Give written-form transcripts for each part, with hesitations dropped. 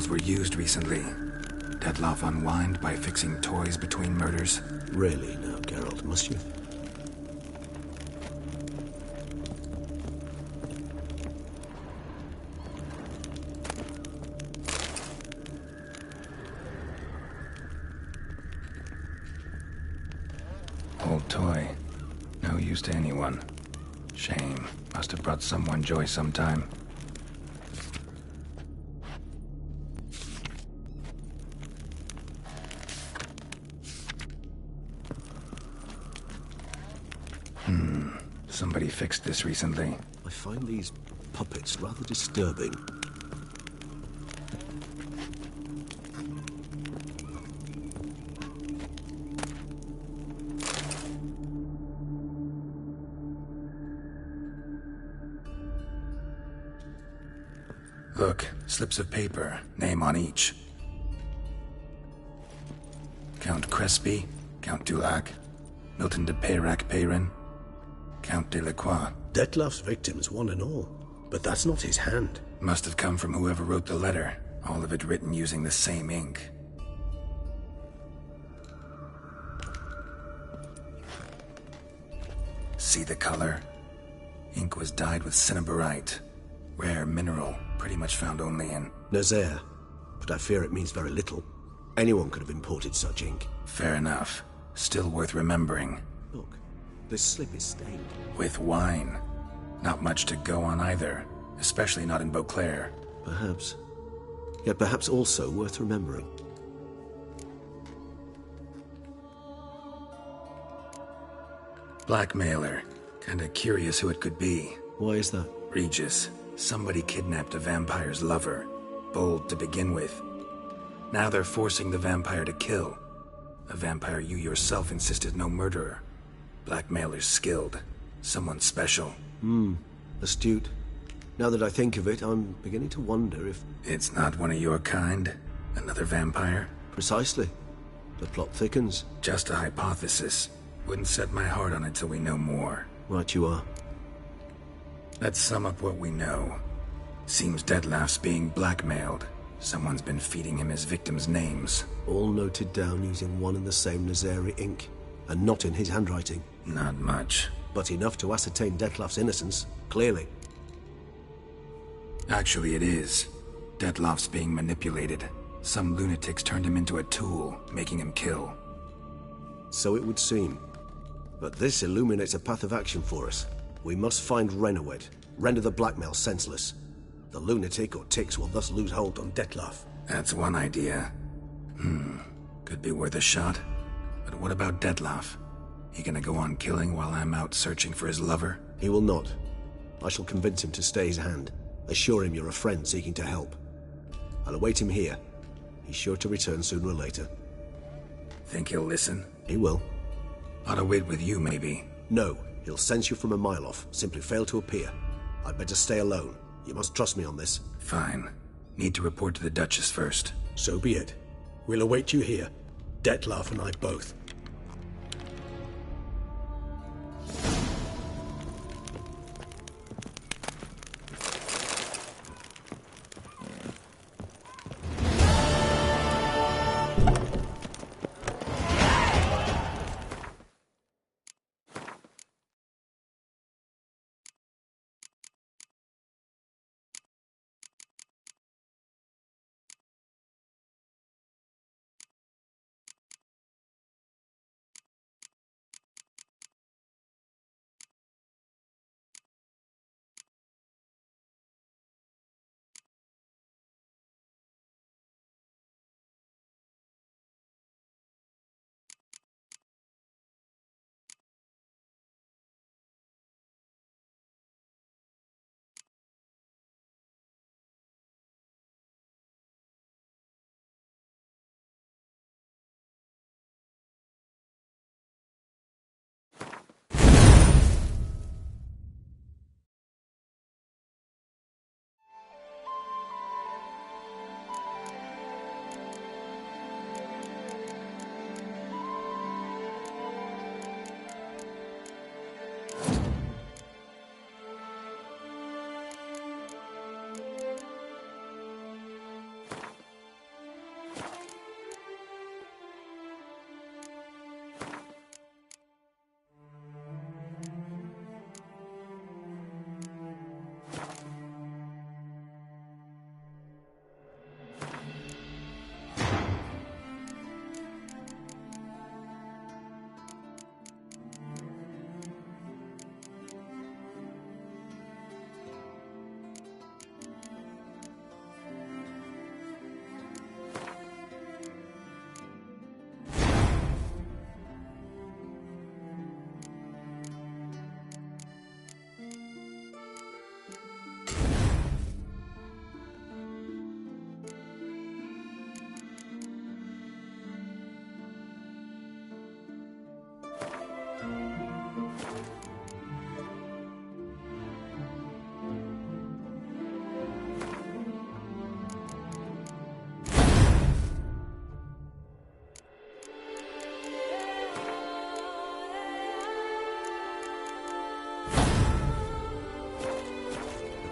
tools were used recently. Dettlaff unwind by fixing toys between murders. Really now, Geralt, must you? Old toy. No use to anyone. Shame. Must have brought someone joy sometime. Somebody fixed this recently. I find these puppets rather disturbing. Look, slips of paper, name on each. Count Crespi, Count Dulac, Milton de Peyrac-Peyrin, Count Delacroix. Dettlaff's victims, one and all. But that's not his hand. Must have come from whoever wrote the letter, all of it written using the same ink. See the color? Ink was dyed with cinnabarite. Rare mineral, pretty much found only in... Nazaire. But I fear it means very little. Anyone could have imported such ink. Fair enough. Still worth remembering. Look, this slip is stained. With wine. Not much to go on either, especially not in Beauclair. Perhaps. Yet perhaps also worth remembering. Blackmailer. Kinda curious who it could be. Why is that? Regis. Somebody kidnapped a vampire's lover. Bold to begin with. Now they're forcing the vampire to kill. A vampire you yourself insisted no murderer. Blackmailer's skilled. Someone special. Astute. Now that I think of it, I'm beginning to wonder if... It's not one of your kind? Another vampire? Precisely. The plot thickens. Just a hypothesis. Wouldn't set my heart on it till we know more. Right you are. Let's sum up what we know. Seems Dettlaff's being blackmailed. Someone's been feeding him his victims' names. All noted down using one and the same Nazaire ink. And not in his handwriting. Not much. But enough to ascertain Dettlaff's innocence, clearly. Actually, it is. Dettlaff's being manipulated. Some lunatics turned him into a tool, making him kill. So it would seem. But this illuminates a path of action for us. We must find Renowead, render the blackmail senseless. The lunatic or ticks will thus lose hold on Dettlaff. That's one idea. Could be worth a shot. But what about Dettlaff? He gonna go on killing while I'm out searching for his lover? He will not. I shall convince him to stay his hand. Assure him you're a friend seeking to help. I'll await him here. He's sure to return sooner or later. Think he'll listen? He will. Ought to wait with you, maybe. No, he'll sense you from a mile off. Simply fail to appear. I'd better stay alone. You must trust me on this. Fine. Need to report to the Duchess first. So be it. We'll await you here. Dettlaff and I both.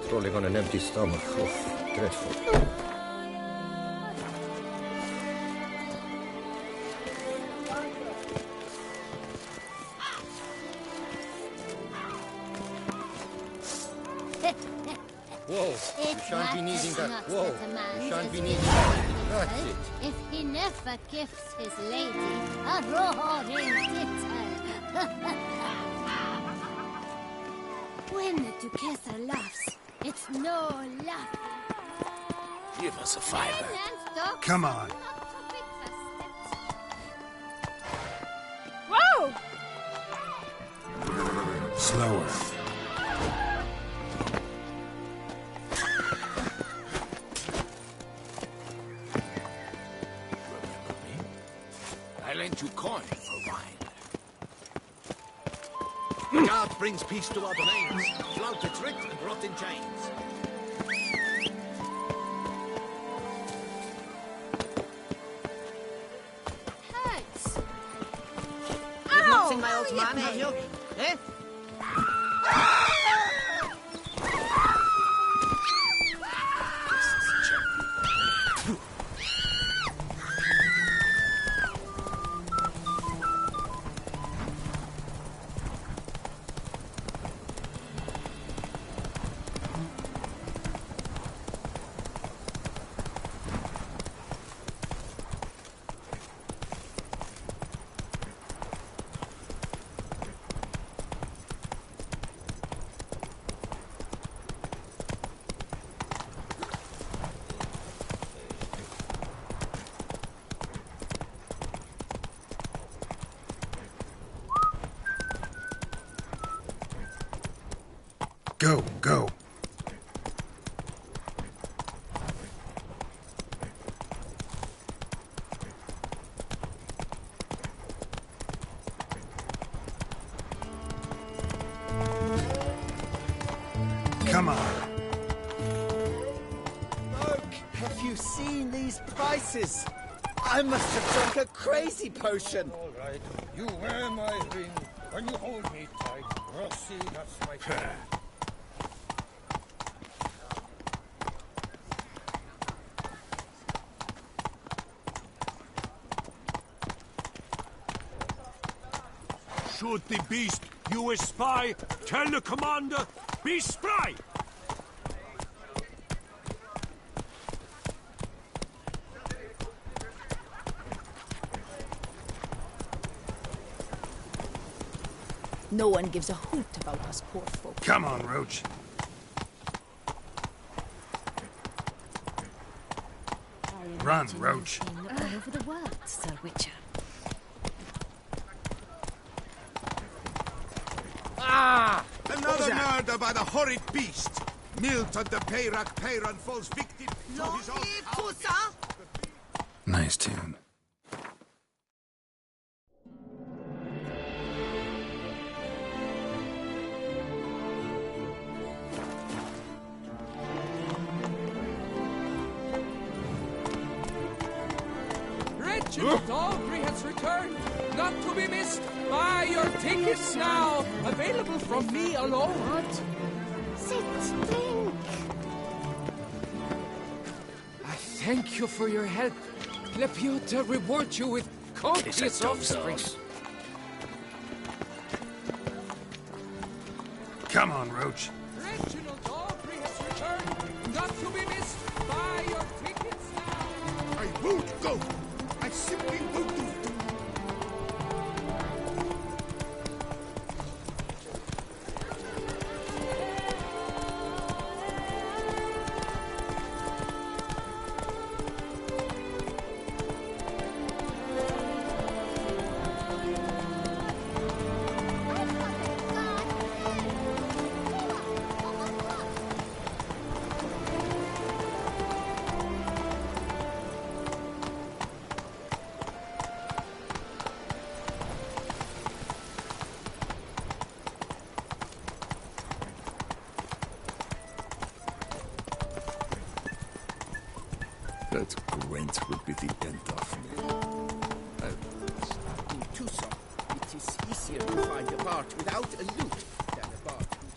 Crawling on an empty stomach. Oh, dreadful. Whoa, you shan't be needing that. Whoa, you shan't be needing that. That's it. If he never gifts his lady a roaring ditto. When the Duquesa laughs, it's no laughing. Give us a fiver. Finance Come on. Whoa! Slower. I lent you coin for wine. The guard brings peace to our domains. Flout its writ and rot in chains. Hurts. You've not seen my old man, have you? Eh? Go, go. Come on. Look, have you seen these prices? I must have drunk a crazy potion. All right, you wear my ring when you hold me tight. Rossi, that's my friend. Shoot the beast, you a spy! Tell the commander, be spry! No one gives a hoot about us poor folk. Come on, Roach. Run, Roach. All over the world, Sir Witcher. Another murder by the horrid beast. Milton the Peyrac Peyran falls victim to his own power. Nice tune. Reginald Aubrey has returned, not to be missed. Buy your tickets now, available from me alone. What? Sit, drink. I thank you for your help. Clepiota reward you with copious offspring. Come on, Roach. Reginald Aubrey has returned, not to be missed. Buy your tickets now. I won't go. I simply won't do it. That Gwent will be the end of me. In Tucson, it is easier to find a bart without a lute than a bart with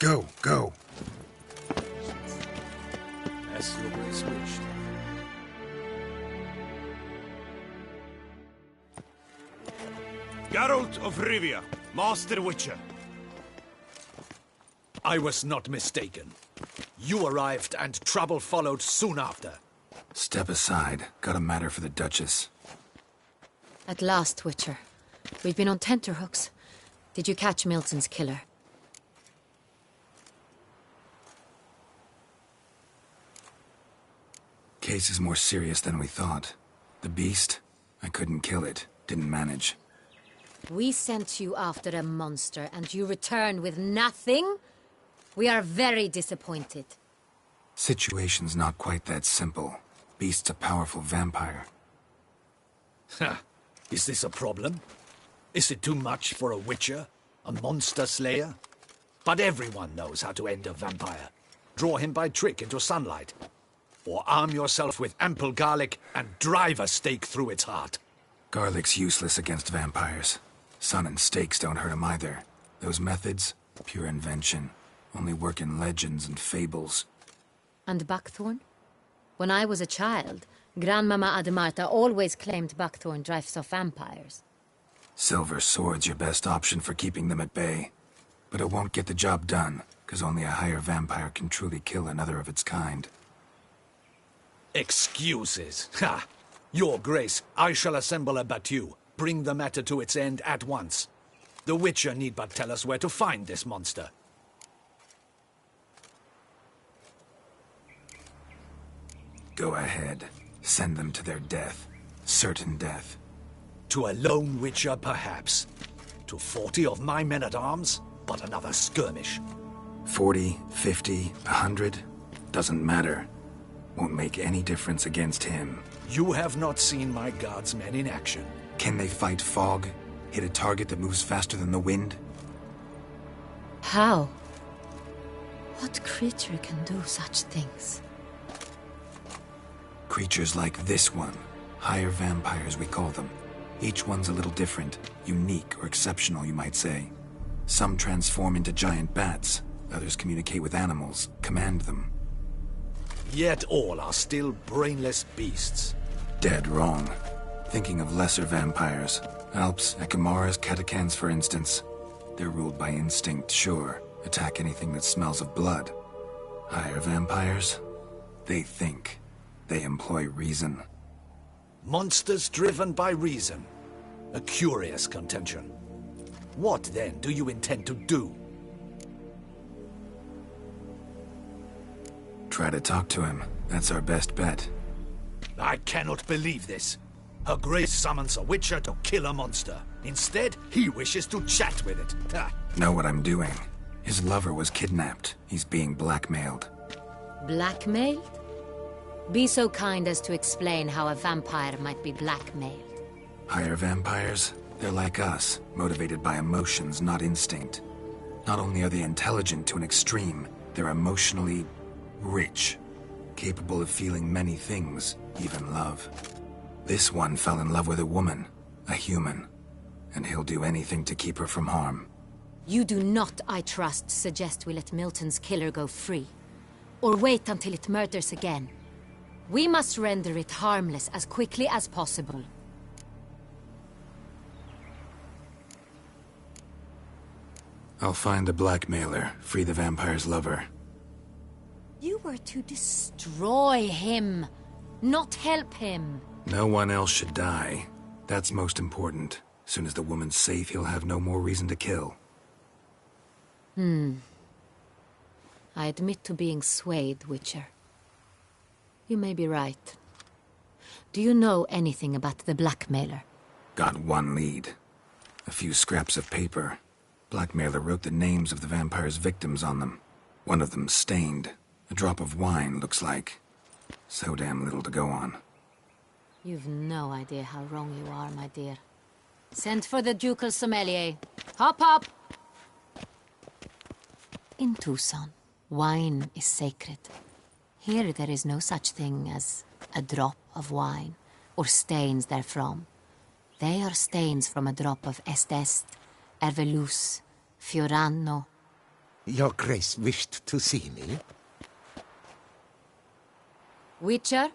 Go, go. As your grace wished. Geralt of Rivia, Master Witcher. I was not mistaken. You arrived and trouble followed soon after. Step aside. Got a matter for the Duchess. At last, Witcher. We've been on tenterhooks. Did you catch Milton's killer? Case is more serious than we thought. The beast? I couldn't kill it. Didn't manage. We sent you after a monster, and you return with nothing? We are very disappointed. Situation's not quite that simple. Beast's a powerful vampire. Ha! Is this a problem? Is it too much for a witcher? A monster slayer? But everyone knows how to end a vampire. Draw him by trick into sunlight. Or arm yourself with ample garlic and drive a stake through its heart. Garlic's useless against vampires. Sun and stakes don't hurt him either. Those methods, pure invention. Only work in legends and fables. And buckthorn? When I was a child, Grandmama Ademarta always claimed buckthorn drives off vampires. Silver sword's your best option for keeping them at bay. But it won't get the job done, because only a higher vampire can truly kill another of its kind. Excuses. Ha! Your Grace, I shall assemble a battue. Bring the matter to its end at once. The Witcher need but tell us where to find this monster. Go ahead. Send them to their death. Certain death. To a lone Witcher, perhaps. To 40 of my men-at-arms, but another skirmish. 40, 50, 100? Doesn't matter. Won't make any difference against him. You have not seen my guardsmen in action. Can they fight fog? Hit a target that moves faster than the wind? How? What creature can do such things? Creatures like this one. Higher vampires, we call them. Each one's a little different. Unique or exceptional, you might say. Some transform into giant bats. Others communicate with animals, command them. Yet all are still brainless beasts. Dead wrong. Thinking of lesser vampires. Alps, Ekamaras, Catechans, for instance. They're ruled by instinct, sure. Attack anything that smells of blood. Higher vampires? They think. They employ reason. Monsters driven by reason. A curious contention. What, then, do you intend to do? Try to talk to him. That's our best bet. I cannot believe this. Her Grace summons a Witcher to kill a monster. Instead, he wishes to chat with it. Ah. Know what I'm doing. His lover was kidnapped. He's being blackmailed. Blackmailed? Be so kind as to explain how a vampire might be blackmailed. Higher vampires? They're like us, motivated by emotions, not instinct. Not only are they intelligent to an extreme, they're emotionally rich, capable of feeling many things, even love. This one fell in love with a woman, a human, and he'll do anything to keep her from harm. You do not, I trust, suggest we let Milton's killer go free, or wait until it murders again. We must render it harmless as quickly as possible. I'll find the blackmailer, free the vampire's lover. You were to destroy him, not help him. No one else should die. That's most important. Soon as the woman's safe, he'll have no more reason to kill. I admit to being swayed, Witcher. You may be right. Do you know anything about the blackmailer? Got one lead. A few scraps of paper. Blackmailer wrote the names of the vampire's victims on them. One of them stained. A drop of wine, looks like. So damn little to go on. You've no idea how wrong you are, my dear. Send for the ducal sommelier. Hop, hop! In Tucson, wine is sacred. Here there is no such thing as a drop of wine, or stains therefrom. They are stains from a drop of Est, Ervelus, Fiorano, Your Grace wished to see me? Witcher,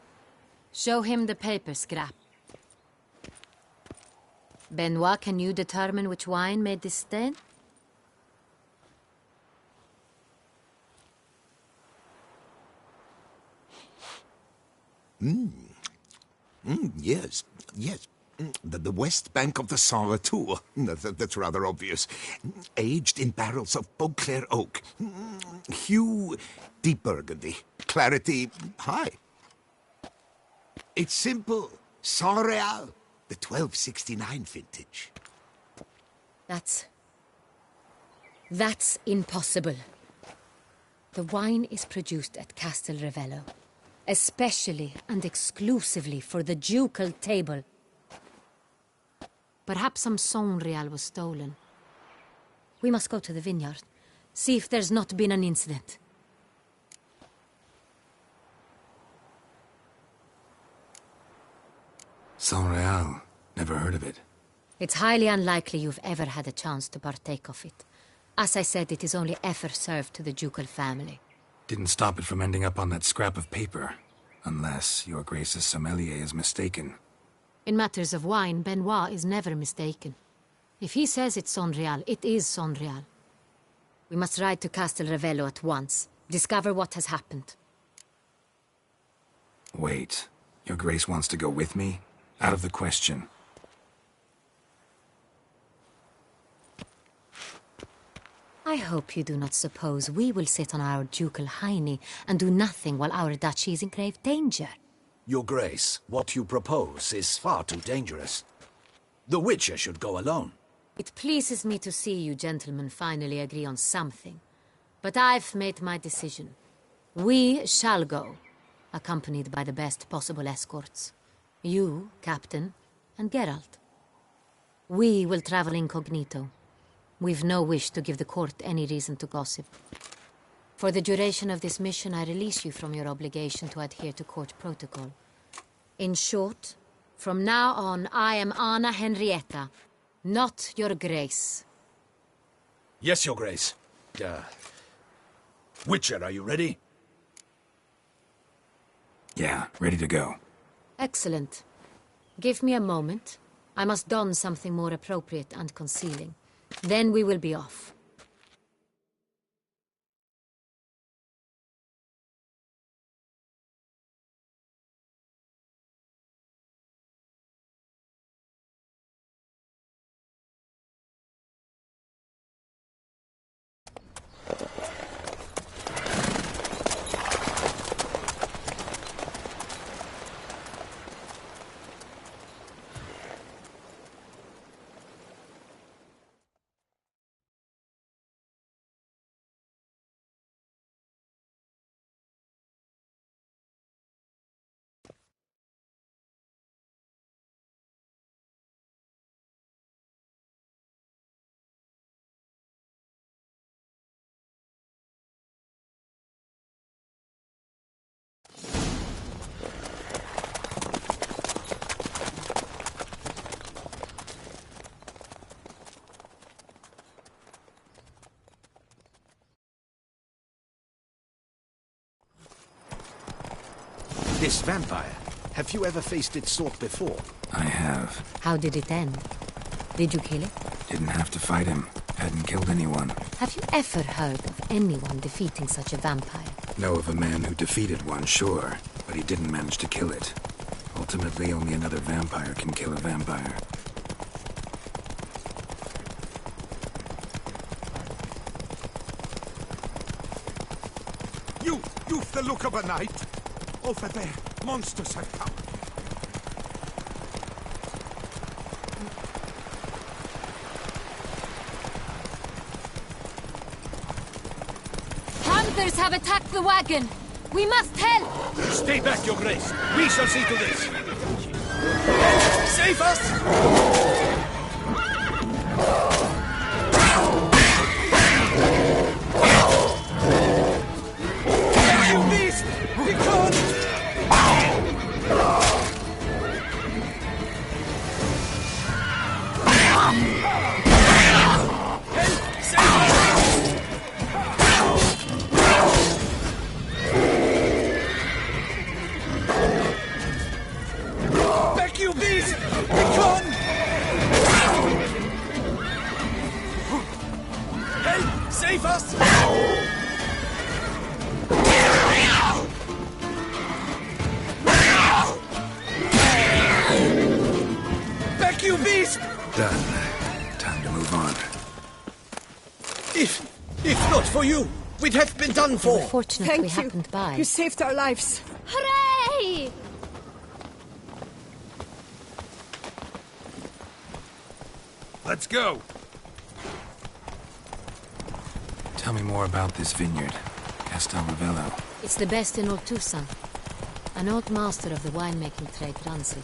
show him the paper scrap. Benoit, can you determine which wine made this stain? Yes. The west bank of the Saint Retour. That's rather obvious. Aged in barrels of Beauclair oak. Hue, deep burgundy. Clarity, high. It's simple. Saint Real, the 1269 vintage. That's impossible. The wine is produced at Castel Revello, especially and exclusively for the ducal table. Perhaps some Saint Real was stolen. We must go to the vineyard, see if there's not been an incident. Saint Real. Never heard of it. It's highly unlikely you've ever had a chance to partake of it. As I said, it is only ever served to the ducal family. Didn't stop it from ending up on that scrap of paper. Unless your Grace's sommelier is mistaken. In matters of wine, Benoit is never mistaken. If he says it's Saint Real, it is Saint Real. We must ride to Castel Revello at once. Discover what has happened. Wait. Your Grace wants to go with me? Out of the question. I hope you do not suppose we will sit on our ducal hiney and do nothing while our duchy is in grave danger. Your Grace, what you propose is far too dangerous. The Witcher should go alone. It pleases me to see you gentlemen finally agree on something. But I've made my decision. We shall go, accompanied by the best possible escorts. You, Captain, and Geralt. We will travel incognito. We've no wish to give the court any reason to gossip. For the duration of this mission, I release you from your obligation to adhere to court protocol. In short, from now on, I am Anna Henrietta, not your Grace. Yes, Your Grace. Witcher, are you ready? Yeah, ready to go. Excellent. Give me a moment. I must don something more appropriate and concealing. Then we will be off. This vampire, have you ever faced its sort before? I have. How did it end? Did you kill it? Didn't have to fight him. Hadn't killed anyone. Have you ever heard of anyone defeating such a vampire? Know of a man who defeated one, sure, but he didn't manage to kill it. Ultimately, only another vampire can kill a vampire. You've the look of a knight. Over there, monsters have come. Hunters have attacked the wagon! We must help! Stay back, Your Grace. We shall see to this. Save us! save us! Back, you beast! Done. Time to move on. If not for you, we'd have been done for. We're fortunate Thank we you. happened by. You saved our lives. Hooray! Let's go. Tell me more about this vineyard, Castel Ravello. It's the best in all Tucson. An old master of the winemaking trade runs it.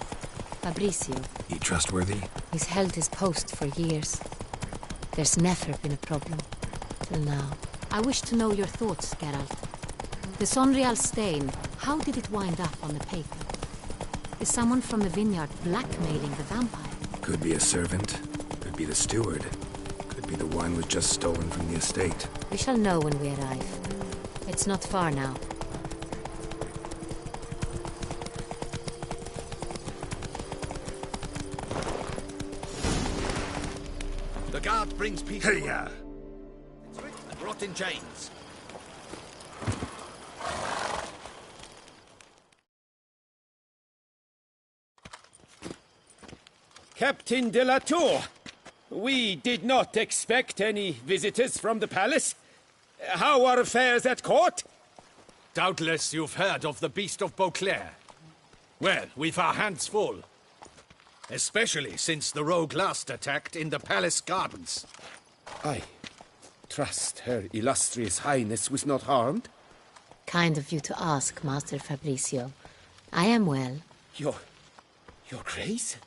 Fabricio. He trustworthy? He's held his post for years. There's never been a problem. Till now. I wish to know your thoughts, Geralt. The Sonreal stain, how did it wind up on the paper? Is someone from the vineyard blackmailing the vampire? Could be a servant. Could be the steward. Could be the wine was just stolen from the estate. We shall know when we arrive. It's not far now. The guard brings peace. Hey-ya! And rot in chains. Captain de la Tour, we did not expect any visitors from the palace. How are affairs at court? Doubtless you've heard of the Beast of Beauclair. Well, we've our hands full. Especially since the rogue last attacked in the palace gardens. I trust Her Illustrious Highness was not harmed. Kind of you to ask, Master Fabricio. I am well. Your Grace?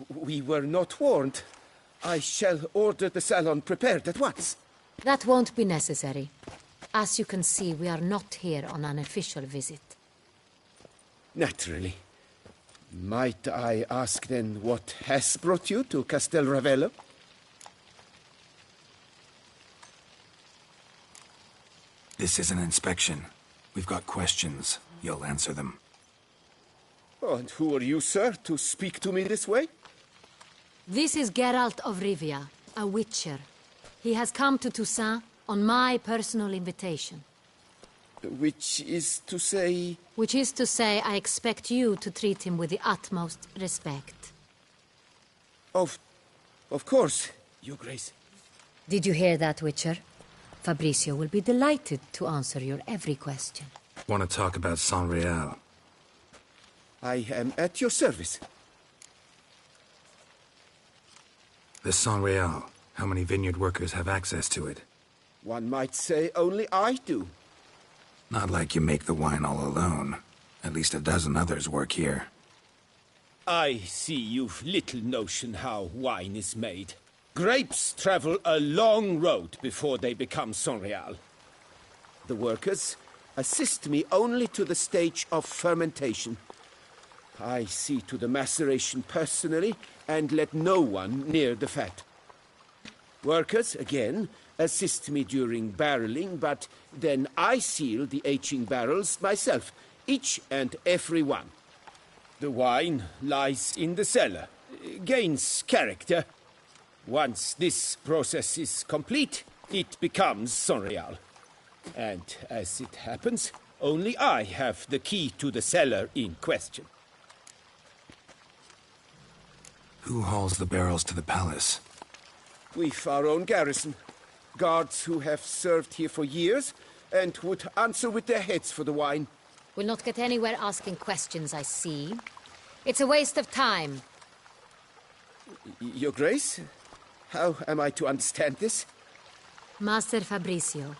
We were not warned. I shall order the salon prepared at once. That won't be necessary. As you can see, we are not here on an official visit. Naturally. Might I ask then what has brought you to Castel Ravello? This is an inspection. We've got questions. You'll answer them. Oh, and who are you, sir, to speak to me this way? This is Geralt of Rivia, a witcher. He has come to Toussaint on my personal invitation. Which is to say... Which is to say, I expect you to treat him with the utmost respect. Of course, Your Grace. Did you hear that, Witcher? Fabricio will be delighted to answer your every question. Want to talk about Sonreal? I am at your service. The Sonreal. How many vineyard workers have access to it? One might say only I do. Not like you make the wine all alone. At least a dozen others work here. I see you've little notion how wine is made. Grapes travel a long road before they become Sonreal. The workers assist me only to the stage of fermentation. I see to the maceration personally and let no one near the fat. Workers, again, assist me during barreling, but then I seal the aging barrels myself, each and every one. The wine lies in the cellar, gains character. Once this process is complete, it becomes Sonreal. And as it happens, only I have the key to the cellar in question. Who hauls the barrels to the palace? We've our own garrison. Guards who have served here for years and would answer with their heads for the wine. We'll not get anywhere asking questions, I see. It's a waste of time. Your Grace? How am I to understand this? Master Fabricio,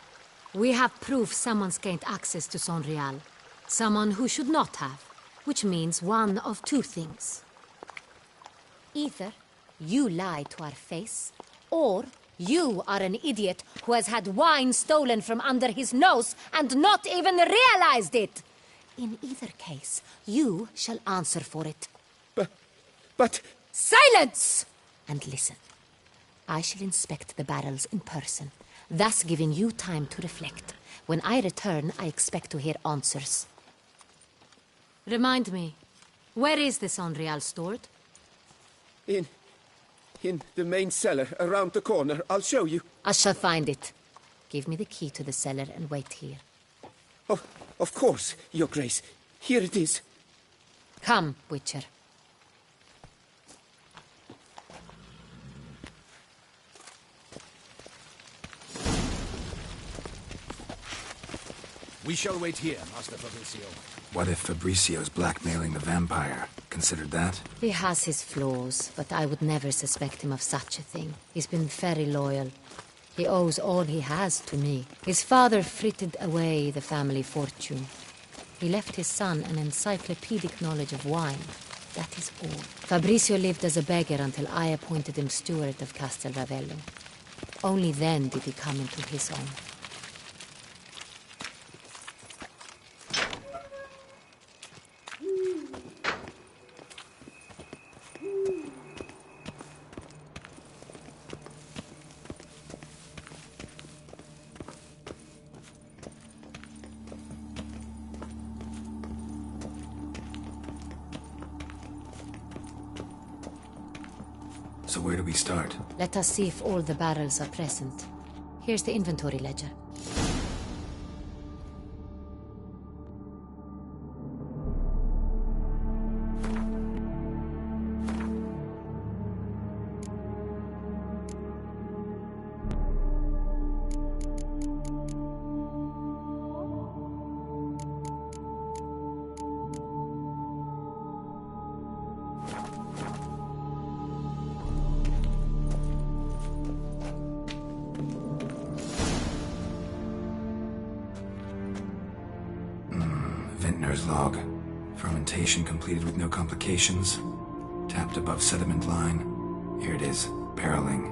we have proof someone's gained access to Sonreal. Someone who should not have. Which means one of two things. Either you lie to our face, or you are an idiot who has had wine stolen from under his nose and not even realized it. In either case, you shall answer for it. But... Silence! And listen. I shall inspect the barrels in person, thus giving you time to reflect. When I return, I expect to hear answers. Remind me, where is the Sonreal stored? In the main cellar, around the corner. I'll show you. I shall find it. Give me the key to the cellar and wait here. Oh, of course, Your Grace. Here it is. Come, Witcher. We shall wait here, Master Fabricio. What if Fabricio's blackmailing the vampire? Considered that? He has his flaws, but I would never suspect him of such a thing. He's been very loyal. He owes all he has to me. His father frittered away the family fortune. He left his son an encyclopedic knowledge of wine. That is all. Fabricio lived as a beggar until I appointed him steward of Castel Ravello. Only then did he come into his own. So where do we start? Let us see if all the barrels are present. Here's the inventory ledger. Vintner's log. Fermentation completed with no complications. Tapped above sediment line. Here it is. Barreling.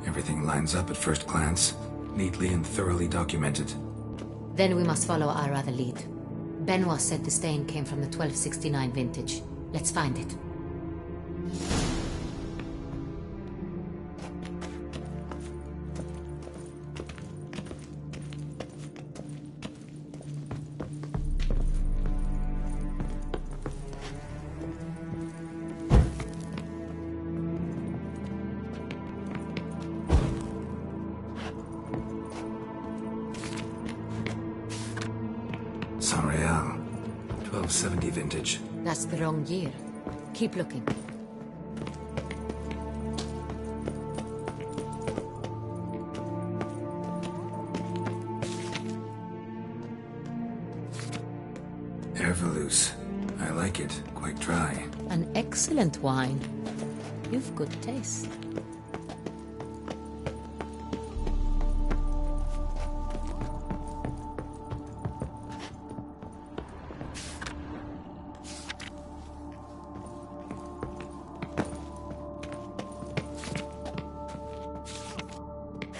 Everything lines up at first glance. Neatly and thoroughly documented. Then we must follow our other lead. Benoit said the stain came from the 1269 vintage. Let's find it. Saint-Réal. 1270 vintage. That's the wrong year. Keep looking. Herveloos. I like it. Quite dry. An excellent wine. You've good taste.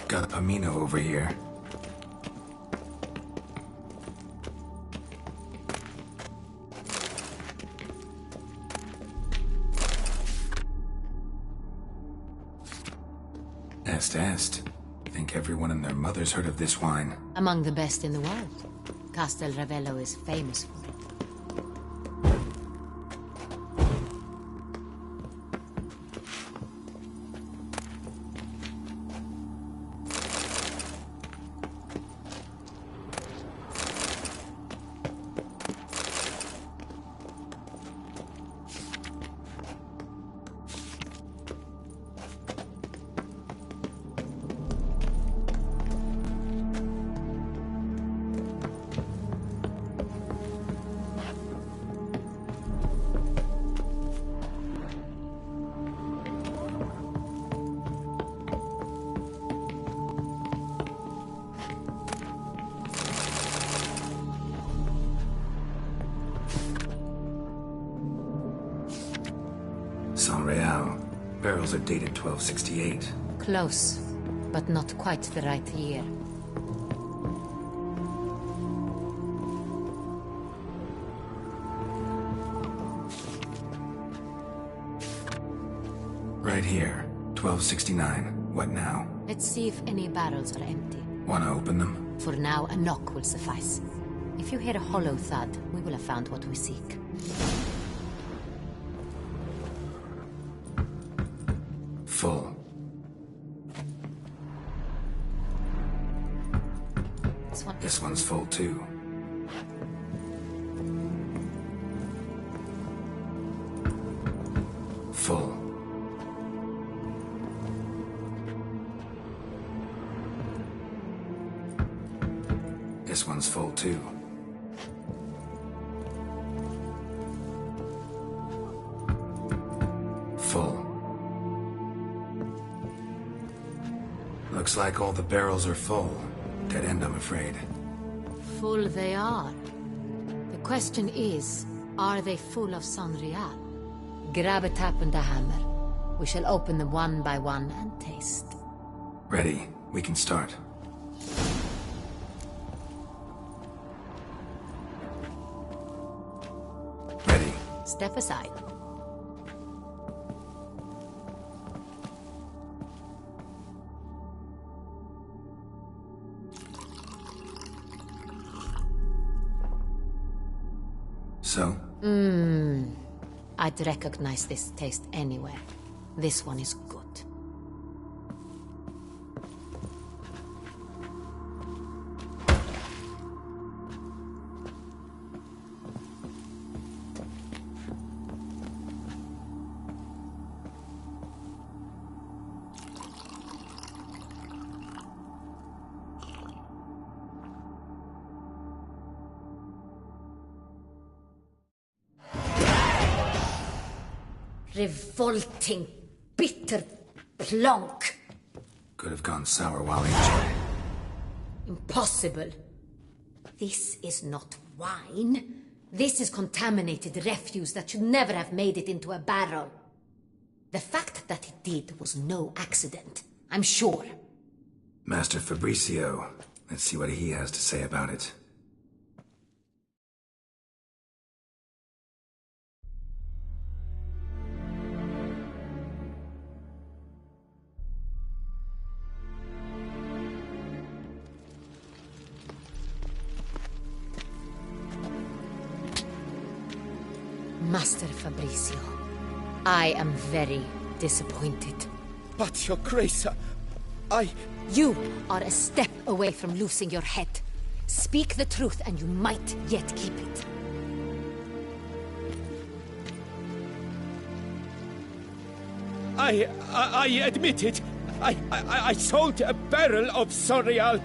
Got a Pomino over here. Est. Think everyone and their mother's heard of this wine. Among the best in the world. Castel Ravello is famous for it. Saint-Réal. Barrels are dated 1268. Close, but not quite the right year. Right here. 1269. What now? Let's see if any barrels are empty. Wanna open them? For now, a knock will suffice. If you hear a hollow thud, we will have found what we seek. Full. one. This one's full too. Full. This one's full too. Full. Looks like all the barrels are full. Dead end, I'm afraid. Full they are. The question is, are they full of Sonreal? Grab a tap and a hammer. We shall open them one by one and taste. Ready. We can start. Ready. Step aside. So? I'd recognize this taste anywhere. This one is good. Revolting, bitter plonk. Could have gone sour while aging. Impossible. This is not wine. This is contaminated refuse that should never have made it into a barrel. The fact that it did was no accident, I'm sure. Master Fabricio. Let's see what he has to say about it. Master Fabricio, I am very disappointed. But, Your Grace, I... You are a step away from losing your head. Speak the truth and you might yet keep it. I admit it. I sold a barrel of Sonreal.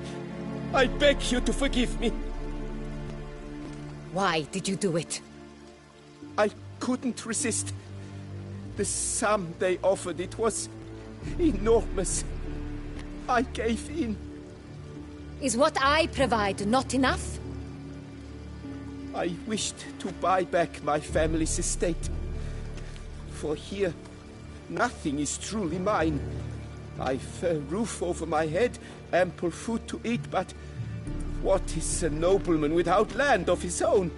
I beg you to forgive me. Why did you do it? I couldn't resist. The sum they offered, it was enormous. I gave in. Is what I provide not enough? I wished to buy back my family's estate. For here, nothing is truly mine. I've a roof over my head, ample food to eat, but what is a nobleman without land of his own?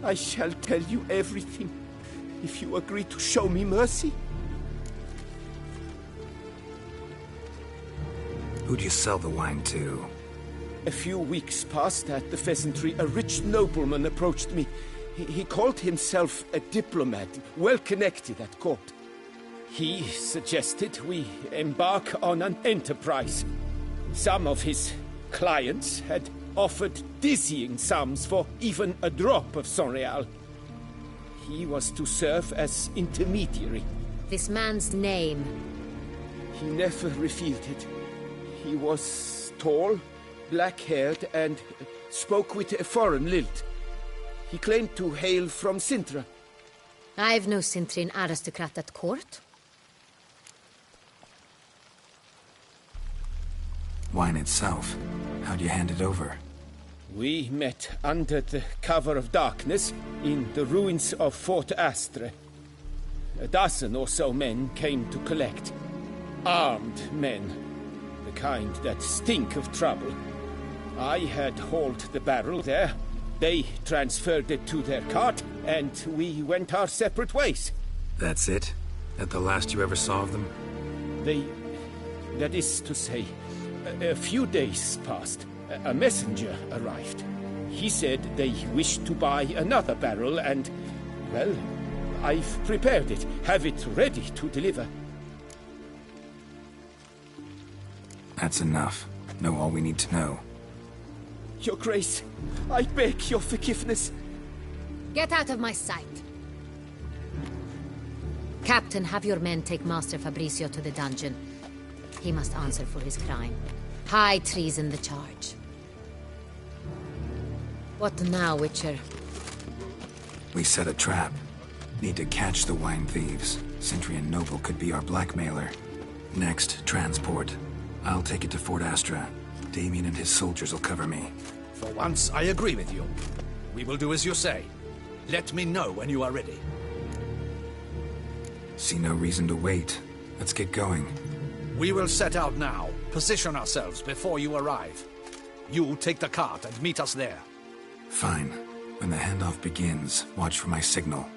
I shall tell you everything, if you agree to show me mercy. Who'd you sell the wine to? A few weeks past at the Pheasantry, a rich nobleman approached me. He called himself a diplomat, well connected at court. He suggested we embark on an enterprise. Some of his clients had offered dizzying sums for even a drop of Sonreal. He was to serve as intermediary. This man's name? He never revealed it. He was tall, black-haired, and spoke with a foreign lilt. He claimed to hail from Sintra. I've no Sintrian aristocrat at court. Wine itself. How'd you hand it over? We met under the cover of darkness in the ruins of Fort Astre. A dozen or so men came to collect. Armed men. The kind that stink of trouble. I had hauled the barrel there. They transferred it to their cart, and we went our separate ways. That's it? That the last you ever saw of them? That is to say, a few days passed. A messenger arrived. He said they wished to buy another barrel and, well, I've prepared it. Have it ready to deliver. That's enough. Know all we need to know. Your Grace, I beg your forgiveness. Get out of my sight. Captain, have your men take Master Fabrizio to the dungeon. He must answer for his crime. High treason the charge. What now, Witcher? We set a trap. Need to catch the wine thieves. Sentry and Noble could be our blackmailer. Next, transport. I'll take it to Fort Astra. Damien and his soldiers will cover me. For once, I agree with you. We will do as you say. Let me know when you are ready. See no reason to wait. Let's get going. We will set out now. Position ourselves before you arrive. You take the cart and meet us there. Fine. When the handoff begins, watch for my signal.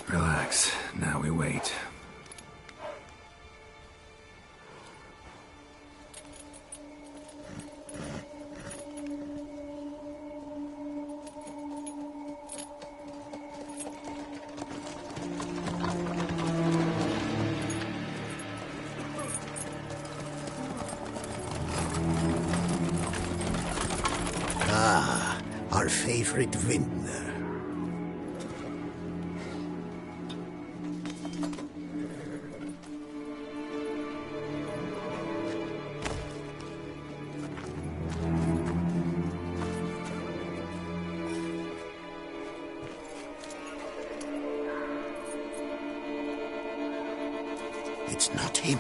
Relax. Now we wait. Ah, our favorite vintner. It's not him.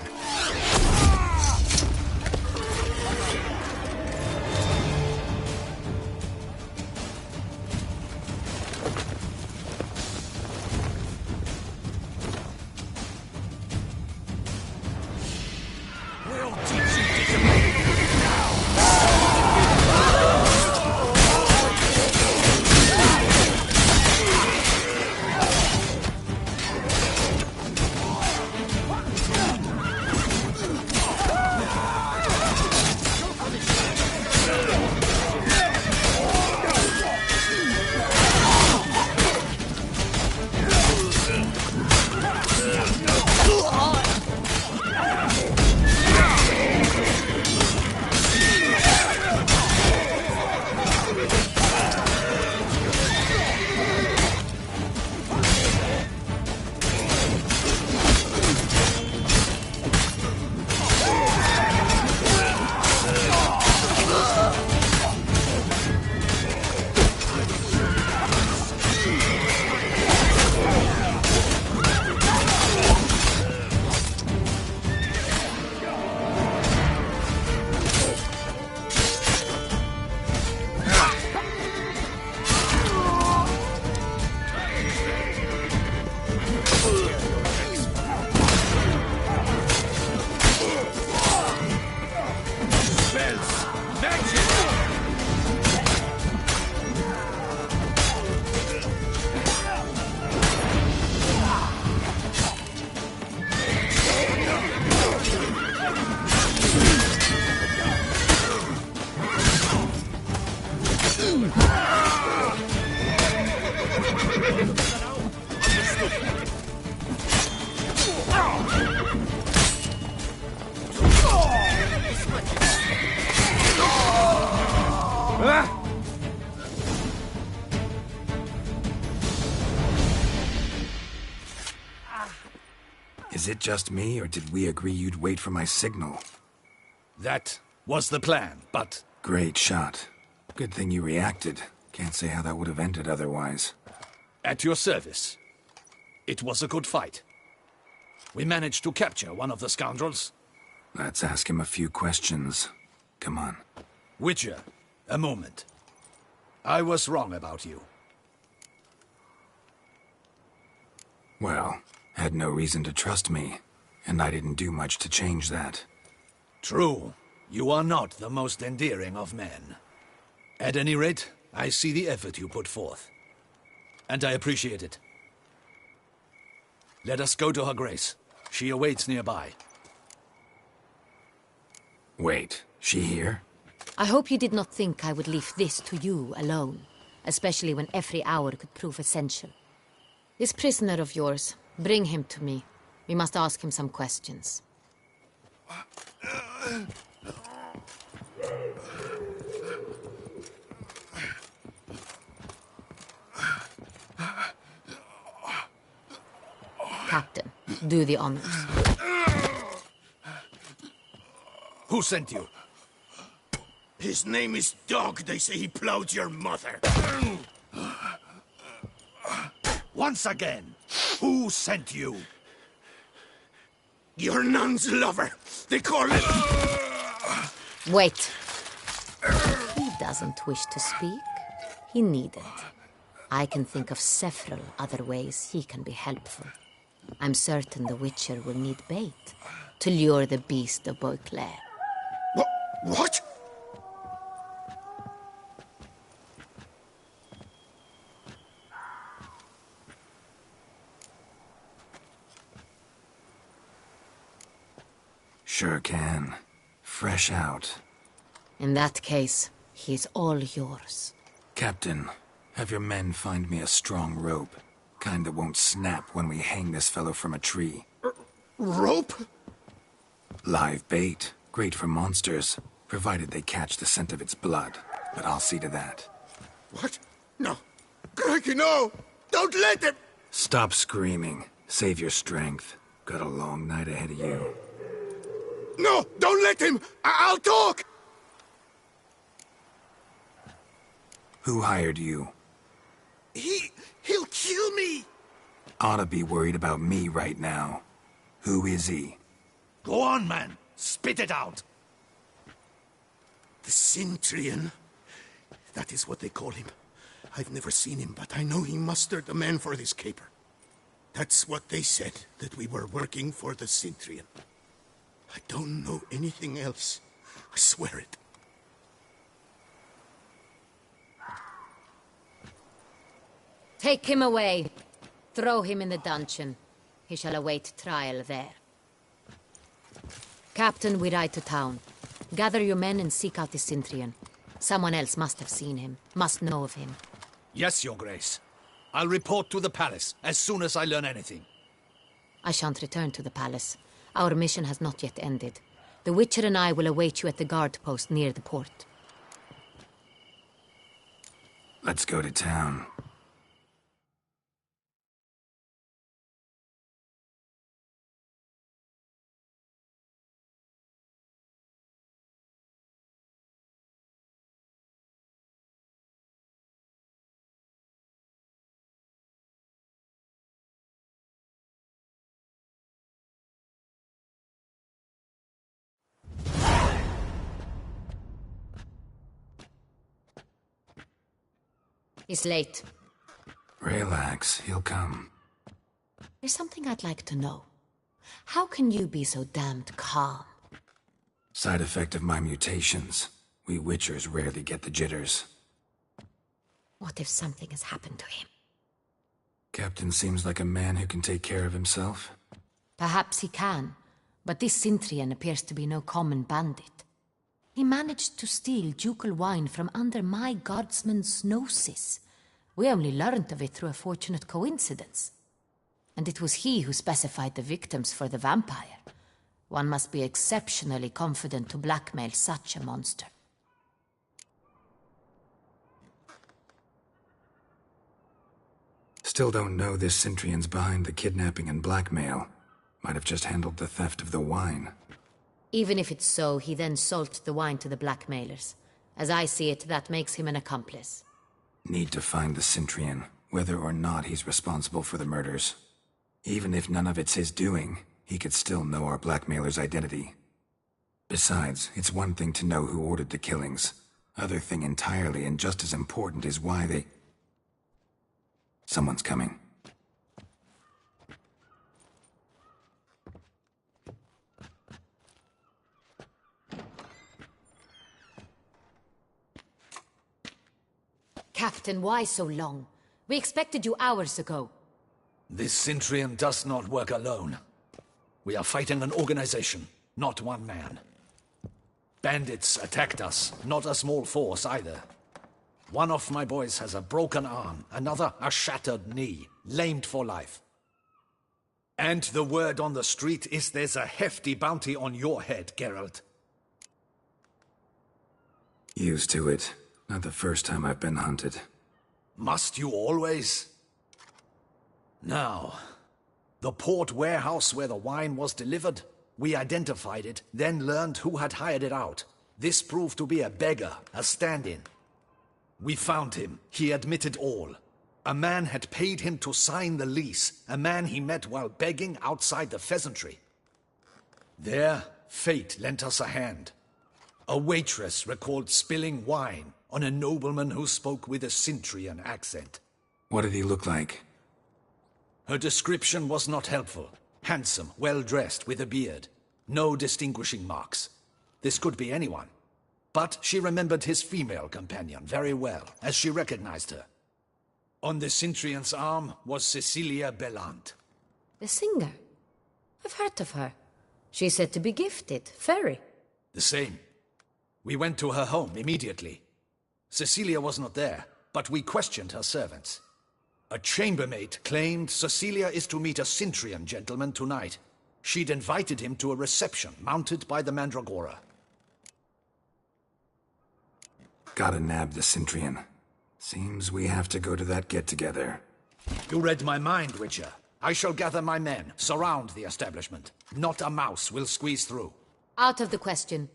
Is it just me, or did we agree you'd wait for my signal? That was the plan, but... Great shot. Good thing you reacted. Can't say how that would have ended otherwise. At your service. It was a good fight. We managed to capture one of the scoundrels. Let's ask him a few questions. Come on. Witcher, a moment. I was wrong about you. Well, had no reason to trust me, and I didn't do much to change that. True. You are not the most endearing of men. At any rate, I see the effort you put forth. And I appreciate it. Let us go to her grace. She awaits nearby. Wait, she here? I hope you did not think I would leave this to you alone, especially when every hour could prove essential. This prisoner of yours, bring him to me. We must ask him some questions. Captain, do the honors. Who sent you? His name is Dog. They say he plowed your mother. Once again, who sent you? Your nun's lover. They call it... Wait. He doesn't wish to speak. He needn't. I can think of several other ways he can be helpful. I'm certain the Witcher will need bait to lure the beast of Beauclair. What? Sure can. Fresh out. In that case, he's all yours. Captain, have your men find me a strong rope. Kind that won't snap when we hang this fellow from a tree. Rope? Live bait. Great for monsters, provided they catch the scent of its blood. But I'll see to that. What? No. Crikey, no! Don't let him! Stop screaming. Save your strength. Got a long night ahead of you. No! Don't let him! I'll talk! Who hired you? He'll kill me! Ought to be worried about me right now. Who is he? Go on, man. Spit it out. The Cintrian. That is what they call him. I've never seen him, but I know he mustered a man for this caper. That's what they said, that we were working for the Cintrian. I don't know anything else. I swear it. Take him away. Throw him in the dungeon. He shall await trial there. Captain, we ride to town. Gather your men and seek out the Cintrian. Someone else must have seen him, must know of him. Yes, Your Grace. I'll report to the palace as soon as I learn anything. I shan't return to the palace. Our mission has not yet ended. The Witcher and I will await you at the guard post near the port. Let's go to town. He's late. Relax, he'll come. There's something I'd like to know. How can you be so damned calm? Side effect of my mutations. We Witchers rarely get the jitters. What if something has happened to him? Captain seems like a man who can take care of himself. Perhaps he can, but this Cintrian appears to be no common bandit. He managed to steal ducal wine from under my guardsman's noses. We only learned of it through a fortunate coincidence. And it was he who specified the victims for the vampire. One must be exceptionally confident to blackmail such a monster. Still don't know this Cintrian's behind the kidnapping and blackmail. Might have just handled the theft of the wine. Even if it's so, he then sold the wine to the blackmailers. As I see it, that makes him an accomplice. Need to find the Cintrian, whether or not he's responsible for the murders. Even if none of it's his doing, he could still know our blackmailer's identity. Besides, it's one thing to know who ordered the killings. Other thing entirely, and just as important, is why they... Someone's coming. Captain, why so long? We expected you hours ago. This Cintrian does not work alone. We are fighting an organization, not one man. Bandits attacked us, not a small force either. One of my boys has a broken arm, another a shattered knee, lamed for life. And the word on the street is there's a hefty bounty on your head, Geralt. Used to it. Not the first time I've been hunted. Must you always? Now, the port warehouse where the wine was delivered, we identified it, then learned who had hired it out. This proved to be a beggar, a stand-in. We found him. He admitted all. A man had paid him to sign the lease, a man he met while begging outside the pheasantry. There, fate lent us a hand. A waitress recalled spilling wine on a nobleman who spoke with a Cintrian accent. What did he look like? Her description was not helpful. Handsome, well-dressed, with a beard. No distinguishing marks. This could be anyone. But she remembered his female companion very well, as she recognized her. On the Cintrian's arm was Cecilia Bellant. The singer? I've heard of her. She's said to be gifted, fairy. The same. We went to her home immediately. Cecilia was not there, but we questioned her servants. A chambermaid claimed Cecilia is to meet a Cintrian gentleman tonight. She'd invited him to a reception mounted by the Mandragora. Gotta nab the Cintrian. Seems we have to go to that get-together. You read my mind, Witcher. I shall gather my men, surround the establishment. Not a mouse will squeeze through. Out of the question.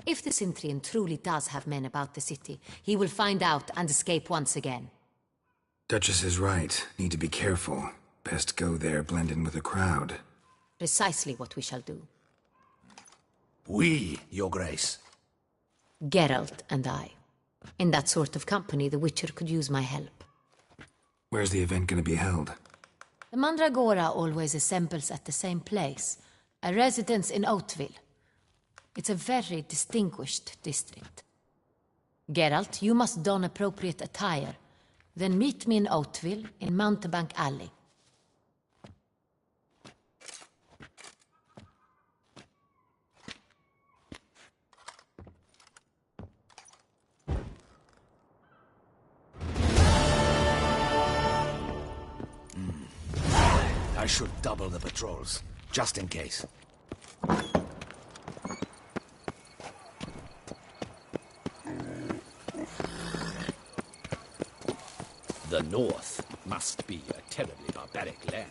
If the Cintrian truly does have men about the city, he will find out and escape once again. Duchess is right. Need to be careful. Best go there, blend in with the crowd. Precisely what we shall do. We, Your Grace. Geralt and I. In that sort of company, the Witcher could use my help. Where's the event gonna be held? The Mandragora always assembles at the same place, a residence in Oatville. It's a very distinguished district. Geralt, you must don appropriate attire. Then meet me in Oatville, in Mountebank Alley. I should double the patrols, just in case. The North must be a terribly barbaric land.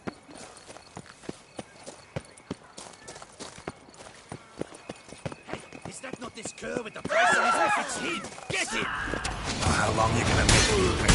Hey, is that not this cur with the price on his outfit's head? Get him! How long you gonna make me?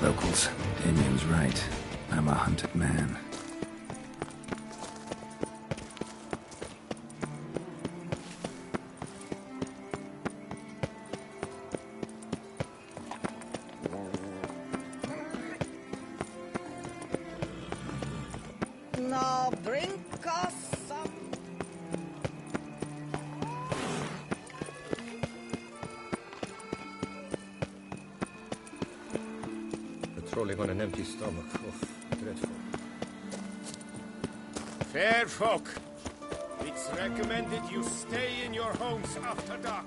Locals. Damien's right. I'm a hunted man. patrolling on an empty stomach. Oh, dreadful. Fair folk, it's recommended you stay in your homes after dark.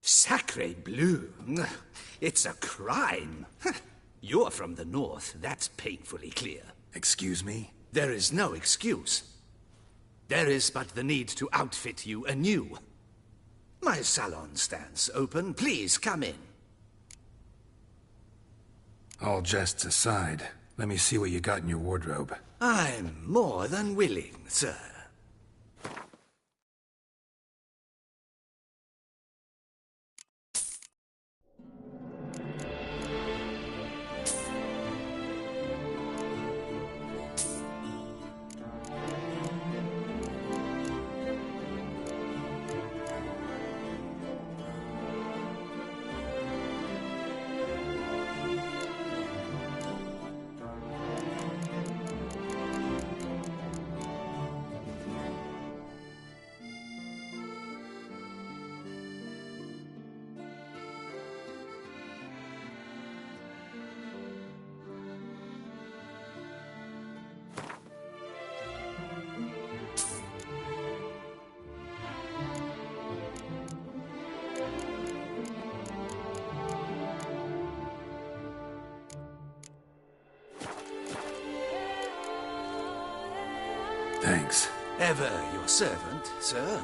Sacre bleu! It's a crime. You're from the north, that's painfully clear. Excuse me? There is no excuse. There is but the need to outfit you anew. My salon stands open. Please come in. All jests aside, let me see what you got in your wardrobe. I'm more than willing, sir. Thanks. Ever your servant, sir.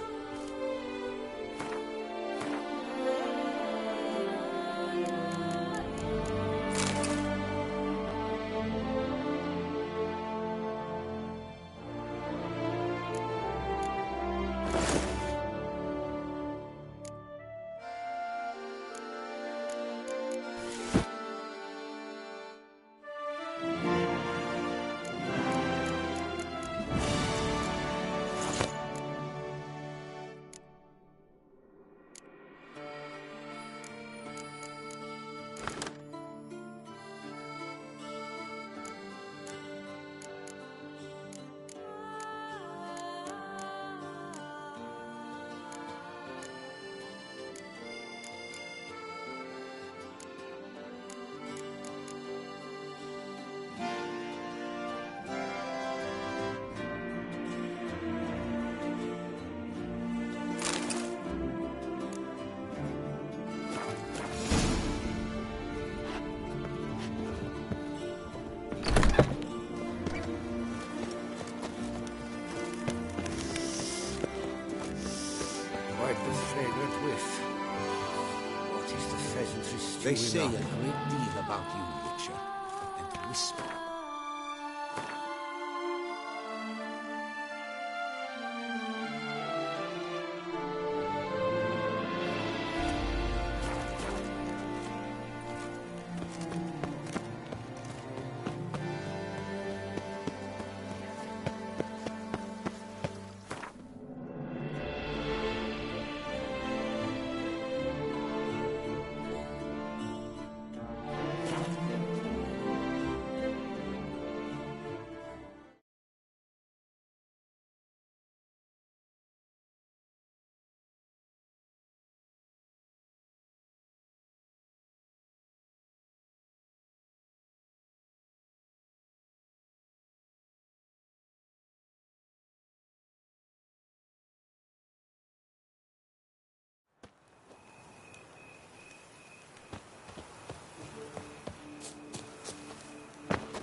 They say a great deal about you, Witcher, and whisper.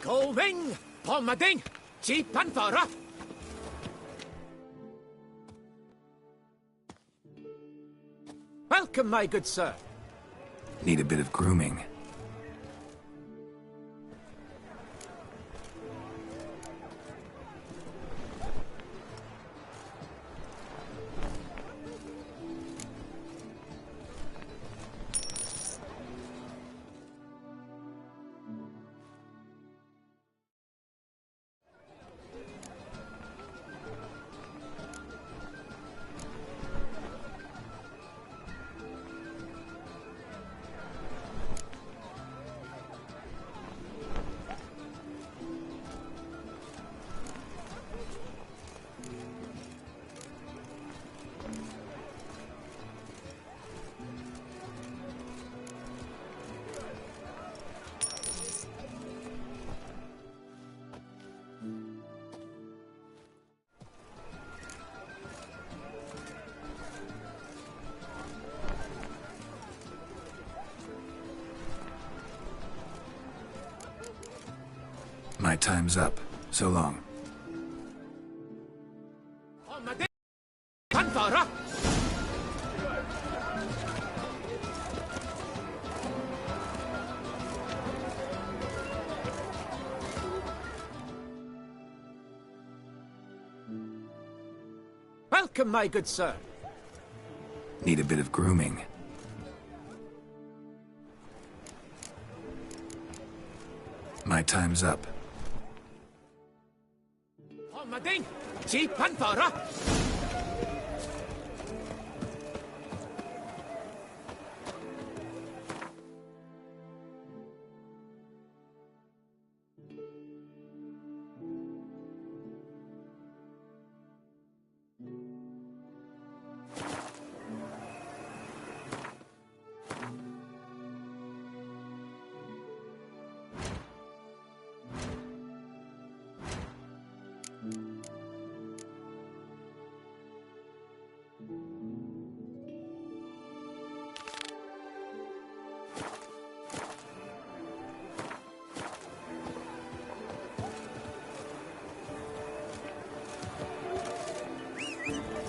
Going! Pommading! Cheap and thorough! Welcome, my good sir. Need a bit of grooming. My time's up. So long. Welcome, my good sir. Need a bit of grooming. My time's up.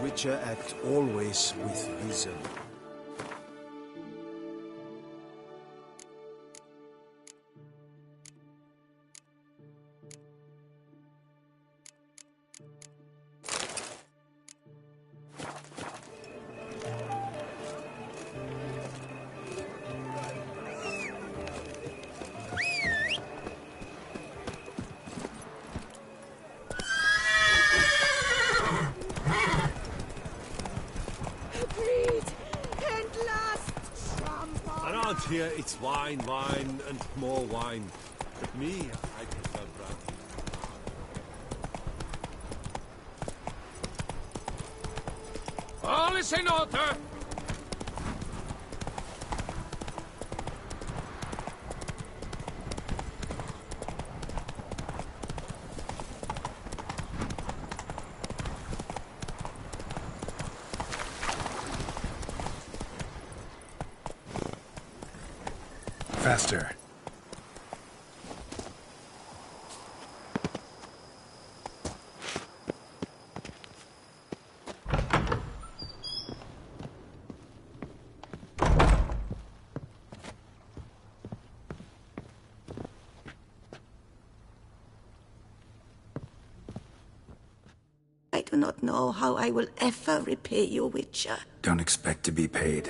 Witcher act always with reason. Here it's wine, wine, and more wine. But me, I prefer brandy. All is in order. Faster. I do not know how I will ever repay you, Witcher. Don't expect to be paid.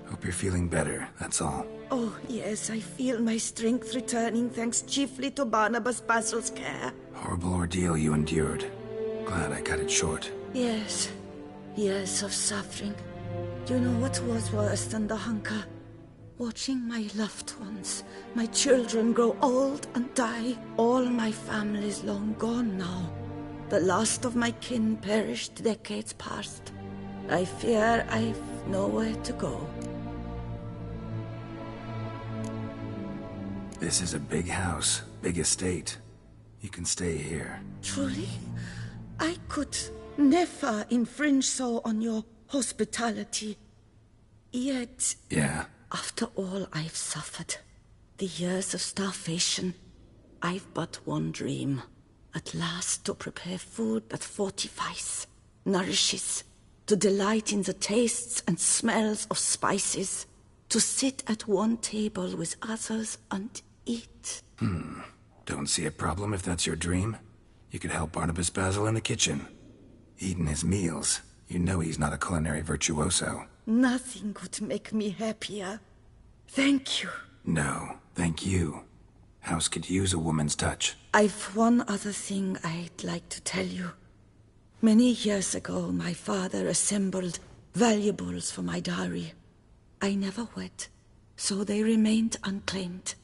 Hope you're feeling better, that's all. Oh, yes, I feel my strength returning thanks chiefly to Barnabas Basil's care. Horrible ordeal you endured. Glad I cut it short. Yes, years of suffering. Do you know what was worse than the hunger? Watching my loved ones, my children grow old and die. All my family's long gone now. The last of my kin perished decades past. I fear I've nowhere to go. This is a big house, big estate. You can stay here. Truly? I could never infringe so on your hospitality. Yet... Yeah? After all I've suffered, the years of starvation, I've but one dream. At last to prepare food that fortifies, nourishes, to delight in the tastes and smells of spices, to sit at one table with others and eat. Don't see a problem if that's your dream. You could help Barnabas Basil in the kitchen. Eating his meals. You know he's not a culinary virtuoso. Nothing could make me happier. Thank you. No, thank you. House could use a woman's touch. I've one other thing I'd like to tell you. Many years ago, my father assembled valuables for my dowry. I never wed, so they remained unclaimed.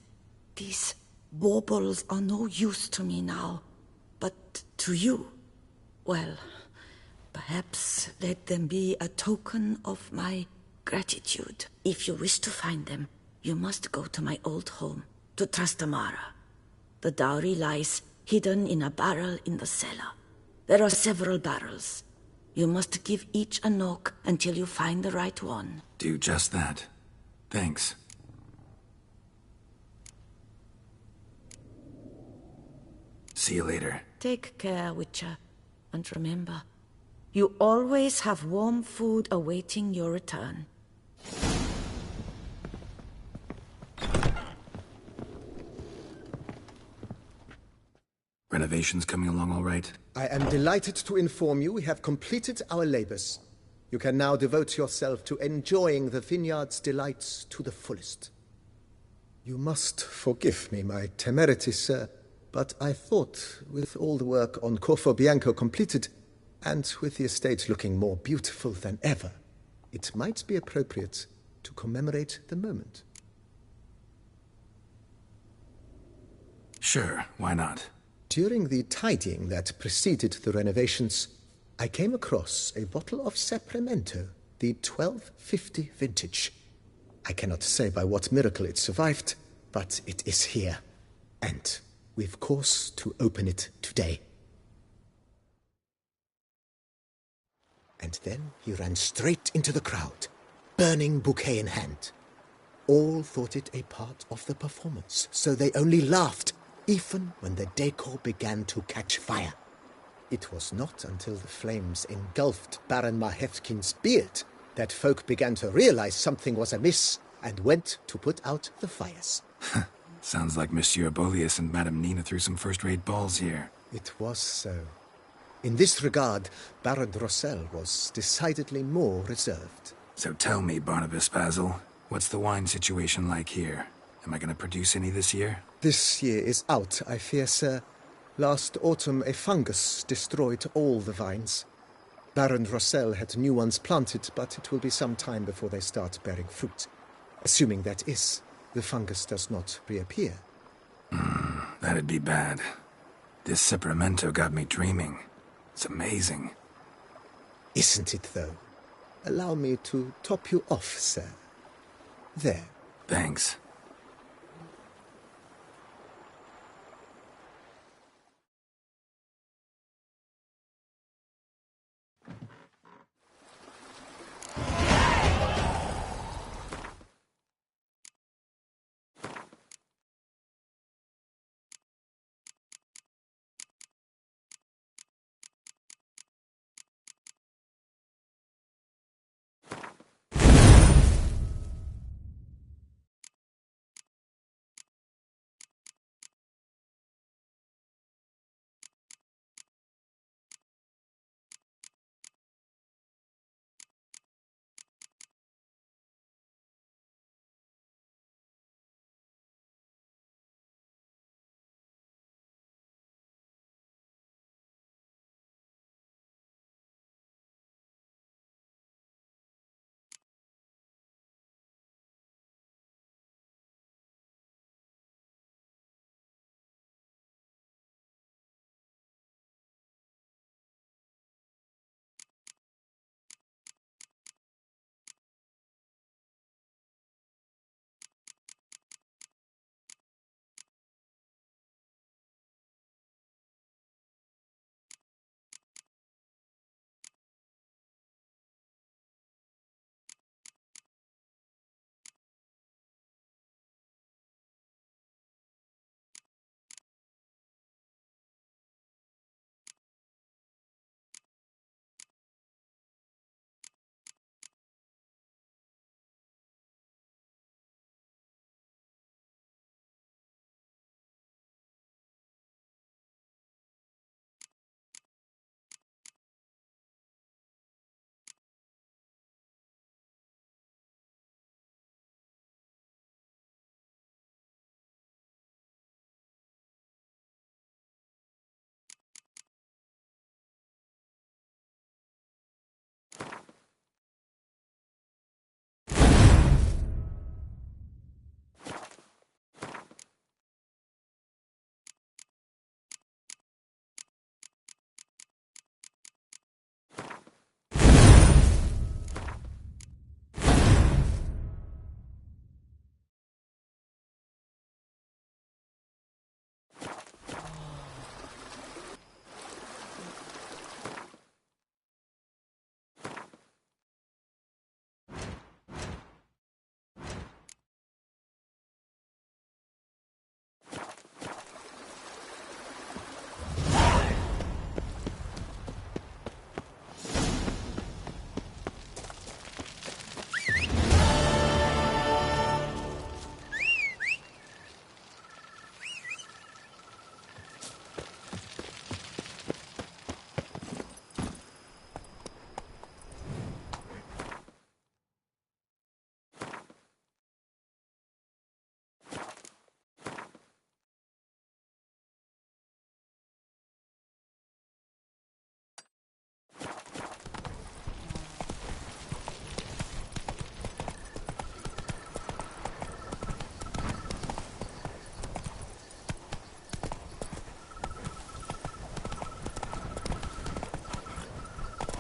These baubles are no use to me now, but to you, well, perhaps let them be a token of my gratitude. If you wish to find them, you must go to my old home, to Trastamara. The dowry lies hidden in a barrel in the cellar. There are several barrels. You must give each a knock until you find the right one. Do just that. Thanks. See you later. Take care, Witcher. And remember, you always have warm food awaiting your return. Renovations coming along all right? I am delighted to inform you we have completed our labors. You can now devote yourself to enjoying the vineyard's delights to the fullest. You must forgive me my temerity, sir, but I thought, with all the work on Corvo Bianco completed, and with the estate looking more beautiful than ever, it might be appropriate to commemorate the moment. Sure, why not? During the tidying that preceded the renovations, I came across a bottle of Sapramento, the 1250 vintage. I cannot say by what miracle it survived, but it is here. And we've cause to open it today. And then he ran straight into the crowd, burning bouquet in hand. All thought it a part of the performance, so they only laughed, even when the decor began to catch fire. It was not until the flames engulfed Baron Mahevkin's beard that folk began to realize something was amiss and went to put out the fires. Sounds like Monsieur Bolius and Madame Nina threw some first-rate balls here. It was so. In this regard, Baron Rossel was decidedly more reserved. So tell me, Barnabas Basil, what's the wine situation like here? Am I going to produce any this year? This year is out, I fear, sir. Last autumn, a fungus destroyed all the vines. Baron Rossel had new ones planted, but it will be some time before they start bearing fruit. Assuming that is, the fungus does not reappear. That'd be bad. This Sapramento got me dreaming. It's amazing. Isn't it, though? Allow me to top you off, sir. There. Thanks.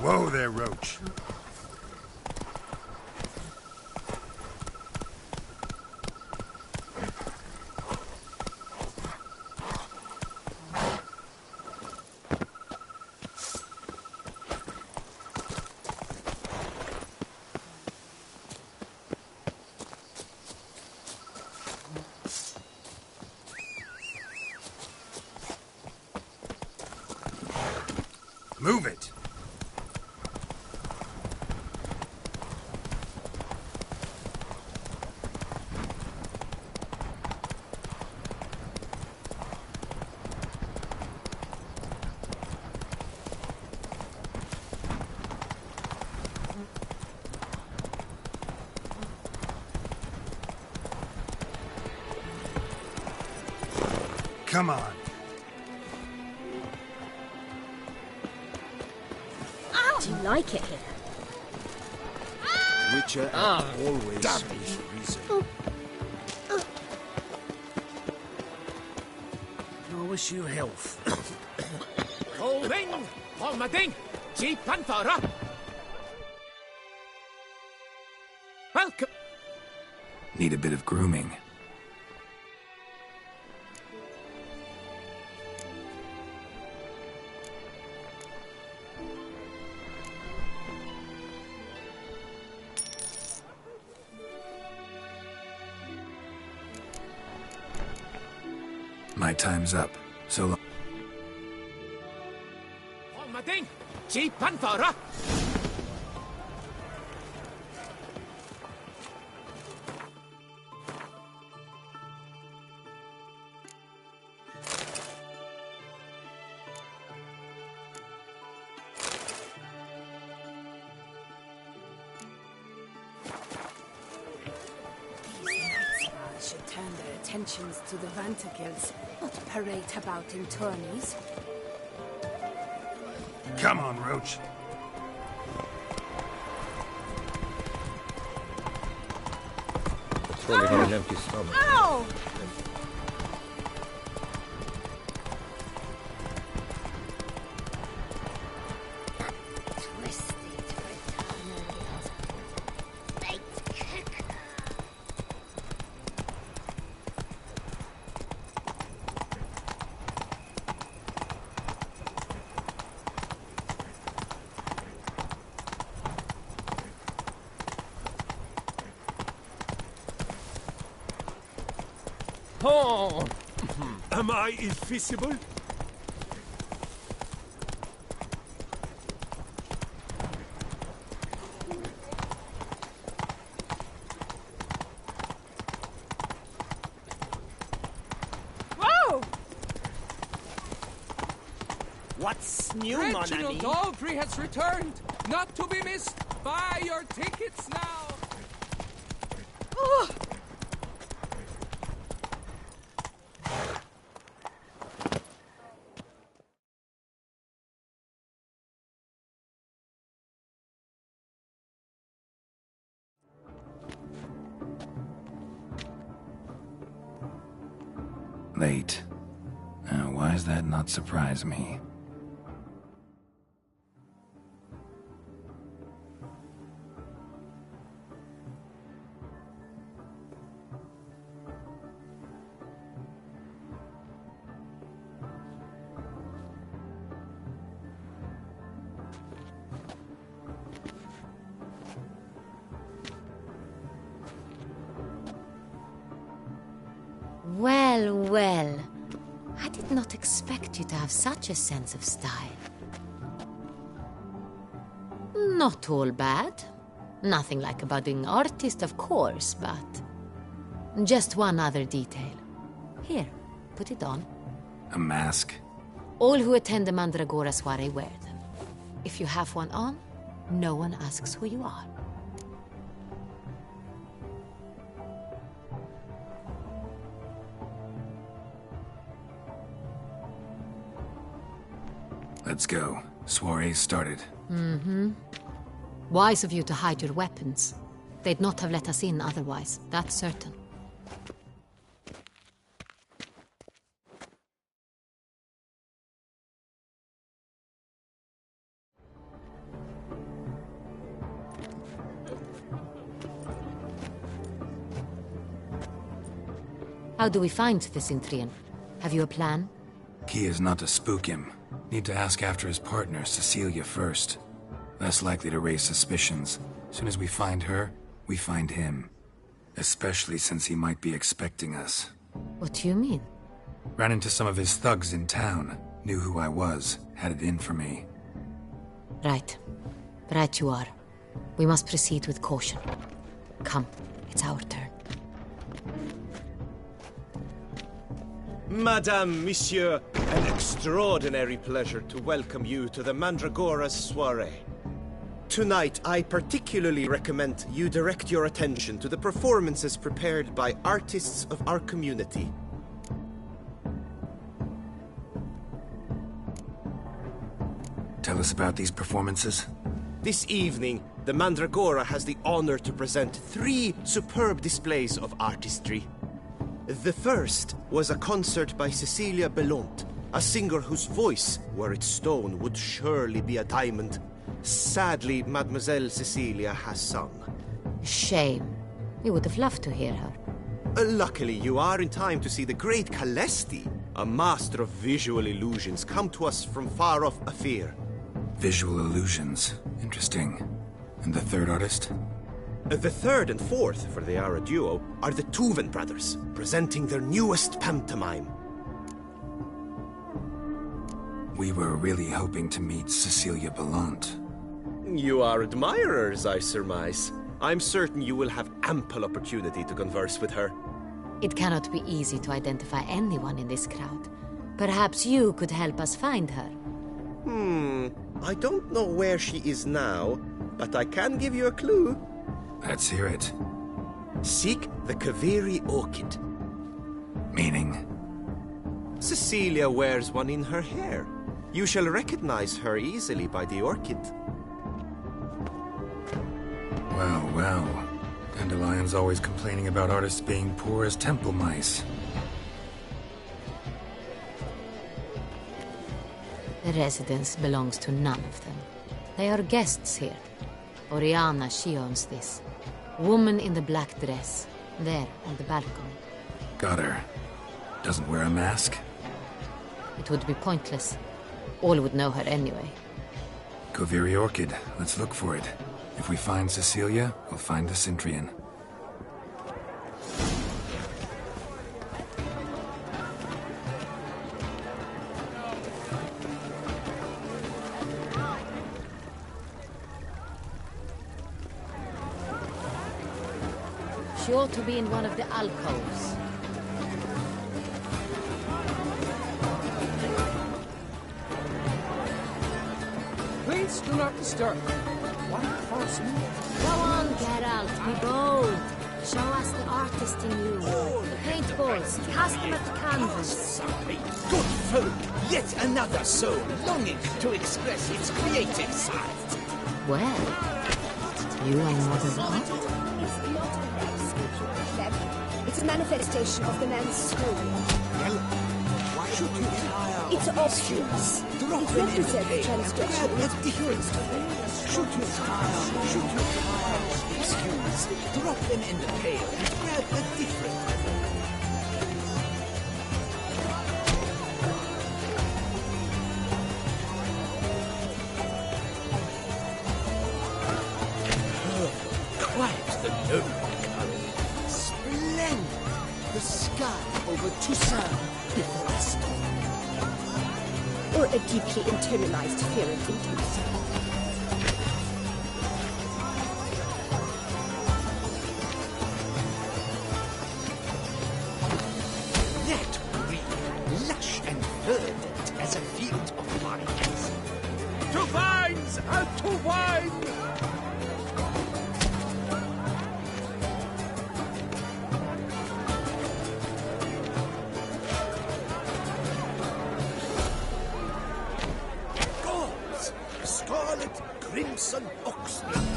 Whoa there, Roach. Move it! Come on. Do you like it here? Witcher always speaks reason. I wish you health. Colvin, Holmading, Jeep Panthara. Welcome. Need a bit of grooming. My time's up. So long. Holmading, Jeep Panthara. Should turn their attentions to the Vanterkills, not parade about in tourneys. Come on, Roach. Probably have an empty stomach. Ow! Oh! Am I invisible? Whoa! What's new, Reginald Monami? Daltrey has returned, not to be missed. Buy your tickets now. Oh! Late. Why does that not surprise me? Well, well. I did not expect you to have such a sense of style. Not all bad. Nothing like a budding artist, of course, but... just one other detail. Here, put it on. A mask? All who attend the Mandragora soiree wear them. If you have one on, no one asks who you are. Let's go. Soiree's started. Mm-hmm. Wise of you to hide your weapons. They'd not have let us in otherwise, that's certain. How do we find the Cintrian? Have you a plan? Key is not to spook him. Need to ask after his partner, Cecilia, first. Less likely to raise suspicions. Soon as we find her, we find him. Especially since he might be expecting us. What do you mean? Ran into some of his thugs in town. Knew who I was. Had it in for me. Right. Right you are. We must proceed with caution. Come, it's our turn. Madame, Monsieur, an extraordinary pleasure to welcome you to the Mandragora's soiree. Tonight, I particularly recommend you direct your attention to the performances prepared by artists of our community. Tell us about these performances. This evening, the Mandragora has the honor to present 3 superb displays of artistry. The first was a concert by Cecilia Belont, a singer whose voice, were it stone, would surely be a diamond. Sadly, Mademoiselle Cecilia has sung. Shame. We would have loved to hear her. Luckily, you are in time to see the great Calesti, a master of visual illusions, come to us from far off Afir. Visual illusions. Interesting. And the third artist? The third and fourth, for they are a duo, are the Tuven brothers, presenting their newest pantomime. We were really hoping to meet Cecilia Belont. You are admirers, I surmise. I'm certain you will have ample opportunity to converse with her. It cannot be easy to identify anyone in this crowd. Perhaps you could help us find her. I don't know where she is now, but I can give you a clue. Let's hear it. Seek the Kaviri orchid. Meaning? Cecilia wears one in her hair. You shall recognize her easily by the orchid. Well, well. Dandelion's always complaining about artists being poor as temple mice. The residence belongs to none of them. They are guests here. Oriana, she owns this. Woman in the black dress. There, on the balcony. Got her. Doesn't wear a mask? It would be pointless. All would know her anyway. Kaviri Orchid. Let's look for it. If we find Cecilia, we'll find the Cintrian. She ought to be in one of the alcoves. Please do not disturb. One false move. Go on, Geralt, be bold. Show us the artist in you. The paintballs, cast them at the canvas. Good folk, yet another soul longing to express its creative side. Well, you are Mother Art? It's a manifestation of the man's soul. It's obvious. It represents transgression. Shoot your tire, excuse. Drop them in the pail and grab a different. Quite the noble color. Splendid. The sky over Toussaint before a storm. Or a deeply internalized fear of intimacy. That green, lush and verdant as a field of vines. To vines and to wine! Scarlet crimson oxmeat.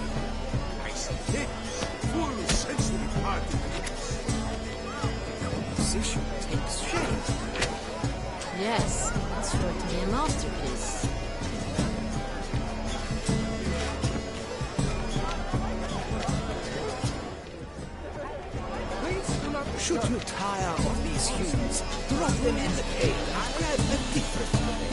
Nice lips, full sensory particles. Composition takes shape. Yes, it's sure to be a masterpiece. Should you tire of these these fools. Drop them in the pail and grab a different way.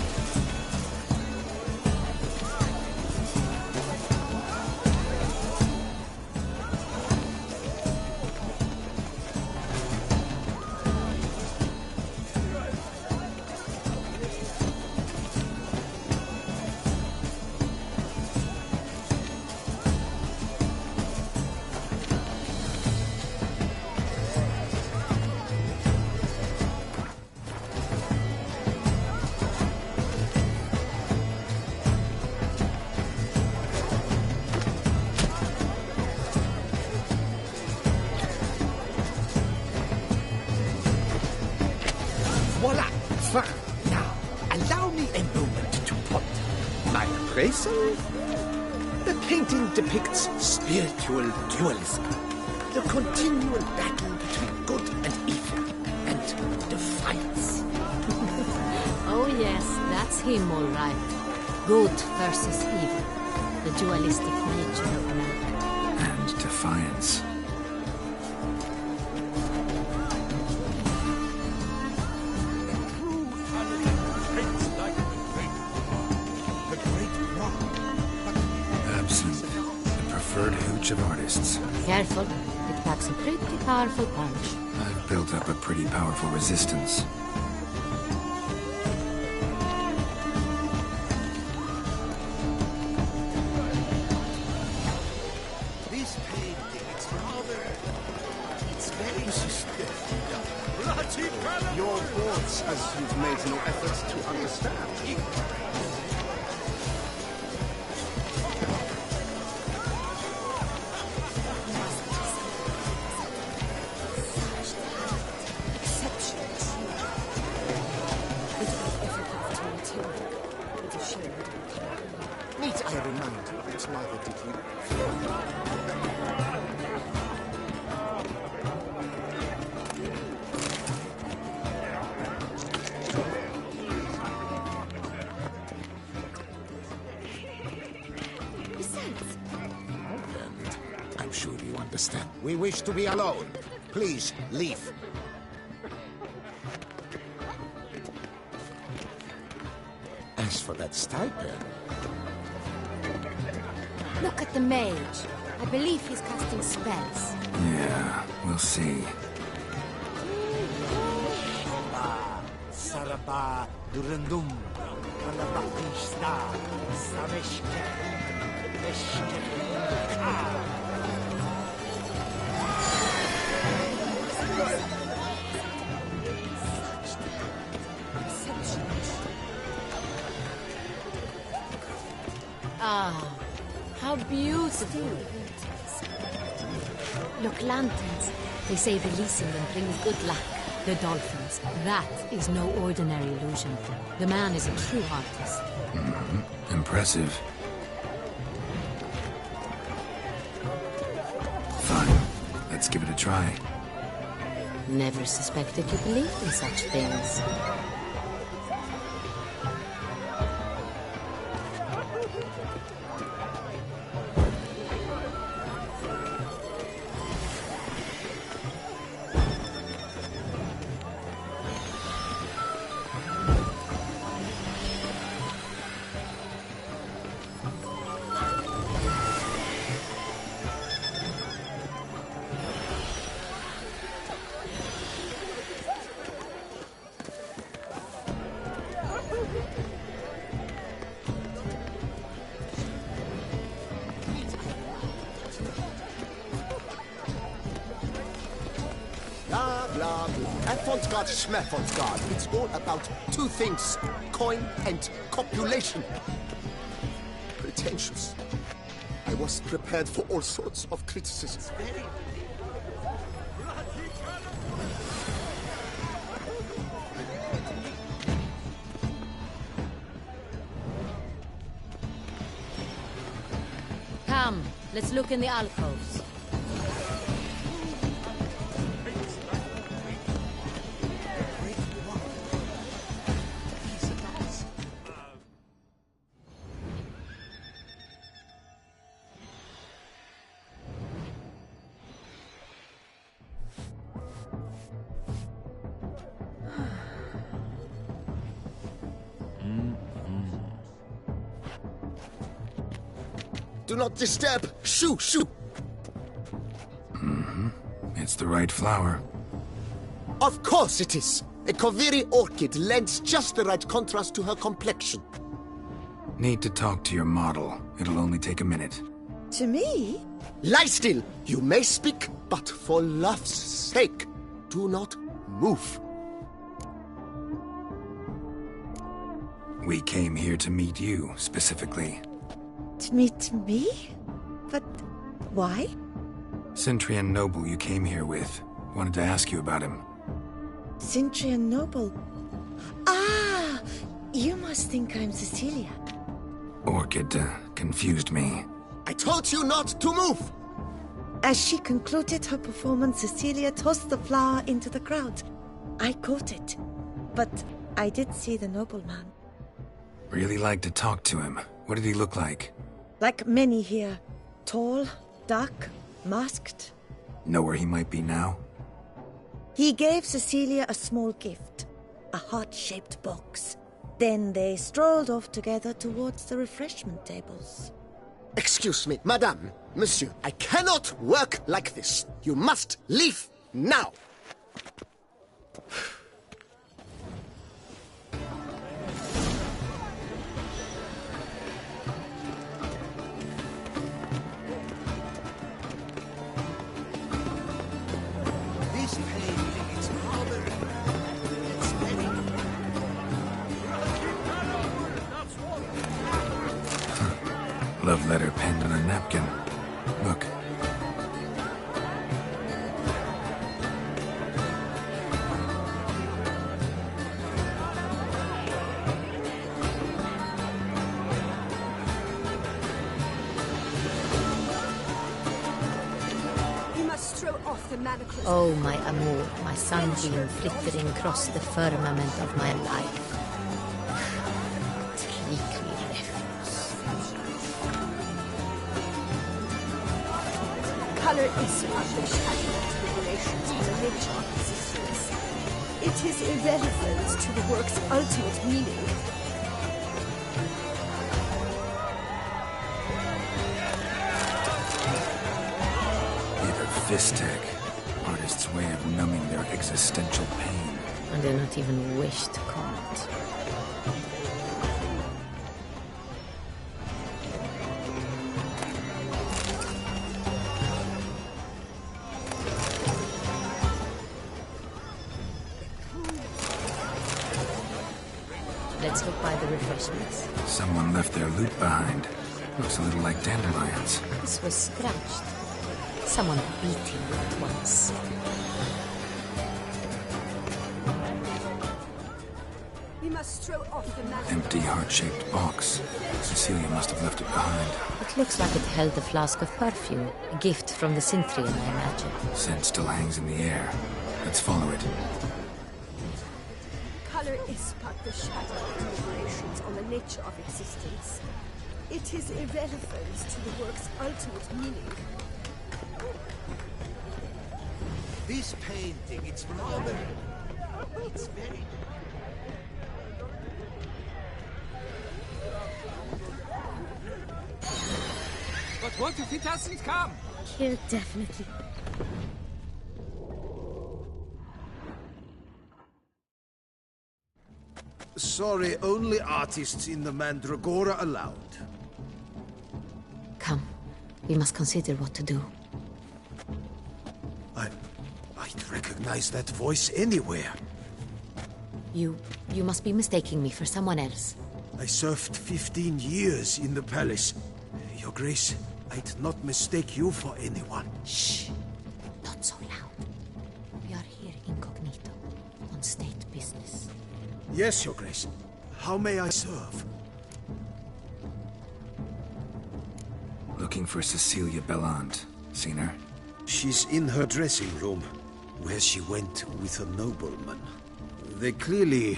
Voila! Fine. Now, allow me a moment to ponder. My appraisal? The painting depicts spiritual dualism. The continual battle between good and evil. And defiance. Oh yes, that's him all right. Good versus evil. The dualistic nature of man. And defiance. Absinthe, the preferred hooch of artists. Careful, it packs a pretty powerful punch. I've built up a pretty powerful resistance. This painting, it's rather... It's very suspicious. Your thoughts, as you've made no efforts to understand. Need I remind you that neither did you? I'm sure you understand. We wish to be alone. Please, leave. As for that stipend, Look at the mage. I believe he's casting spells. Yeah, we'll see. Saraba Durandum, Kalabakista, Saveshke, Ah, how beautiful. Look, lanterns. They say releasing them brings good luck. The dolphins. That is no ordinary illusion. The man is a true artist. Impressive. Fine. Let's give it a try. Never suspected you believed in such things. Blah, blah, blah. Avant-garde, schmavant-garde. It's all about two things. Coin and copulation. Pretentious. I was prepared for all sorts of criticism. Come, let's look in the alcoves. Do not disturb! Shoo! Shoo! Mm-hmm. It's the right flower. Of course it is! A Koviri orchid lends just the right contrast to her complexion. Need to talk to your model. It'll only take a minute. To me? Lie still! You may speak, but for love's sake, do not move. We came here to meet you, specifically. To meet me? But why? Cintrian Noble you came here with. Wanted to ask you about him. Cintrian Noble. Ah! You must think I'm Cecilia. Orchid confused me. I told you not to move! As she concluded her performance, Cecilia tossed the flower into the crowd. I caught it. But I did see the nobleman. Really like to talk to him. What did he look like? Like many here. Tall, dark, masked. Know where he might be now? He gave Cecilia a small gift. A heart-shaped box. Then they strolled off together towards the refreshment tables. Excuse me, madame, monsieur, I cannot work like this. You must leave now. Love letter penned on a napkin. Look. You must throw off the manacles. Oh, my amour, my sunbeam flittering across the firmament of my life. Color is published at deliberations on the nature of existence. It is irrelevant to the work's ultimate meaning. Either Vistek, artist's way of numbing their existential pain. And do not even wish to comment. Let's look by the refreshments. Someone left their loot behind. Looks a little like dandelions. This was scratched. Someone beat him at once. We must throw off the manacles. Empty heart-shaped box. Cecilia must have left it behind. It looks like it held a flask of perfume. A gift from the Cintrian, I imagine. Scent still hangs in the air. Let's follow it. Color is but the shadow of deliberations on the nature of existence. It is irrelevant to the work's ultimate meaning. This painting, it's rather... It's very... But what if it hasn't come? Here, definitely. Sorry, only artists in the Mandragora allowed. Come. We must consider what to do. I'd recognize that voice anywhere. You must be mistaking me for someone else. I served 15 years in the palace. Your Grace, I'd not mistake you for anyone. Shh. Not so loud. We are here incognito, on state business. Yes, Your Grace. How may I serve? Looking for Cecilia Bellant. Seen her? She's in her dressing room, where she went with a nobleman. They clearly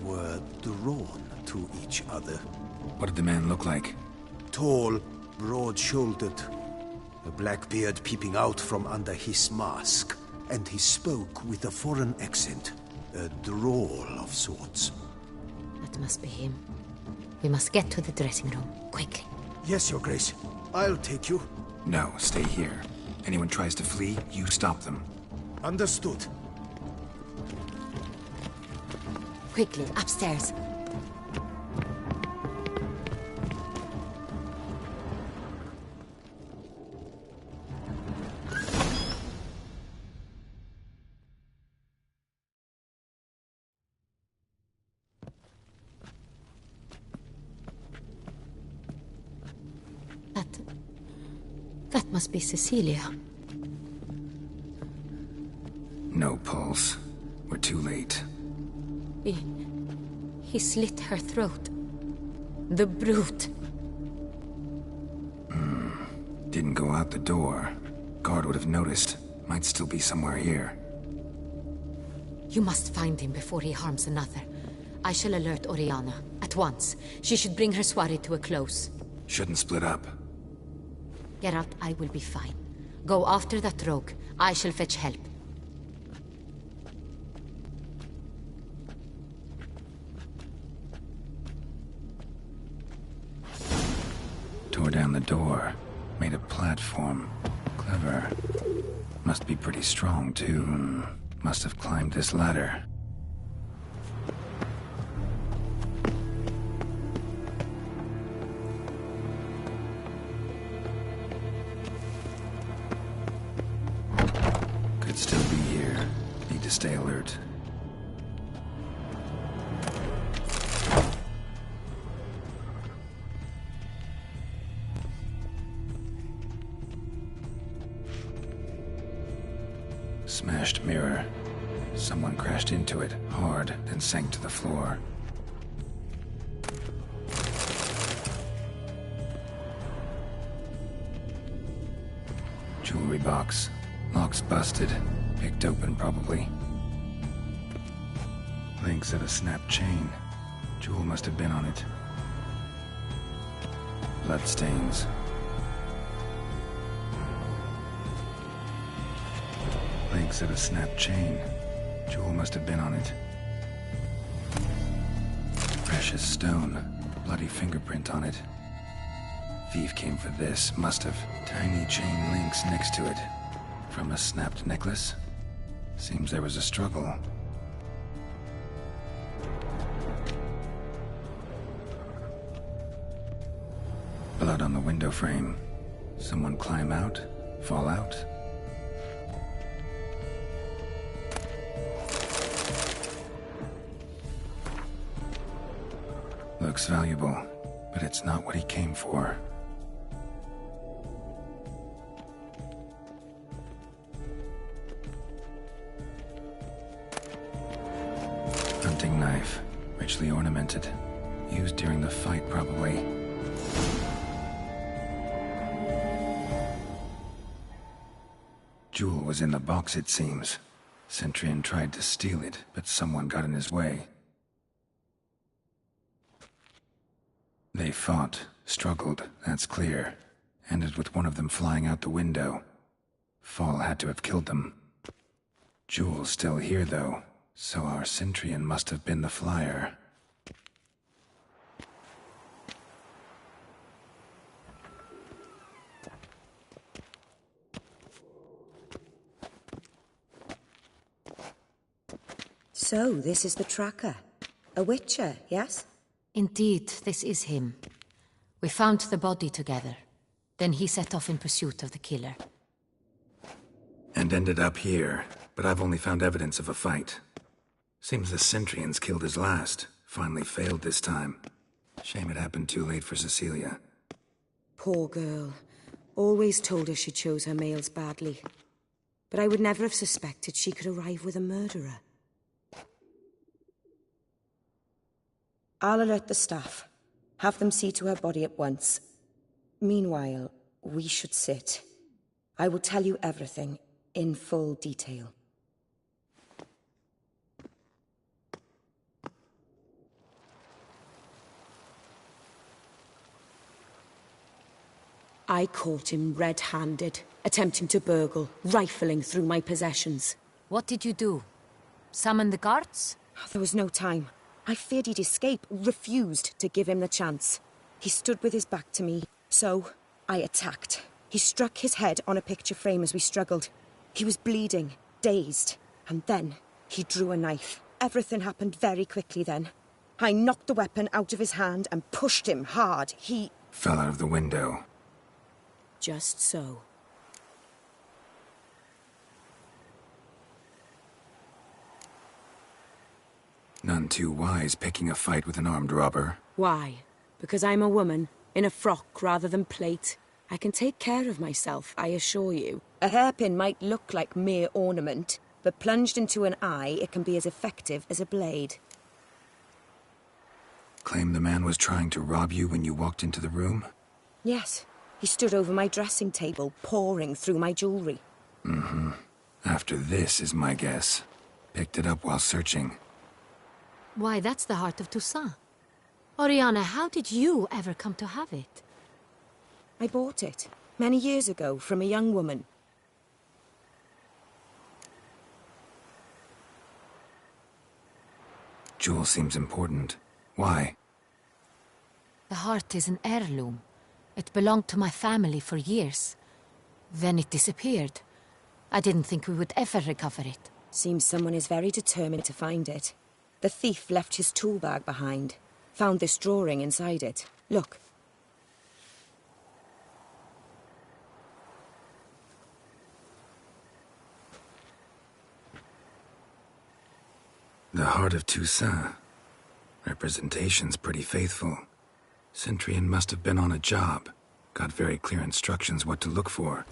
were drawn to each other. What did the man look like? Tall, broad-shouldered, a black beard peeping out from under his mask, and he spoke with a foreign accent, a drawl of sorts. That must be him. We must get to the dressing room, quickly. Yes, Your Grace. I'll take you. No, stay here. Anyone tries to flee, you stop them. Understood. Quickly, upstairs. That must be Cecilia. No pulse. We're too late. He slit her throat. The brute. Didn't go out the door. Guard would have noticed. Might still be somewhere here. You must find him before he harms another. I shall alert Oriana. At once. She should bring her soiree to a close. Shouldn't split up. Geralt, I will be fine. Go after that rogue. I shall fetch help. Tore down the door. Made a platform. Clever. Must be pretty strong, too. Must have climbed this ladder. Could still be here. Need to stay alert. Smashed mirror. Someone crashed into it, hard, then sank to the floor. Jewelry box. Lock's busted. Picked open, probably. Links of a snapped chain. Jewel must have been on it. Bloodstains. Links of a snapped chain. Jewel must have been on it. Precious stone. Bloody fingerprint on it. Thief came for this. Must have. Tiny chain links next to it. From a snapped necklace? Seems there was a struggle. Blood on the window frame. Someone climb out? Fall out? Looks valuable, but it's not what he came for. Hunting knife, richly ornamented. Used during the fight, probably. Jewel was in the box, it seems. Centurion tried to steal it, but someone got in his way. They fought, struggled, that's clear. Ended with one of them flying out the window. Fall had to have killed them. Jewel's still here, though, so our Centurion must have been the flyer. So, this is the tracker. A witcher, yes? Indeed, this is him. We found the body together. Then he set off in pursuit of the killer. And ended up here, but I've only found evidence of a fight. Seems the Centurions killed his last. Finally failed this time. Shame it happened too late for Cecilia. Poor girl. Always told her she chose her males badly. But I would never have suspected she could arrive with a murderer. I'll alert the staff. Have them see to her body at once. Meanwhile, we should sit. I will tell you everything, in full detail. I caught him red-handed, attempting to burgle, rifling through my possessions. What did you do? Summon the guards? There was no time. I feared he'd escape, refused to give him the chance. He stood with his back to me, So, I attacked. He struck his head on a picture frame as we struggled. He was bleeding, dazed, and then he drew a knife. Everything happened very quickly then. I knocked the weapon out of his hand and pushed him hard. He fell out of the window. Just so. None too wise picking a fight with an armed robber. Why? Because I'm a woman, in a frock rather than plate. I can take care of myself, I assure you. A hairpin might look like mere ornament, but plunged into an eye, it can be as effective as a blade. Claim the man was trying to rob you when you walked into the room? Yes. He stood over my dressing table, pouring through my jewelry. Mm-hmm. After this is my guess. Picked it up while searching. Why, that's the heart of Toussaint. Oriana, how did you ever come to have it? I bought it, many years ago, from a young woman. Jewel seems important. Why? The heart is an heirloom. It belonged to my family for years. Then it disappeared. I didn't think we would ever recover it. Seems someone is very determined to find it. The thief left his tool bag behind. Found this drawing inside it. Look. The heart of Toussaint. Representation's pretty faithful. Centurion must have been on a job. Got very clear instructions what to look for.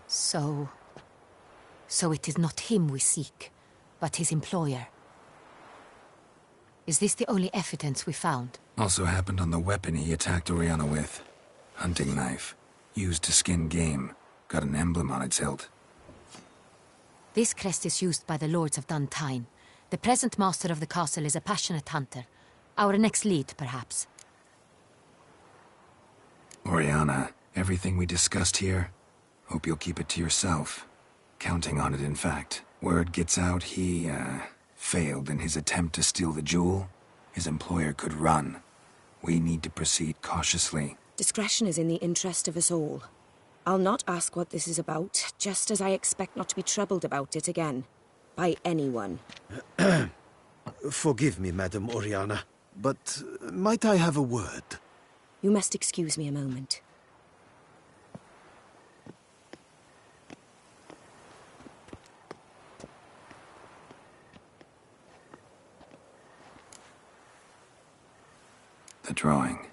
So it is not him we seek, but his employer. Is this the only evidence we found? Also happened on the weapon he attacked Oriana with. Hunting knife. Used to skin game. Got an emblem on its hilt. This crest is used by the Lords of Duntine. The present master of the castle is a passionate hunter. Our next lead, perhaps. Oriana, everything we discussed here, hope you'll keep it to yourself. Counting on it, in fact. Word gets out he, failed in his attempt to steal the jewel. His employer could run. We need to proceed cautiously. Discretion is in the interest of us all. I'll not ask what this is about, just as I expect not to be troubled about it again. By anyone. Forgive me, Madam Oriana, but might I have a word? You must excuse me a moment. The drawing.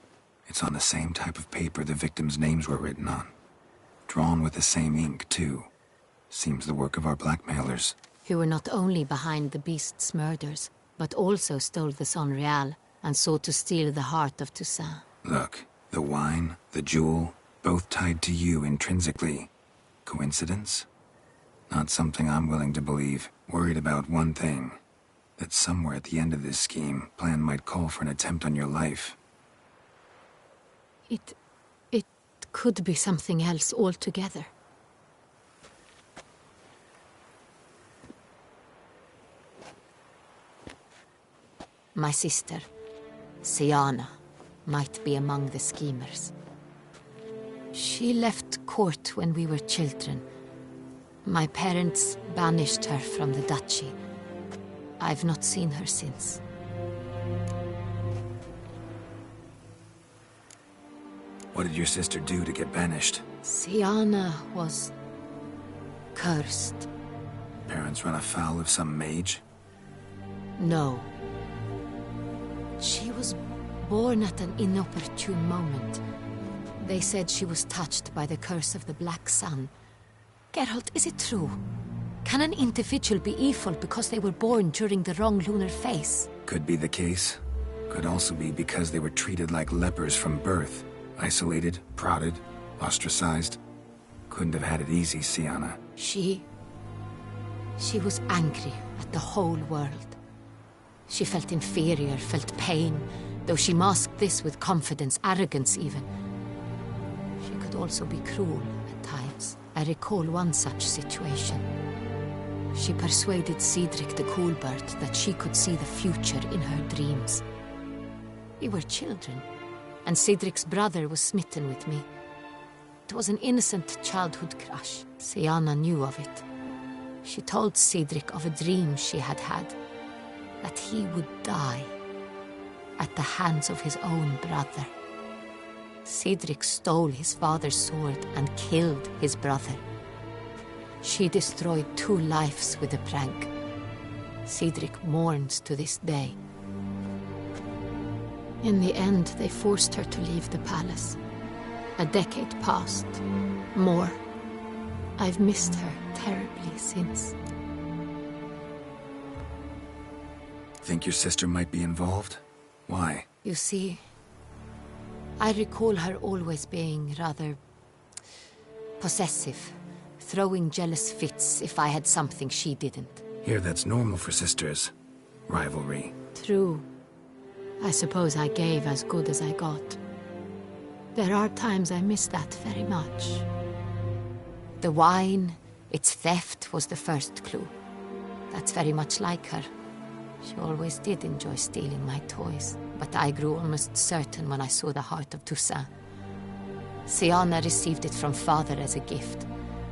It's on the same type of paper the victims' names were written on. Drawn with the same ink, too. Seems the work of our blackmailers. Who were not only behind the beast's murders, but also stole the Sonreal and sought to steal the heart of Toussaint. Look, the wine, the jewel, both tied to you intrinsically. Coincidence? Not something I'm willing to believe. Worried about one thing. That somewhere at the end of this scheme, plan might call for an attempt on your life. It could be something else altogether. My sister, Siana, might be among the schemers. She left court when we were children. My parents banished her from the duchy. I've not seen her since. What did your sister do to get banished? Siana was cursed. Parents run afoul of some mage? No. She was born at an inopportune moment. They said she was touched by the curse of the Black Sun. Geralt, is it true? Can an individual be evil because they were born during the wrong lunar phase? Could be the case. Could also be because they were treated like lepers from birth. Isolated, prodded, ostracized. Couldn't have had it easy, Siana. She was angry at the whole world. She felt inferior, felt pain, though she masked this with confidence, arrogance even. She could also be cruel at times. I recall one such situation. She persuaded Cedric the Coolbird that she could see the future in her dreams. We were children. and Cedric's brother was smitten with me. It was an innocent childhood crush. Sianna knew of it. She told Cedric of a dream she had had, that he would die at the hands of his own brother. Cedric stole his father's sword and killed his brother. She destroyed 2 lives with a prank. Cedric mourns to this day. In the end, they forced her to leave the palace. A decade passed. More. I've missed her terribly since. Think your sister might be involved? Why? You see, I recall her always being rather possessive, throwing jealous fits if I had something she didn't. Here, that's normal for sisters. Rivalry. True. I suppose I gave as good as I got. There are times I miss that very much. The wine, its theft, was the first clue. That's very much like her. She always did enjoy stealing my toys, but I grew almost certain when I saw the heart of Toussaint. Sianna received it from father as a gift.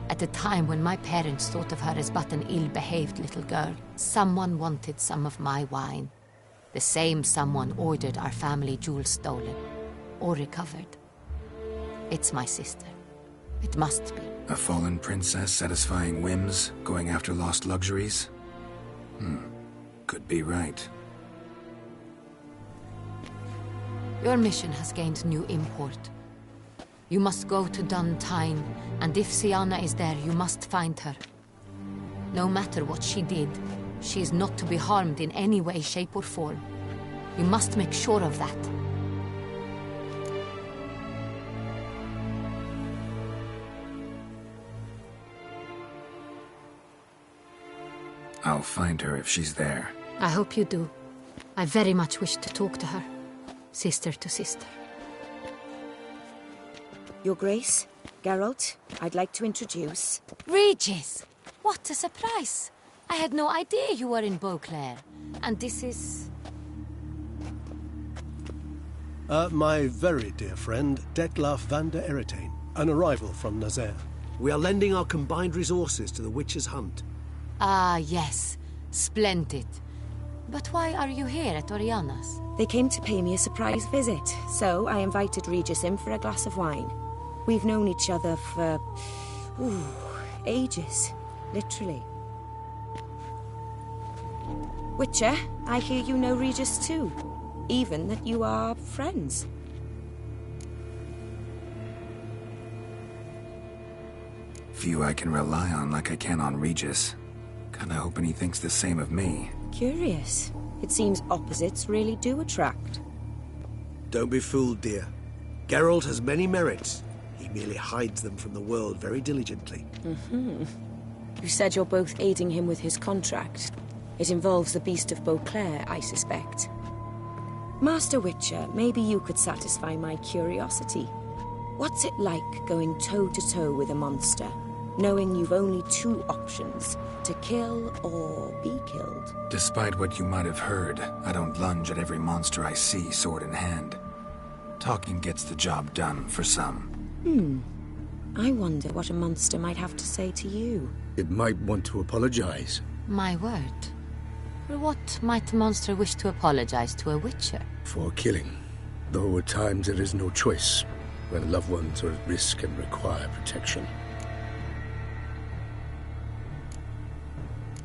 At a time when my parents thought of her as but an ill-behaved little girl, someone wanted some of my wine. The same someone ordered our family jewels stolen, or recovered. It's my sister. It must be. A fallen princess satisfying whims, going after lost luxuries? Could be right. Your mission has gained new import. You must go to Dun Tyn, and if Sianna is there, you must find her. No matter what she did, she is not to be harmed in any way, shape, or form. You must make sure of that. I'll find her if she's there. I hope you do. I very much wish to talk to her. Sister to sister. Your Grace, Geralt, I'd like to introduce... Regis! What a surprise! I had no idea you were in Beauclair. And this is... My very dear friend, Detlaf van der Eretain, an arrival from Nazaire. We are lending our combined resources to the Witcher's Hunt. Ah, yes. Splendid. But why are you here at Oriana's? They came to pay me a surprise visit, so I invited Regis in for a glass of wine. We've known each other for... ages. Literally. Witcher, I hear you know Regis too. Even that you are friends. Few I can rely on like I can on Regis. Kinda hoping he thinks the same of me. Curious. It seems opposites really do attract. Don't be fooled, dear. Geralt has many merits. He merely hides them from the world very diligently. You said you're both aiding him with his contract. It involves the Beast of Beauclair, I suspect. Master Witcher, maybe you could satisfy my curiosity. What's it like going toe-to-toe with a monster, knowing you've only 2 options, to kill or be killed? Despite what you might have heard, I don't lunge at every monster I see, sword in hand. Talking gets the job done, for some. I wonder what a monster might have to say to you. It might want to apologize. My word. For what might a monster wish to apologize to a witcher? For killing. Though at times there is no choice, when loved ones are at risk and require protection.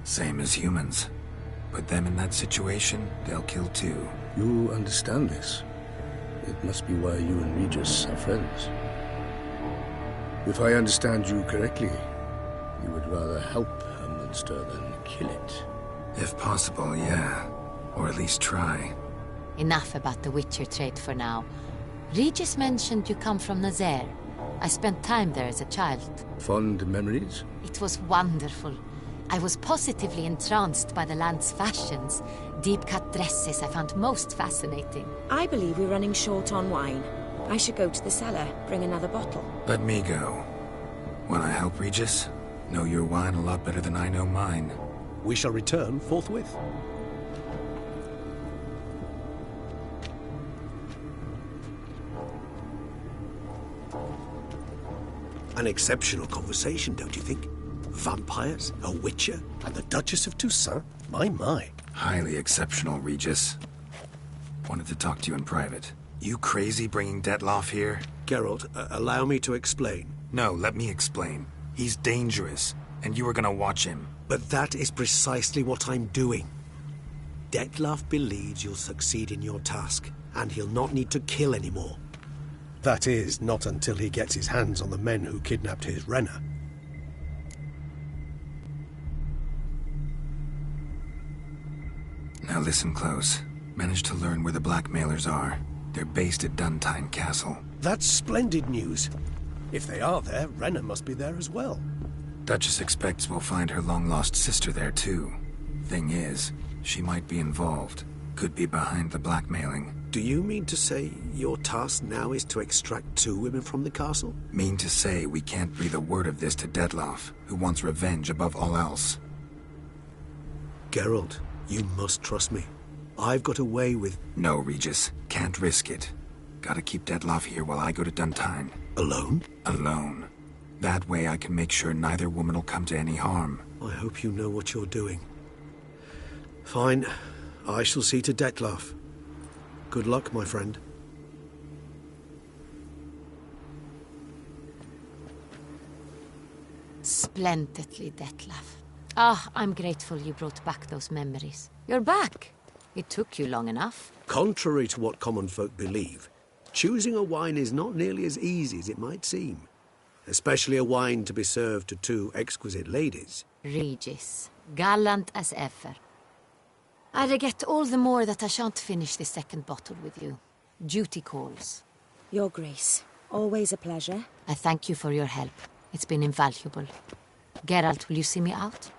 Same as humans. Put them in that situation, they'll kill too. You understand this. It must be why you and Regis are friends. If I understand you correctly, you would rather help a monster than kill it. If possible, yeah. Or at least try. Enough about the Witcher trait for now. Regis mentioned you come from Nazaire. I spent time there as a child. Fond memories? It was wonderful. I was positively entranced by the land's fashions. Deep-cut dresses I found most fascinating. I believe we're running short on wine. I should go to the cellar, bring another bottle. Let me go. When I help Regis, know your wine a lot better than I know mine. We shall return forthwith. An exceptional conversation, don't you think? Vampires, a witcher, and the Duchess of Toussaint? My. Highly exceptional, Regis. Wanted to talk to you in private. You crazy bringing Detloff here? Geralt, allow me to explain. No, let me explain. He's dangerous, and you were gonna watch him. But that is precisely what I'm doing. Detloff believes you'll succeed in your task, and he'll not need to kill anymore. That is, not until he gets his hands on the men who kidnapped his Renna. Now listen close. Managed to learn where the blackmailers are. They're based at Duntine Castle. That's splendid news. If they are there, Renna must be there as well. Duchess expects we'll find her long-lost sister there, too. Thing is, she might be involved. Could be behind the blackmailing. Do you mean to say your task now is to extract 2 women from the castle? Mean to say we can't breathe a word of this to Detloff, who wants revenge above all else. Geralt, you must trust me. I've got a way with... No, Regis. Can't risk it. Gotta keep Detloff here while I go to Duntine. Alone? Alone. That way I can make sure neither woman will come to any harm. I hope you know what you're doing. Fine. I shall see to Detloff. Good luck, my friend. Splendidly, Detlaff. Ah, I'm grateful you brought back those memories. You're back. It took you long enough. Contrary to what common folk believe, choosing a wine is not nearly as easy as it might seem. Especially a wine to be served to 2 exquisite ladies. Regis, gallant as ever. I regret all the more that I shan't finish the second bottle with you. Duty calls. Your Grace, always a pleasure. I thank you for your help. It's been invaluable. Geralt, will you see me out?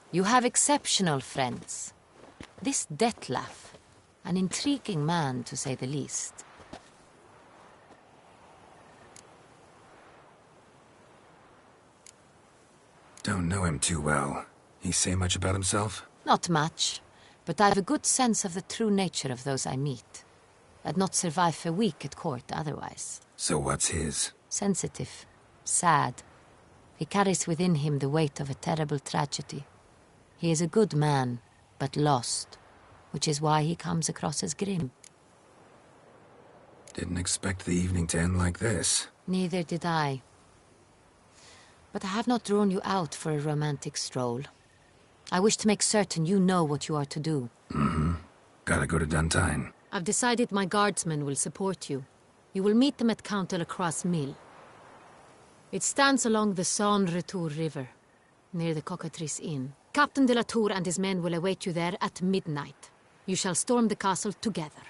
You have exceptional friends. This Detlaff, an intriguing man to say the least. Don't know him too well. He say much about himself? Not much, but I have a good sense of the true nature of those I meet. I'd not survive a week at court otherwise. So what's his? Sensitive, sad. He carries within him the weight of a terrible tragedy. He is a good man, but lost, which is why he comes across as grim. Didn't expect the evening to end like this. Neither did I. But I have not drawn you out for a romantic stroll. I wish to make certain you know what you are to do. Mm-hmm. Gotta go to Duntine. I've decided my guardsmen will support you. You will meet them at Count Delacroix' mill. It stands along the Saône-Retour River, near the Cockatrice Inn. Captain de la Tour and his men will await you there at midnight. You shall storm the castle together.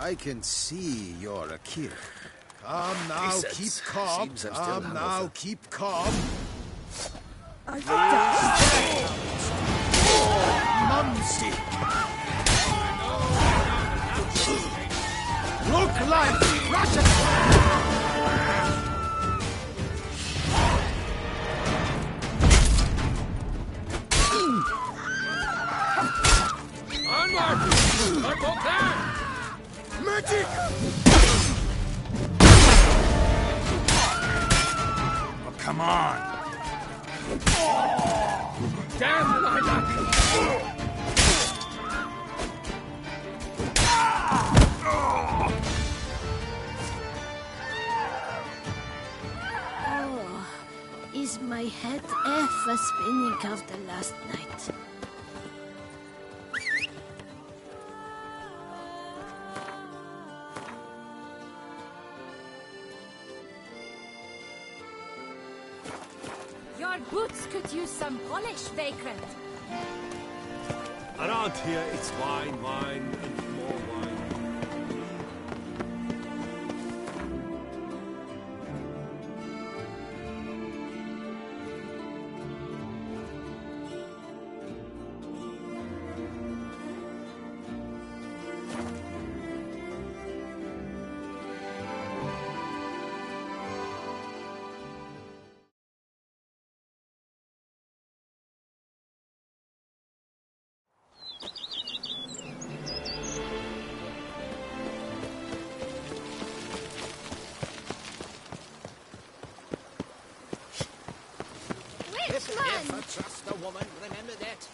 I can see you're a kid. Come now, keep calm. Come now, keep calm. Are you done? Mumsy! Look like Russia! Onward! Not go there! Magic! Oh, come on! Damn my luck! Oh, is my head ever spinning after last night? Your boots could use some polish, vagrant. Around here, it's wine, wine, and more wine. Witchman! Trust the woman, remember that.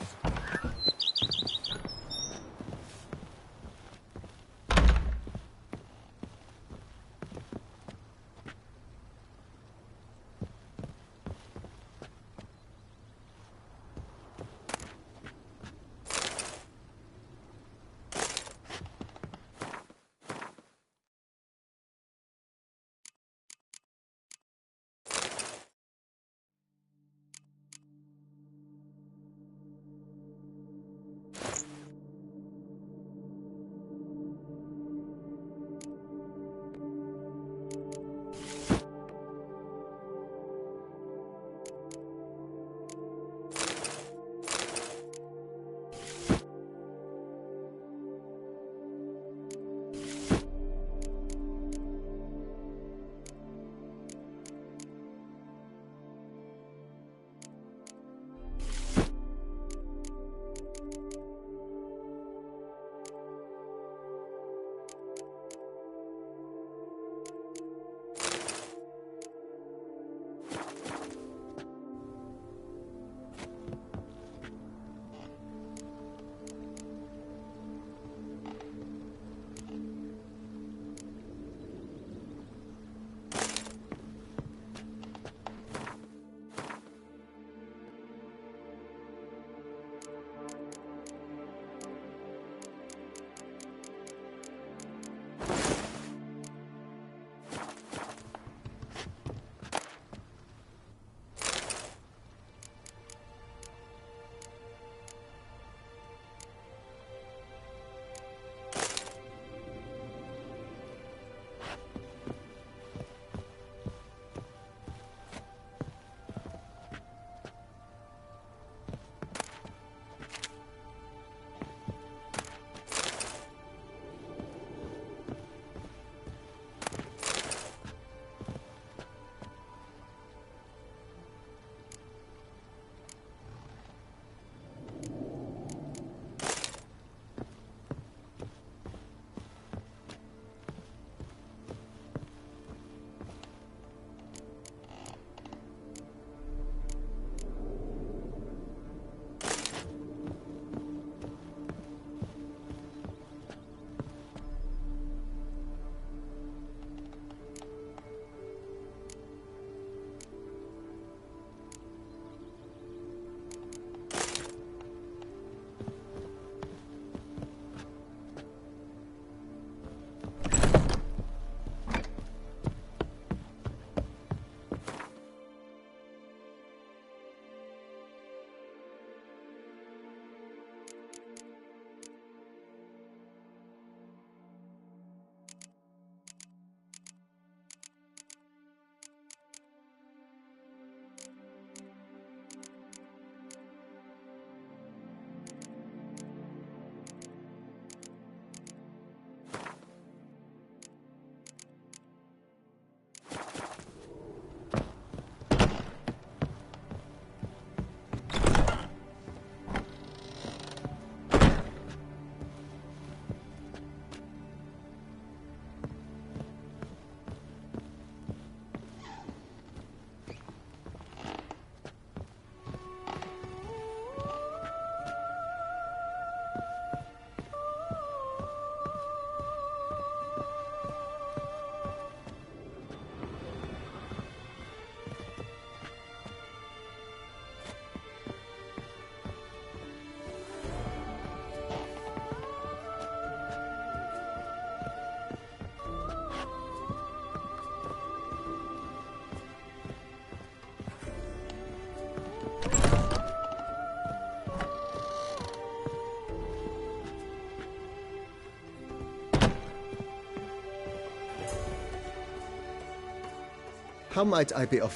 How might I be of...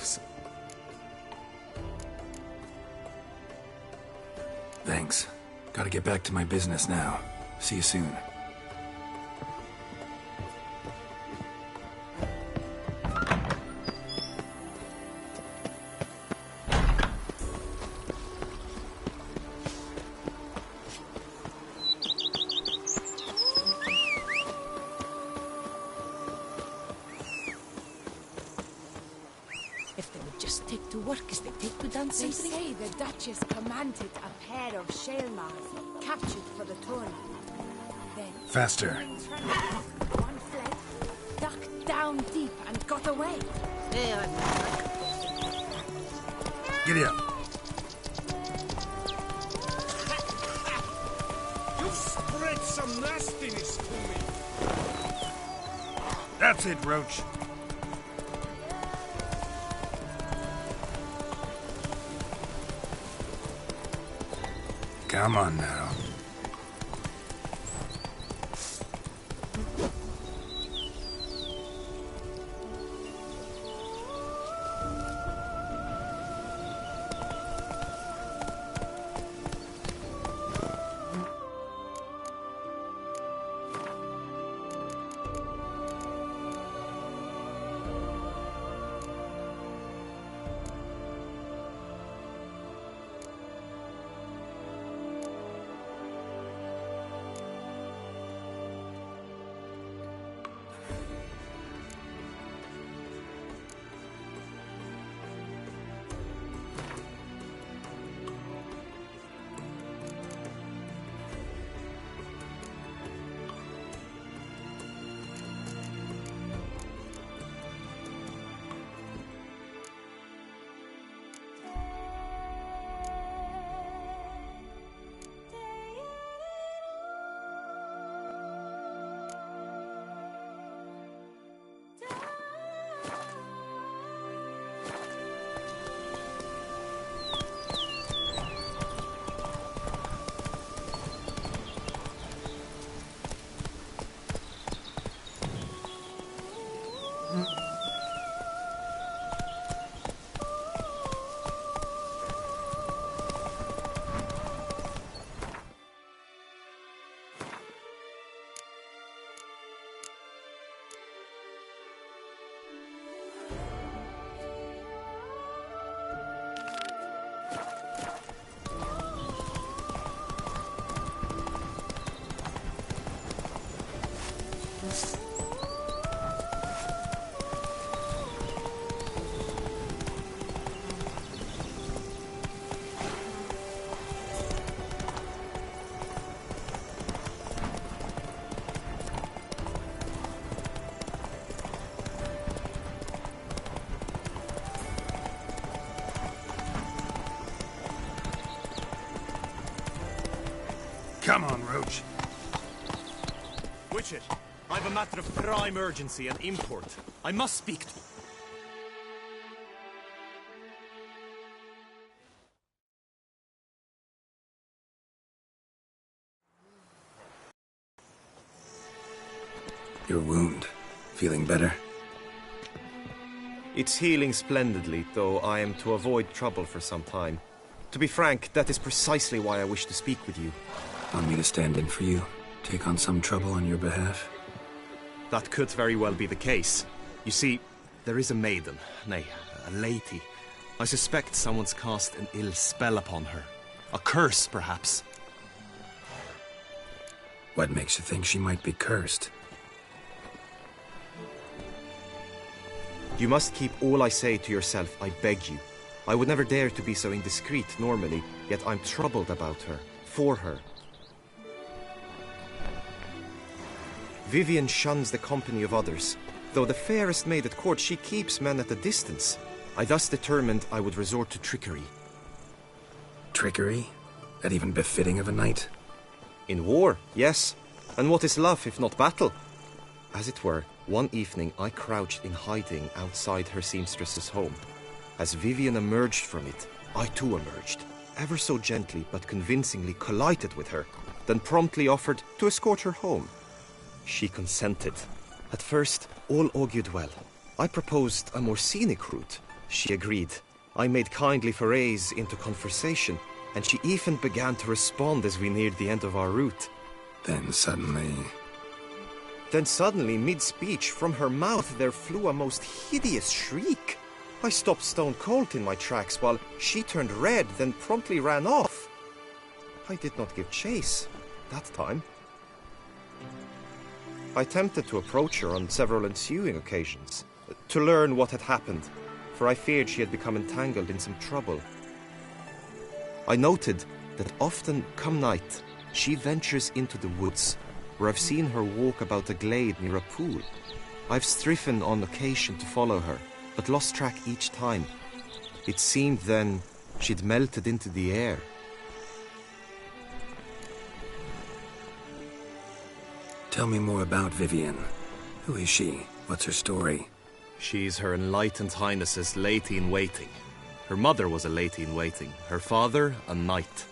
Thanks. Gotta get back to my business now. See you soon. If they would just take to work as they take to dancing. They say the Duchess commanded a pair of Shaelmars captured for the tourney. Then Faster. one fled, ducked down deep and got away. Giddy up. You've spread some nastiness to me. That's it, Roach. Come on now. Come on, Roach. Witcher, I've a matter of prime urgency and import. I must speak to... Your wound. Feeling better? It's healing splendidly, though I am to avoid trouble for some time. To be frank, that is precisely why I wish to speak with you. Want me to stand in for you? Take on some trouble on your behalf? That could very well be the case. You see, there is a maiden, nay, a lady. I suspect someone's cast an ill spell upon her. A curse, perhaps. What makes you think she might be cursed? You must keep all I say to yourself, I beg you. I would never dare to be so indiscreet normally, yet I'm troubled about her, for her. Vivienne shuns the company of others. Though the fairest maid at court, she keeps men at a distance. I thus determined I would resort to trickery. Trickery? That even befitting of a knight? In war, yes. And what is love if not battle? As it were, one evening I crouched in hiding outside her seamstress's home. As Vivienne emerged from it, I too emerged. Ever so gently but convincingly collided with her, then promptly offered to escort her home. She consented. At first, all augured well. I proposed a more scenic route. She agreed. I made kindly forays into conversation, and she even began to respond as we neared the end of our route. Then suddenly, mid-speech, from her mouth there flew a most hideous shriek. I stopped stone cold in my tracks while she turned red, then promptly ran off. I did not give chase that time. I attempted to approach her on several ensuing occasions, to learn what had happened, for I feared she had become entangled in some trouble. I noted that often, come night, she ventures into the woods, where I've seen her walk about a glade near a pool. I've striven on occasion to follow her, but lost track each time. It seemed then she'd melted into the air. Tell me more about Vivienne. Who is she? What's her story? She's Her Enlightened Highness's lady-in-waiting. Her mother was a lady-in-waiting, her father a knight.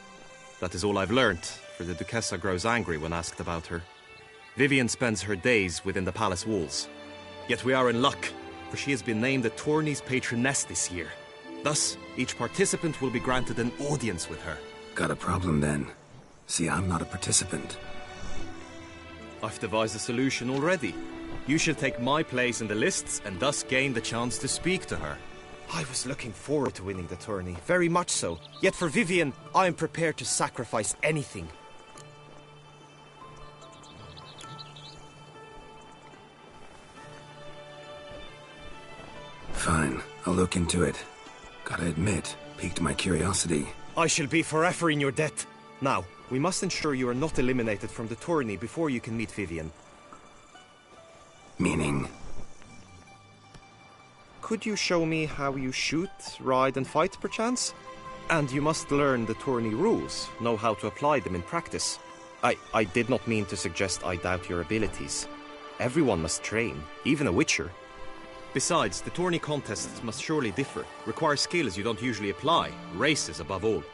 That is all I've learnt, for the Duchessa grows angry when asked about her. Vivienne spends her days within the palace walls. Yet we are in luck, for she has been named the tourney's patroness this year. Thus, each participant will be granted an audience with her. Got a problem then. See, I'm not a participant. I've devised a solution already. You shall take my place in the lists and thus gain the chance to speak to her. I was looking forward to winning the tourney, very much so. Yet for Vivienne, I am prepared to sacrifice anything. Fine, I'll look into it. Gotta admit, piqued my curiosity. I shall be forever in your debt. Now, we must ensure you are not eliminated from the tourney before you can meet Vivienne. Meaning? Could you show me how you shoot, ride and fight, perchance? And you must learn the tourney rules, know how to apply them in practice. I did not mean to suggest I doubt your abilities. Everyone must train, even a witcher. Besides, the tourney contests must surely differ, require skills you don't usually apply, races above all.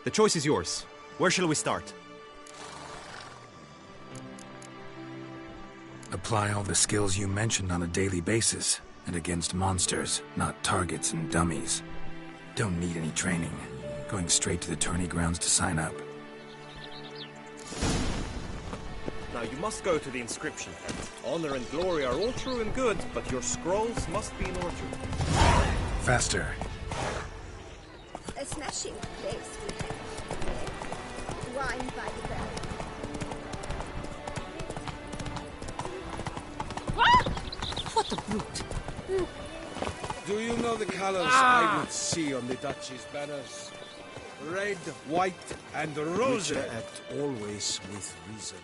The choice is yours. Where shall we start? Apply all the skills you mentioned on a daily basis, and against monsters, not targets and dummies. Don't need any training. Going straight to the tourney grounds to sign up. Now you must go to the inscription tent. Honor and glory are all true and good, but your scrolls must be in order. Faster. A smashing place we have. Wine by the bell. What a brute! Do you know the colors I would see on the Duchy's banners? Red, white, and rosy. Witcher act always with reason.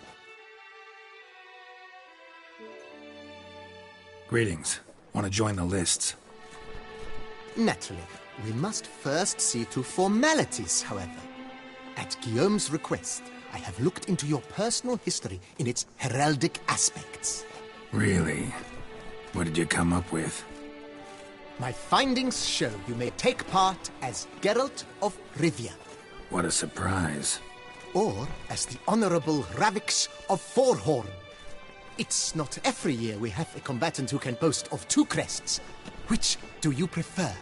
Greetings. Want to join the lists? Naturally. We must first see to formalities, however. At Guillaume's request, I have looked into your personal history in its heraldic aspects. Really? What did you come up with? My findings show you may take part as Geralt of Rivia. What a surprise. Or as the Honorable Ravix of Forhorn. It's not every year we have a combatant who can boast of 2 crests. Which do you prefer?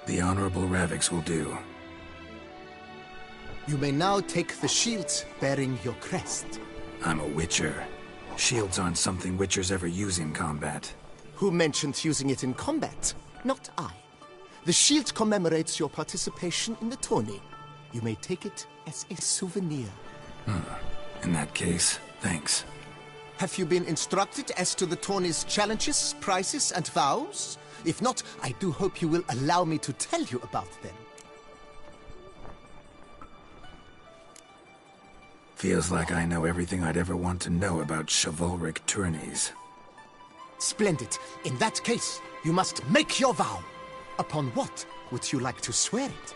The Honorable Ravix will do. You may now take the shields bearing your crest. I'm a witcher. Shields aren't something witchers ever use in combat. Who mentioned using it in combat? Not I. The shield commemorates your participation in the tourney. You may take it as a souvenir. In that case, thanks. Have you been instructed as to the tourney's challenges, prizes, and vows? If not, I do hope you will allow me to tell you about them. Feels like I know everything I'd ever want to know about chivalric tourneys. Splendid. In that case, you must make your vow. Upon what would you like to swear it?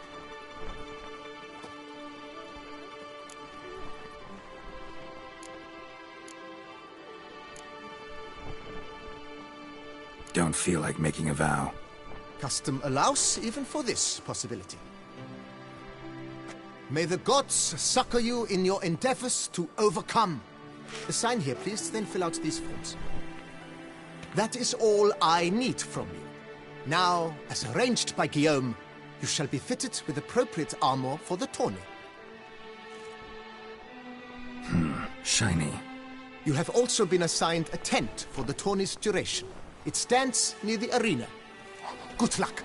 Don't feel like making a vow. Custom allows even for this possibility. May the gods succor you in your endeavors to overcome. Sign here, please, then fill out these forms. That is all I need from you. Now, as arranged by Guillaume, you shall be fitted with appropriate armor for the tourney. Shiny. You have also been assigned a tent for the tourney's duration. It stands near the arena. Good luck.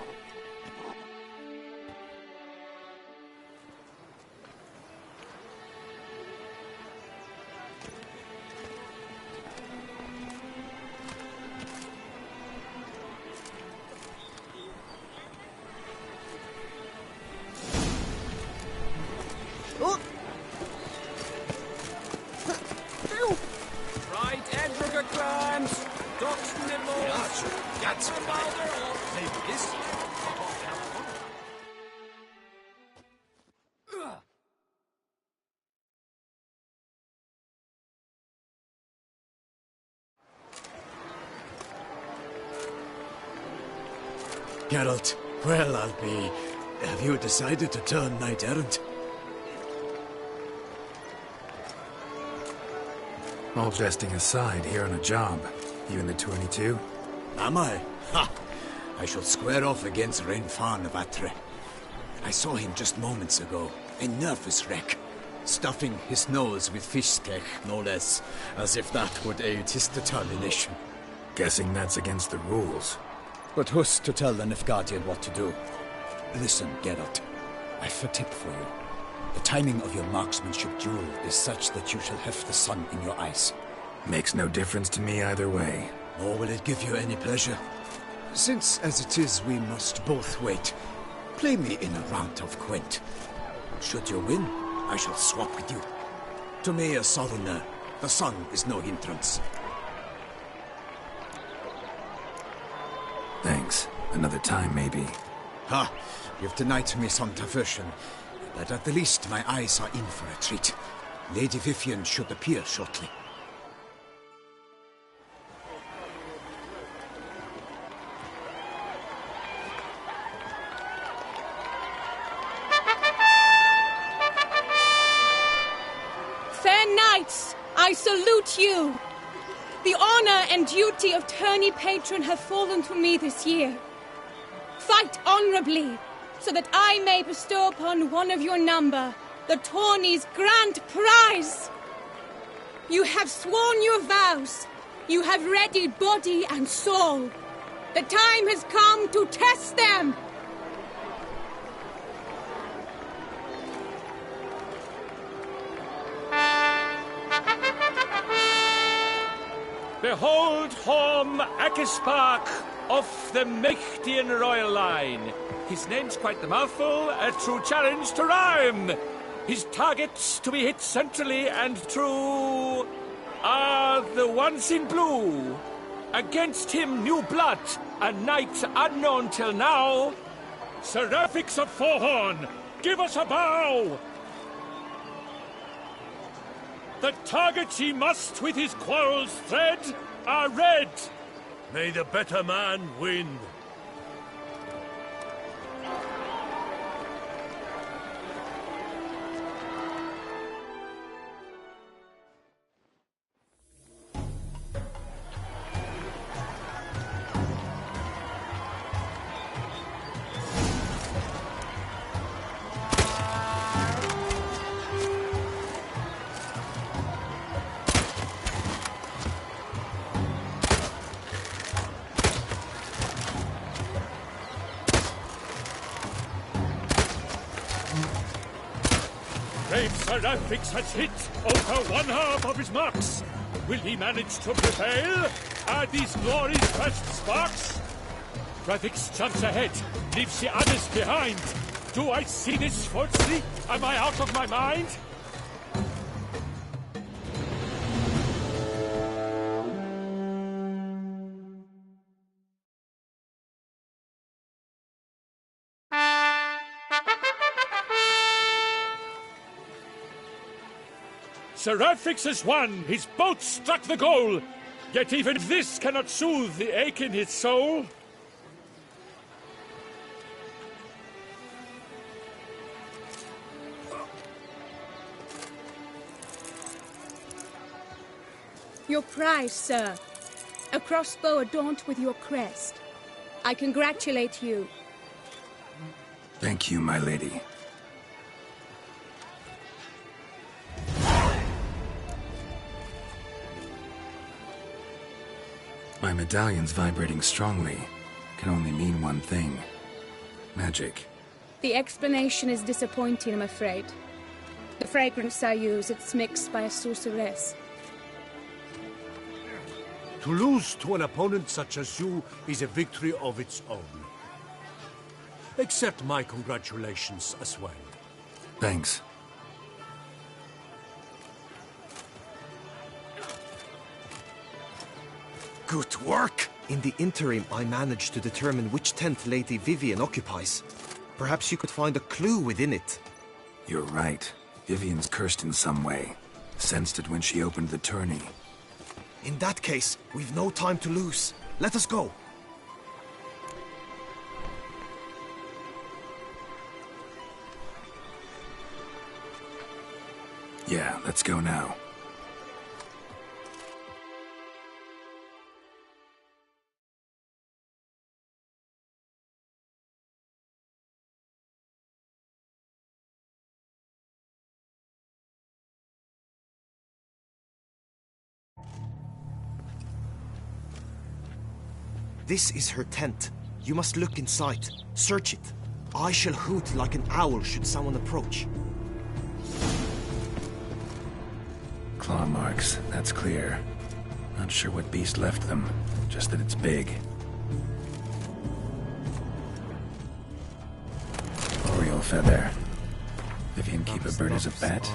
Right, Edruger clans! Ducks nibbles! Gets a boulder or maybe this. Geralt, well, I'll be... Have you decided to turn knight-errant? All jesting aside, here on a job. You in the 22? Am I? Ha! I shall square off against Renfan of Atre. I saw him just moments ago. A nervous wreck. Stuffing his nose with fish steak, no less. As if that would aid his determination. Guessing that's against the rules. But who's to tell the Nilfgaardian what to do? Listen, Geralt. I've a tip for you. The timing of your marksmanship duel is such that you shall have the sun in your eyes. Makes no difference to me either way. Nor will it give you any pleasure. Since, as it is, we must both wait, play me in a round of Gwent. Should you win, I shall swap with you. To me, a southerner, the sun is no hindrance. Thanks. Another time, maybe. Ha! You've denied me some diversion. But at the least, my eyes are in for a treat. Lady Vivian should appear shortly. Fair knights, I salute you. The honor and duty of tourney patron have fallen to me this year. Fight honorably, so that I may bestow upon one of your number the tourney's grand prize. You have sworn your vows. You have readied body and soul. The time has come to test them. Behold Horm Akispark of the Mechtian royal line. His name's quite the mouthful, a true challenge to rhyme. His targets to be hit centrally and true are the ones in blue. Against him, new blood, a knight unknown till now. Seraphix of Forhorn, give us a bow! The targets he must with his quarrels thread are red. May the better man win. Brave Seraphix has hit over one half of his marks. Will he manage to prevail? Are these glories first sparks? Seraphix jumps ahead, leaves the others behind. Do I see this falsely? Am I out of my mind? Seraphix has won! His boat struck the goal! Yet even this cannot soothe the ache in his soul. Your prize, sir. A crossbow adorned with your crest. I congratulate you. Thank you, my lady. My medallion's vibrating strongly. Can only mean one thing. Magic. The explanation is disappointing, I'm afraid. The fragrance I use, it's mixed by a sorceress. To lose to an opponent such as you is a victory of its own. Accept my congratulations as well. Thanks. Good work! In the interim, I managed to determine which tent Lady Vivian occupies. Perhaps you could find a clue within it. You're right. Vivian's cursed in some way. Sensed it when she opened the tourney. In that case, we've no time to lose. Let us go. Yeah, let's go now. This is her tent. You must look inside. Search it. I shall hoot like an owl should someone approach. Claw marks, that's clear. Not sure what beast left them, just that it's big. Oriole feather. Vivian keep a bird as a pet?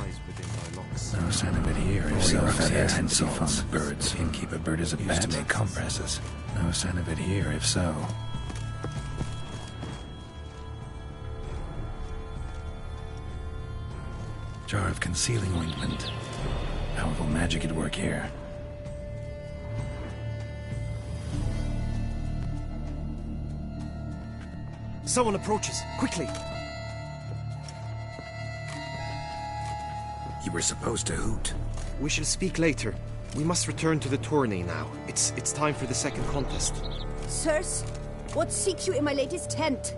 No sign of it here. If so, feather and salts. Birds. Vivian keep a bird as a pet. Used to make compresses. No sign of it here. If so. Jar of concealing ointment. Powerful magic at work here. Someone approaches. Quickly! You were supposed to hoot. We shall speak later. We must return to the tourney now. It's time for the second contest. Sirs, what seek you in my lady's tent?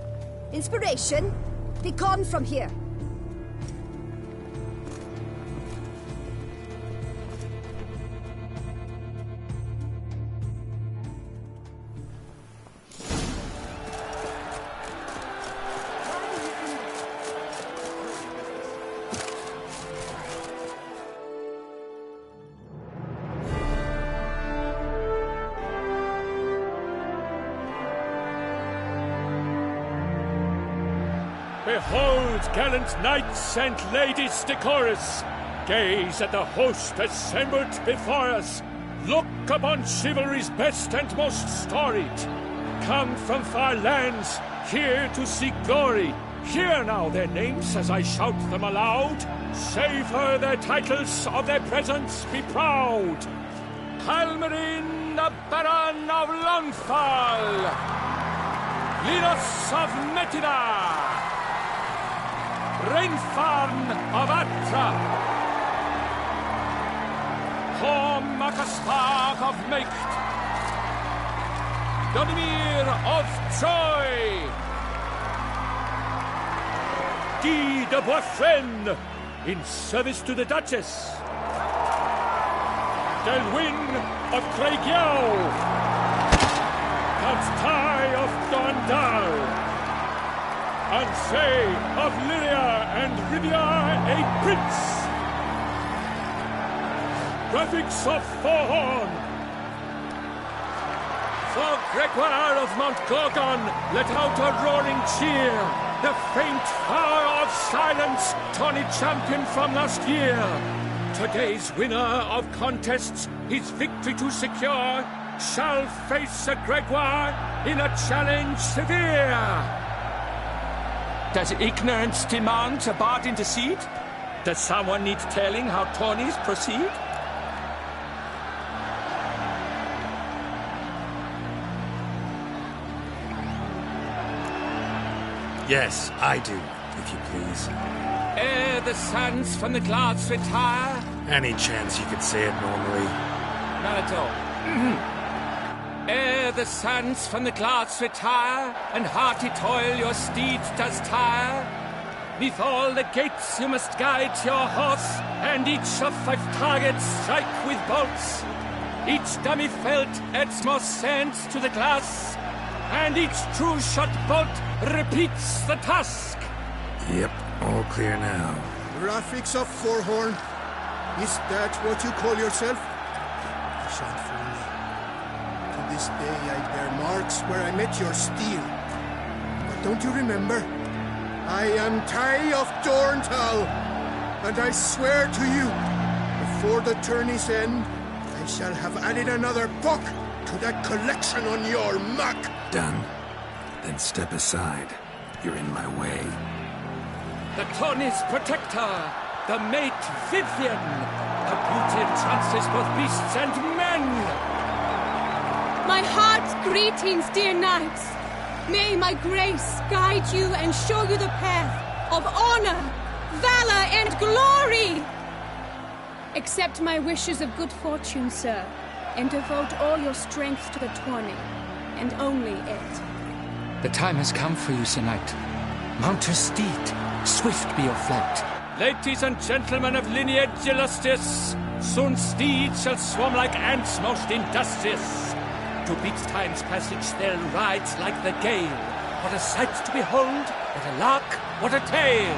Inspiration? Be gone from here! Behold, gallant knights and ladies decorous! Gaze at the host assembled before us! Look upon chivalry's best and most storied! Come from far lands, here to seek glory! Hear now their names as I shout them aloud! Savor their titles, of their presence be proud! Halmarin, the Baron of Longfall! Linos of Metida! Rainfarn of Atra, Horm Akaspark of Meicht, Donimir of Troy, Guy de Boisfren, in service to the Duchess, Delwyn of Craigiau, Count Tai of Gondal, Ansay of Lyria and Rivia a prince! Graphics of Forhorn! For Gregoire of Mount Gorgon, let out a roaring cheer! The faint power of silence, Tawny champion from last year! Today's winner of contests, his victory to secure, shall face a Gregoire in a challenge severe! Does ignorance demand a bard intercede? Does someone need telling how tourneys proceed? Yes, I do, if you please. Ere the sands from the glass retire, Any chance you could say it normally? Manitou. Ere the sands from the glass retire, and hearty toil your steeds does tire, neath all the gates you must guide your horse, and each of 5 targets strike with bolts. Each dummy felt adds more sands to the glass, and each true shot bolt repeats the task. Yep, all clear now. Graphics of Forehorn. Is that what you call yourself? I shan't fool me. To this day I bear marks where I met your steel. But don't you remember? I am Tai of Dorntal, and I swear to you, before the tourney's end, I shall have added another book to that collection on your map. Done. Then step aside. You're in my way. The tourney's protector, the mate Vivian, her beauty entrances both beasts and men. My heart's greetings, dear knights. May my grace guide you and show you the path of honor, valor, and glory. Accept my wishes of good fortune, sir, and devote all your strength to the tourney, and only it. The time has come for you, Sir Knight. Mount your steed. Swift be your flight. Ladies and gentlemen of lineage illustrious, soon steeds shall swarm like ants most industrious. To beat time's passage they'll ride like the gale. What a sight to behold, what a lark, what a tale!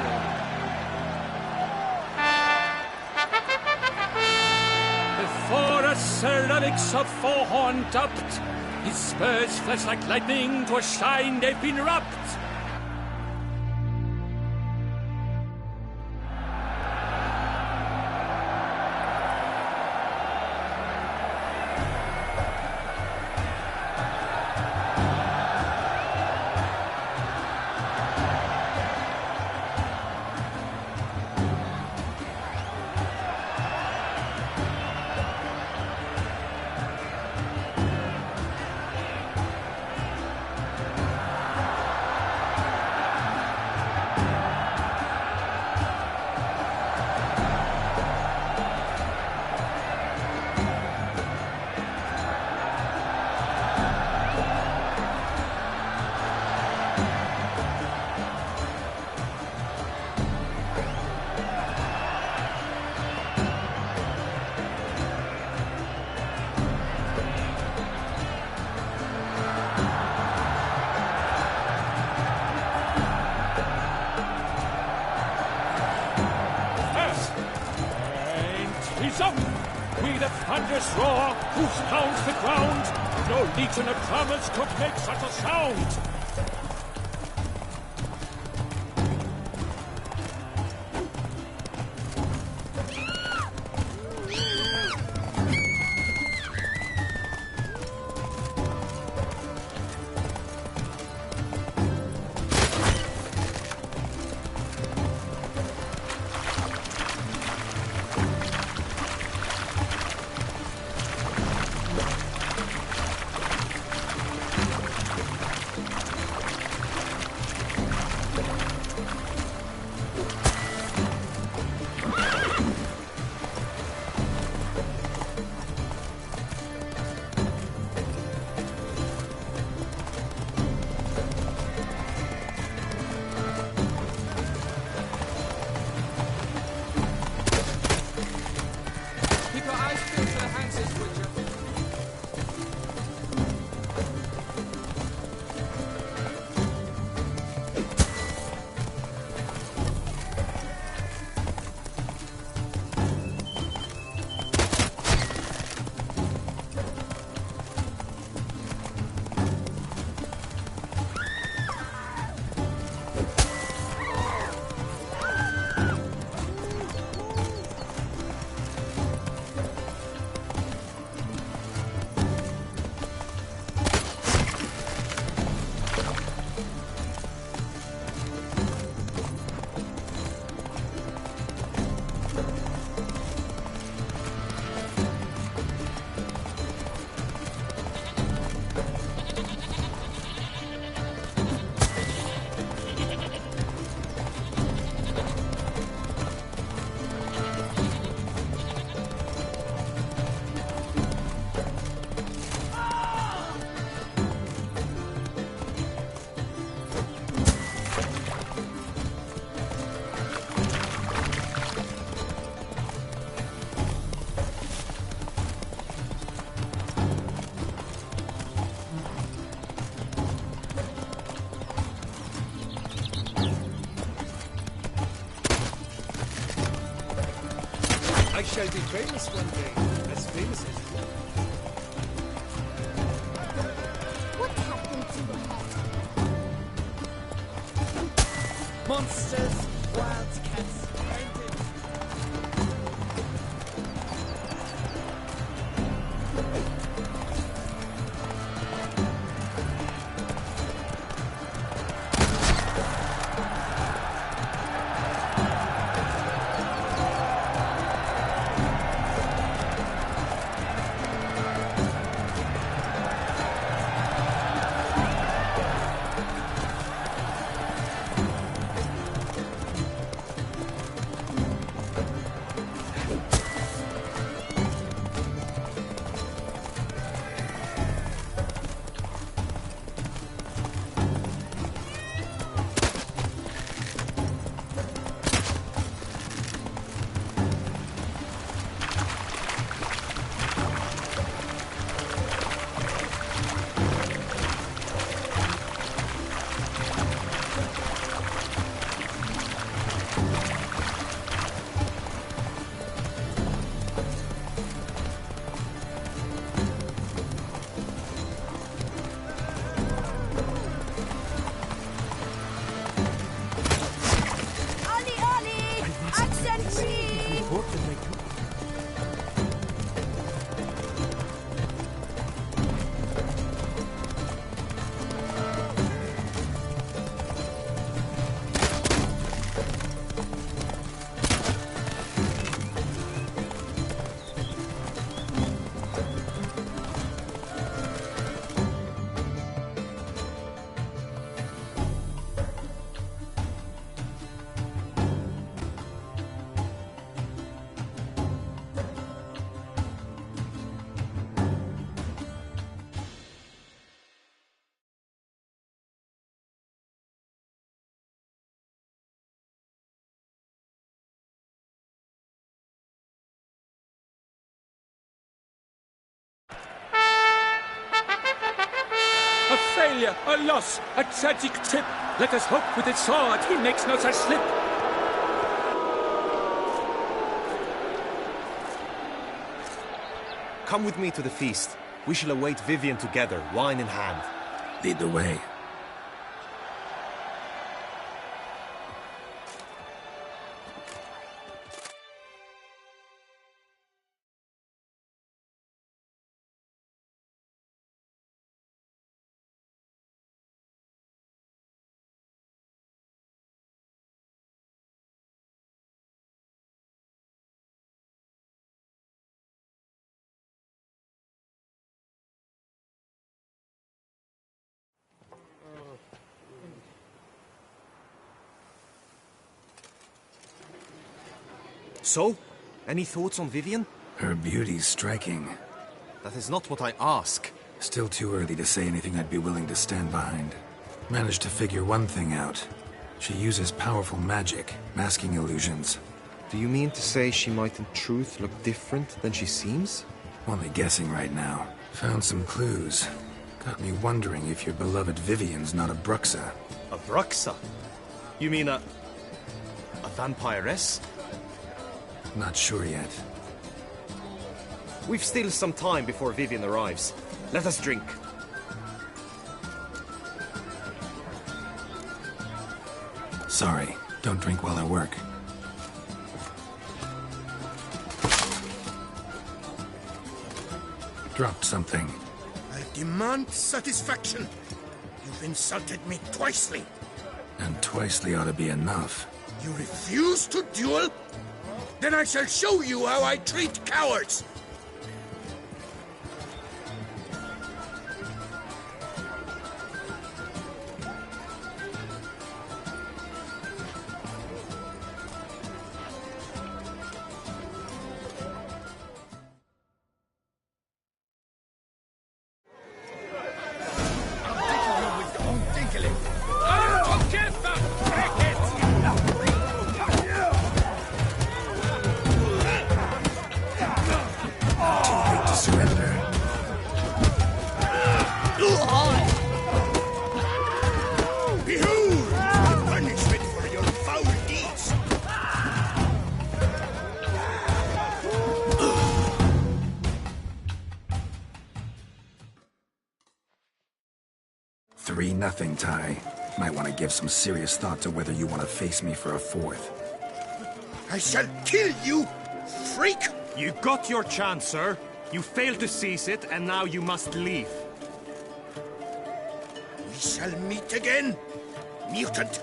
Before a ceramics of Forehorn dubbed, his spurs flash like lightning, to a shine they've been rubbed. We the thunderous roar, hoofs pounds the ground. No legion of drummers could make such a sound. shall be famous one day, as famous as you. What happened to your head? Monsters, wildcats, A failure, a loss, a tragic trip. Let us hope with its sword he makes no such slip. Come with me to the feast. We shall await Vivian together, wine in hand. Lead the way. So, any thoughts on Vivian? Her beauty's striking. That is not what I ask. Still too early to say anything I'd be willing to stand behind. Managed to figure one thing out. She uses powerful magic, masking illusions. Do you mean to say she might in truth look different than she seems? Only guessing right now. Found some clues. Got me wondering if your beloved Vivian's not a Bruxa. A Bruxa? You mean a vampiress? Not sure yet. We've still some time before Vivian arrives. Let us drink. Sorry, don't drink while I work. Dropped something. I demand satisfaction. You've insulted me twicely. And twicely ought to be enough. You refuse to duel? Then I shall show you how I treat cowards! 3-0, Ty. Might want to give some serious thought to whether you want to face me for a 4th. I shall kill you, freak! You got your chance, sir. You failed to seize it, and now you must leave. We shall meet again, mutant.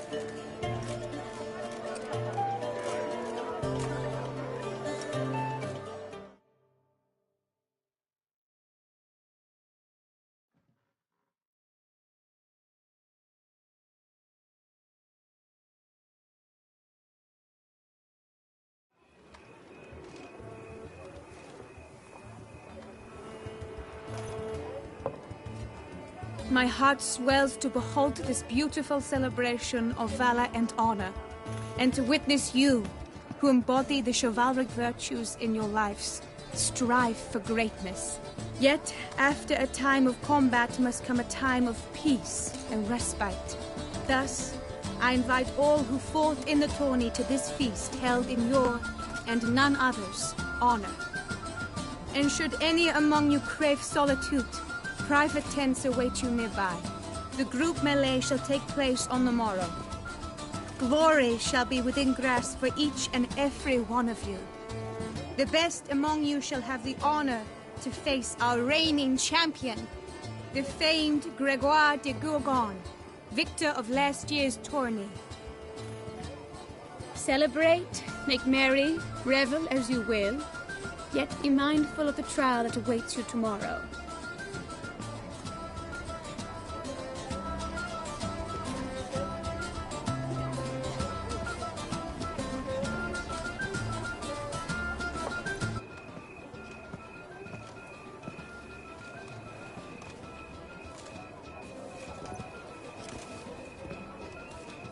My heart swells to behold this beautiful celebration of valor and honor, and to witness you, who embody the chivalric virtues in your lives, strive for greatness. Yet, after a time of combat must come a time of peace and respite. Thus, I invite all who fought in the tourney to this feast held in your, and none other's, honor. And should any among you crave solitude, private tents await you nearby. The group melee shall take place on the morrow. Glory shall be within grasp for each and every one of you. The best among you shall have the honor to face our reigning champion, the famed Gregoire de Gourgon, victor of last year's tourney. Celebrate, make merry, revel as you will, yet be mindful of the trial that awaits you tomorrow.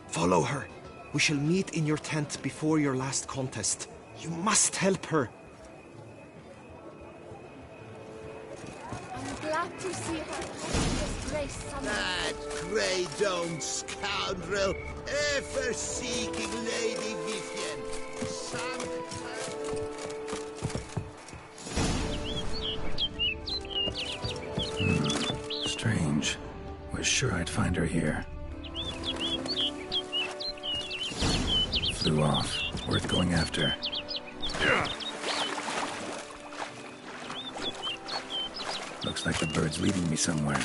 Follow her. We shall meet in your tent before your last contest. You must help her. I'm glad to see her disgrace someone. That grey domed scoundrel, ever seeking Lady Vivienne. Strange. Was sure I'd find her here. Flew off. Worth going after. Looks like the bird's leading me somewhere.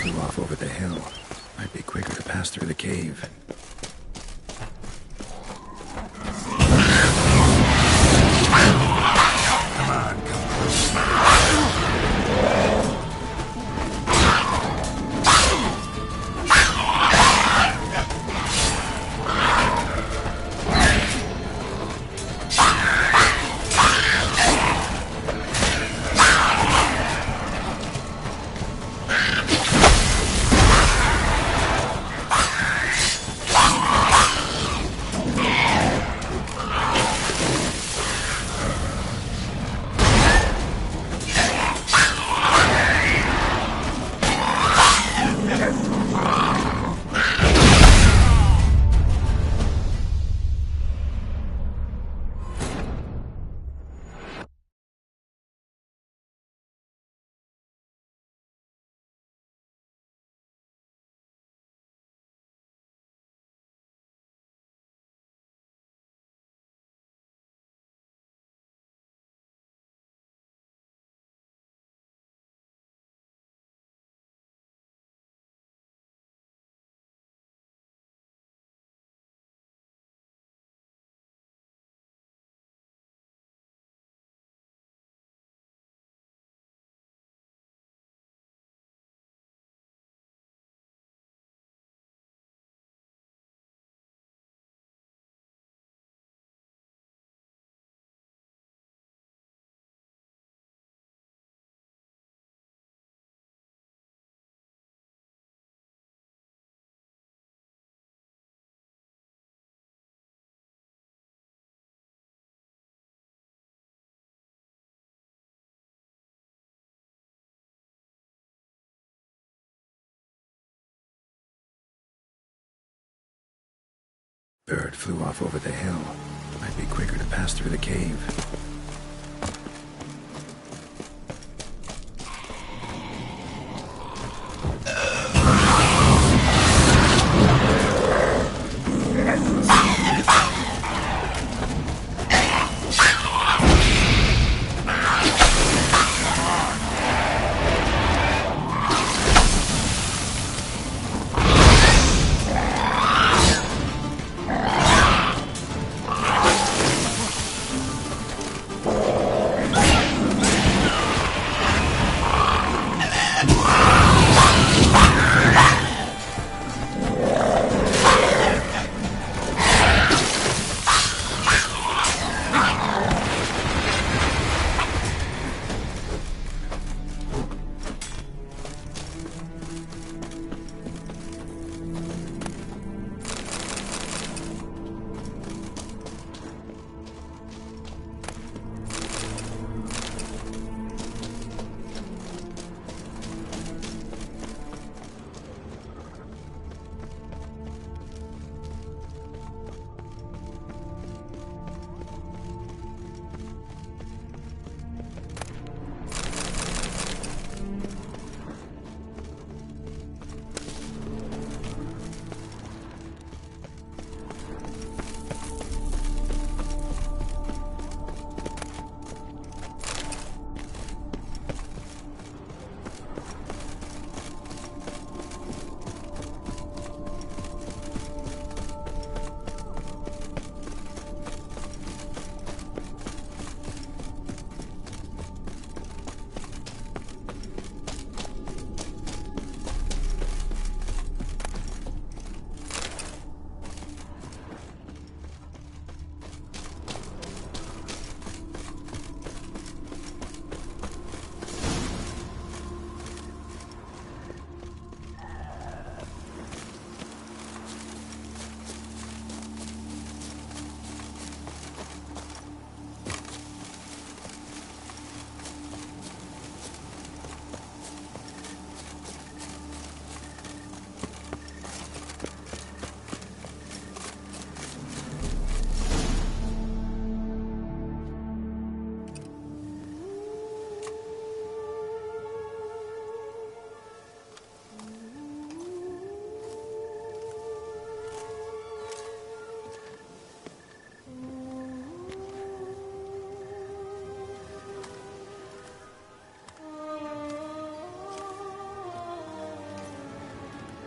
Flew off over the hill. Might be quicker to pass through the cave. Come on, come Bird flew off over the hill. Might be quicker to pass through the cave.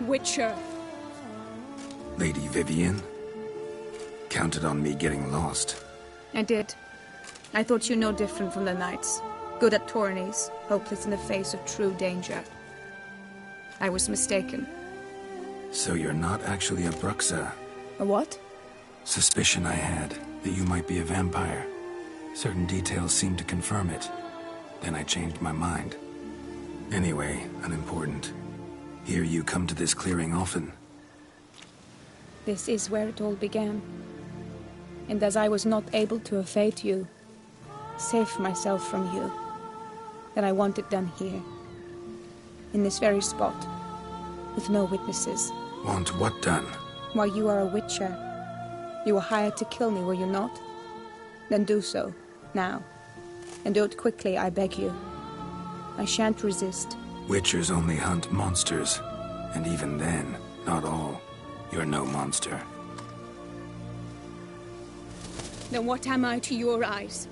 Witcher. Lady Vivienne? Counted on me getting lost. I did. I thought you no different from the knights. Good at tourneys, hopeless in the face of true danger. I was mistaken. So you're not actually a Bruxa? A what? Suspicion I had, that you might be a vampire. Certain details seemed to confirm it. Then I changed my mind. Anyway, unimportant. Hear you come to this clearing often. This is where it all began. And as I was not able to evade you, save myself from you, then I want it done here. In this very spot. With no witnesses. Want what done? Why, you are a witcher. You were hired to kill me, were you not? Then do so, now. And do it quickly, I beg you. I shan't resist. Witchers only hunt monsters. And even then, not all. You're no monster. Then what am I to your eyes?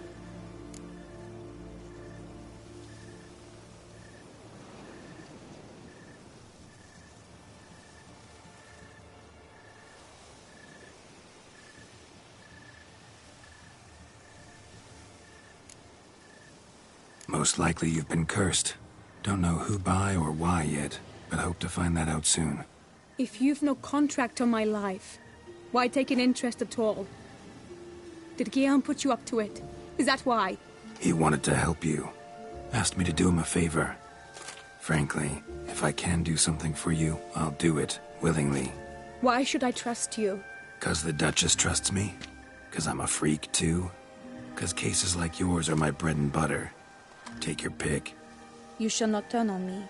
Most likely you've been cursed. Don't know who by or why yet, but hope to find that out soon. If you've no contract on my life, why take an interest at all? Did Guillaume put you up to it? Is that why? He wanted to help you. Asked me to do him a favor. Frankly, if I can do something for you, I'll do it, willingly. Why should I trust you? 'Cause the Duchess trusts me? 'Cause I'm a freak, too? 'Cause cases like yours are my bread and butter. Take your pick. You shall not turn on me.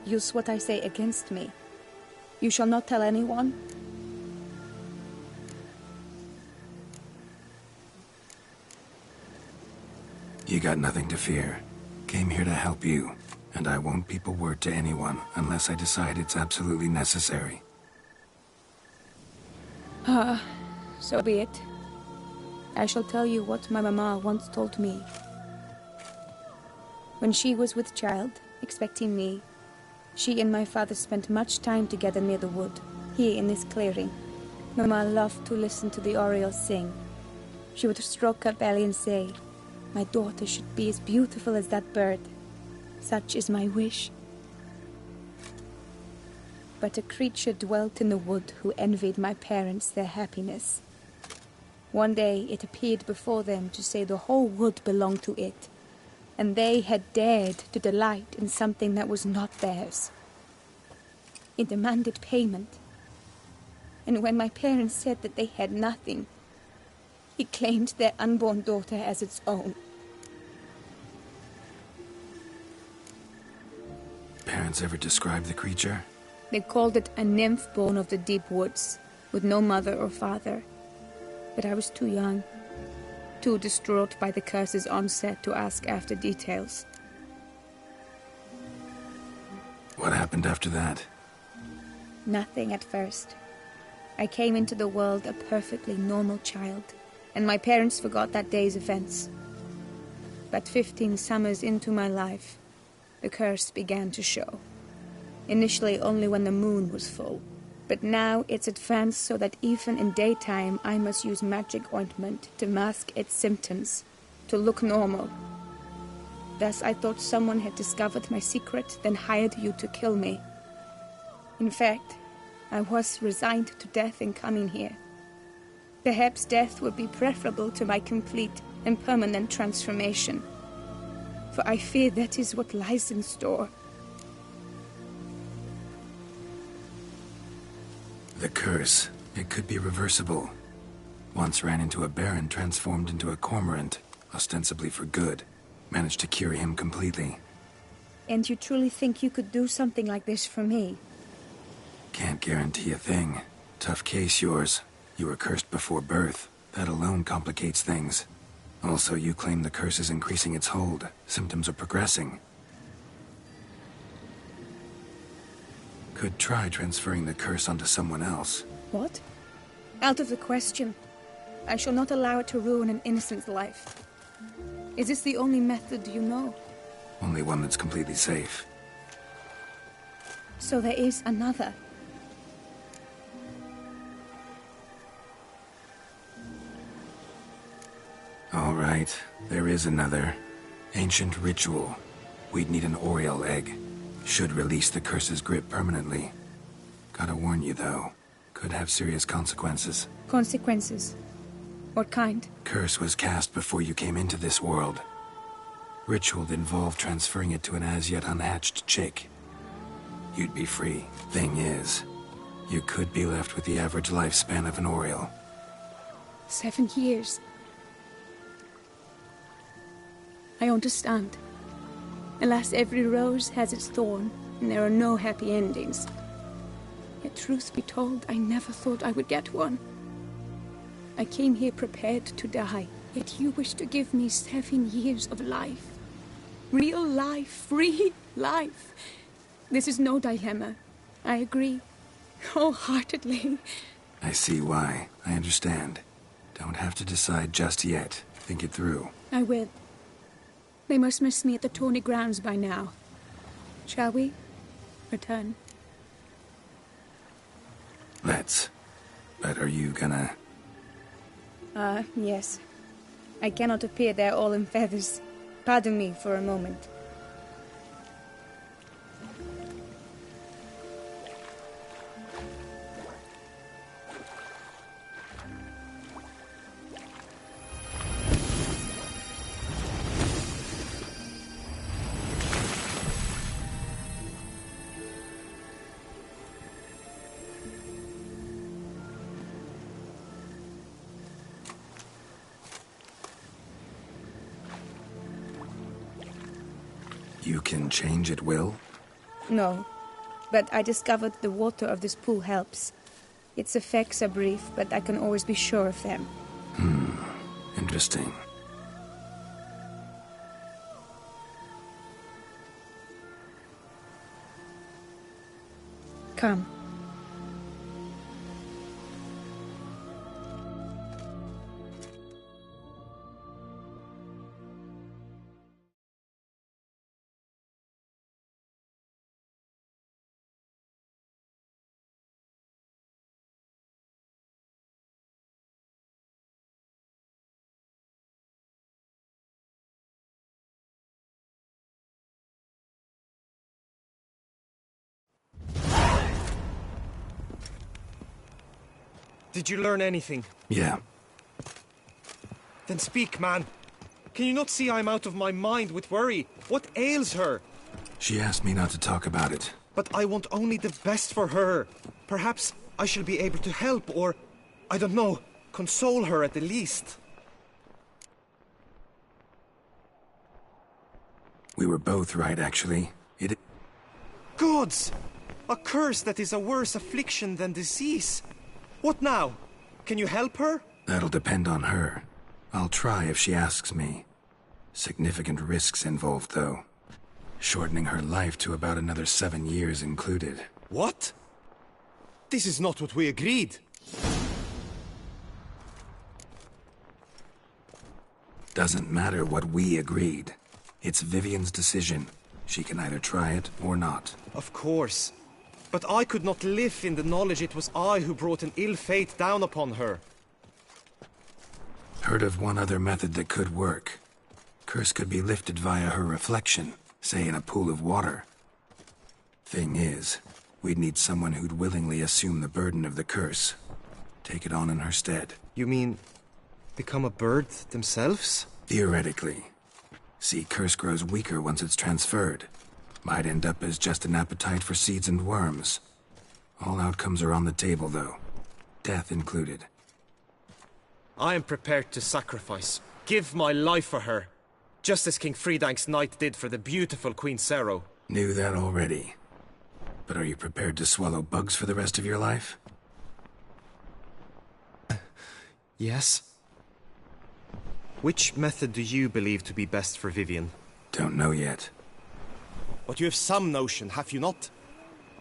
Use what I say against me. You shall not tell anyone? You got nothing to fear. Came here to help you, and I won't peep a word to anyone unless I decide it's absolutely necessary. So be it. I shall tell you what my mama once told me. When she was with child, expecting me, she and my father spent much time together near the wood, here in this clearing. Mama loved to listen to the orioles sing. She would stroke her belly and say, "My daughter should be as beautiful as that bird. Such is my wish." But a creature dwelt in the wood who envied my parents their happiness. One day it appeared before them to say the whole wood belonged to it, and they had dared to delight in something that was not theirs. It demanded payment, and when my parents said that they had nothing, it claimed their unborn daughter as its own. Parents ever describe the creature? They called it a nymph born of the deep woods, with no mother or father. But I was too young, too distraught by the curse's onset to ask after details. What happened after that? Nothing at first. I came into the world a perfectly normal child, and my parents forgot that day's events. But 15 summers into my life, the curse began to show. Initially only when the moon was full, but now it's advanced so that even in daytime I must use magic ointment to mask its symptoms, to look normal. Thus I thought someone had discovered my secret, then hired you to kill me. In fact, I was resigned to death in coming here. Perhaps death would be preferable to my complete and permanent transformation, for I fear that is what lies in store. The curse. It could be reversible. Once ran into a baron transformed into a cormorant, ostensibly for good. Managed to cure him completely. And you truly think you could do something like this for me? Can't guarantee a thing. Tough case, yours. You were cursed before birth. That alone complicates things. Also, you claim the curse is increasing its hold. Symptoms are progressing. Could try transferring the curse onto someone else. What? Out of the question. I shall not allow it to ruin an innocent's life. Is this the only method you know? Only one that's completely safe. So there is another. All right, there is another. Ancient ritual. We'd need an Oriole egg. Should release the curse's grip permanently. Gotta warn you, though. Could have serious consequences. Consequences? What kind? Curse was cast before you came into this world. Ritual involved transferring it to an as-yet unhatched chick. You'd be free. Thing is, you could be left with the average lifespan of an Oriole. 7 years. I understand. Alas, every rose has its thorn, and there are no happy endings. Yet, truth be told, I never thought I would get one. I came here prepared to die, yet you wish to give me 7 years of life. Real life, free life. This is no dilemma. I agree, wholeheartedly. I see why. I understand. Don't have to decide just yet. Think it through. I will. They must miss me at the tourney grounds by now. Shall we return? Let's. But are you gonna... Yes. I cannot appear there all in feathers. Pardon me for a moment. You can change at will? No, but I discovered the water of this pool helps. Its effects are brief, but I can always be sure of them. Interesting. Come. Did you learn anything? Yeah. Then speak, man. Can you not see I'm out of my mind with worry? What ails her? She asked me not to talk about it. But I want only the best for her. Perhaps I shall be able to help, or, I don't know, console her at the least. We were both right, actually. Gods! A curse that is a worse affliction than disease. What now? Can you help her? That'll depend on her. I'll try if she asks me. Significant risks involved, though. Shortening her life to about another 7 years included. What? This is not what we agreed. Doesn't matter what we agreed. It's Vivian's decision. She can either try it or not. Of course. But I could not live in the knowledge it was I who brought an ill fate down upon her. Heard of one other method that could work. Curse could be lifted via her reflection, say in a pool of water. Thing is, we'd need someone who'd willingly assume the burden of the curse. Take it on in her stead. You mean, become a bird themselves? Theoretically. See, curse grows weaker once it's transferred. Might end up as just an appetite for seeds and worms. All outcomes are on the table, though. Death included. I am prepared to sacrifice. Give my life for her. Just as King Fridank's knight did for the beautiful Queen Sero. Knew that already. But are you prepared to swallow bugs for the rest of your life? Yes. Which method do you believe to be best for Vivian? Don't know yet. But you have some notion, have you not?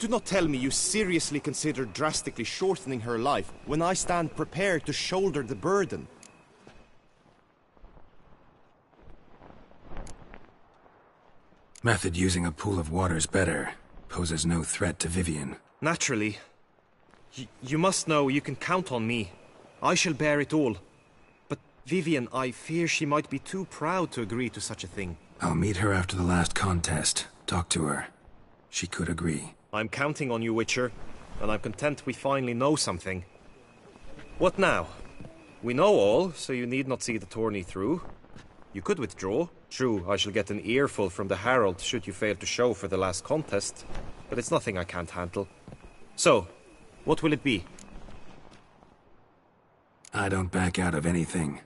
Do not tell me you seriously consider drastically shortening her life when I stand prepared to shoulder the burden. Method using a pool of water's better. Poses no threat to Vivian. Naturally. You must know you can count on me. I shall bear it all. But Vivian, I fear she might be too proud to agree to such a thing. I'll meet her after the last contest. Talk to her. She could agree. I'm counting on you, Witcher, and I'm content we finally know something. What now? We know all, so you need not see the tourney through. You could withdraw. True, I shall get an earful from the Herald should you fail to show for the last contest, but it's nothing I can't handle. So, what will it be? I don't back out of anything.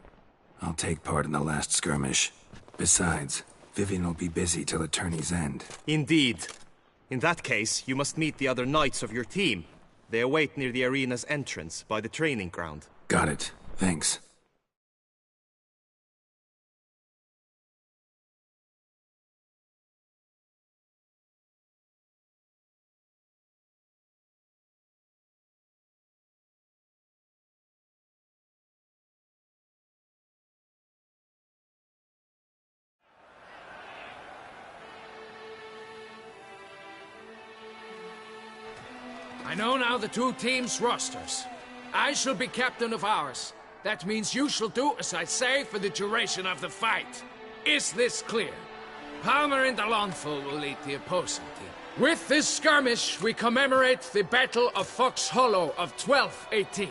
I'll take part in the last skirmish. Besides, Vivian will be busy till the tourney's end. Indeed. In that case, you must meet the other knights of your team. They await near the arena's entrance, by the training ground. Got it. Thanks. I know now the two teams' rosters. I shall be captain of ours. That means you shall do as I say for the duration of the fight. Is this clear? Palmer and Alonful will lead the opposing team. With this skirmish, we commemorate the Battle of Fox Hollow of 1218,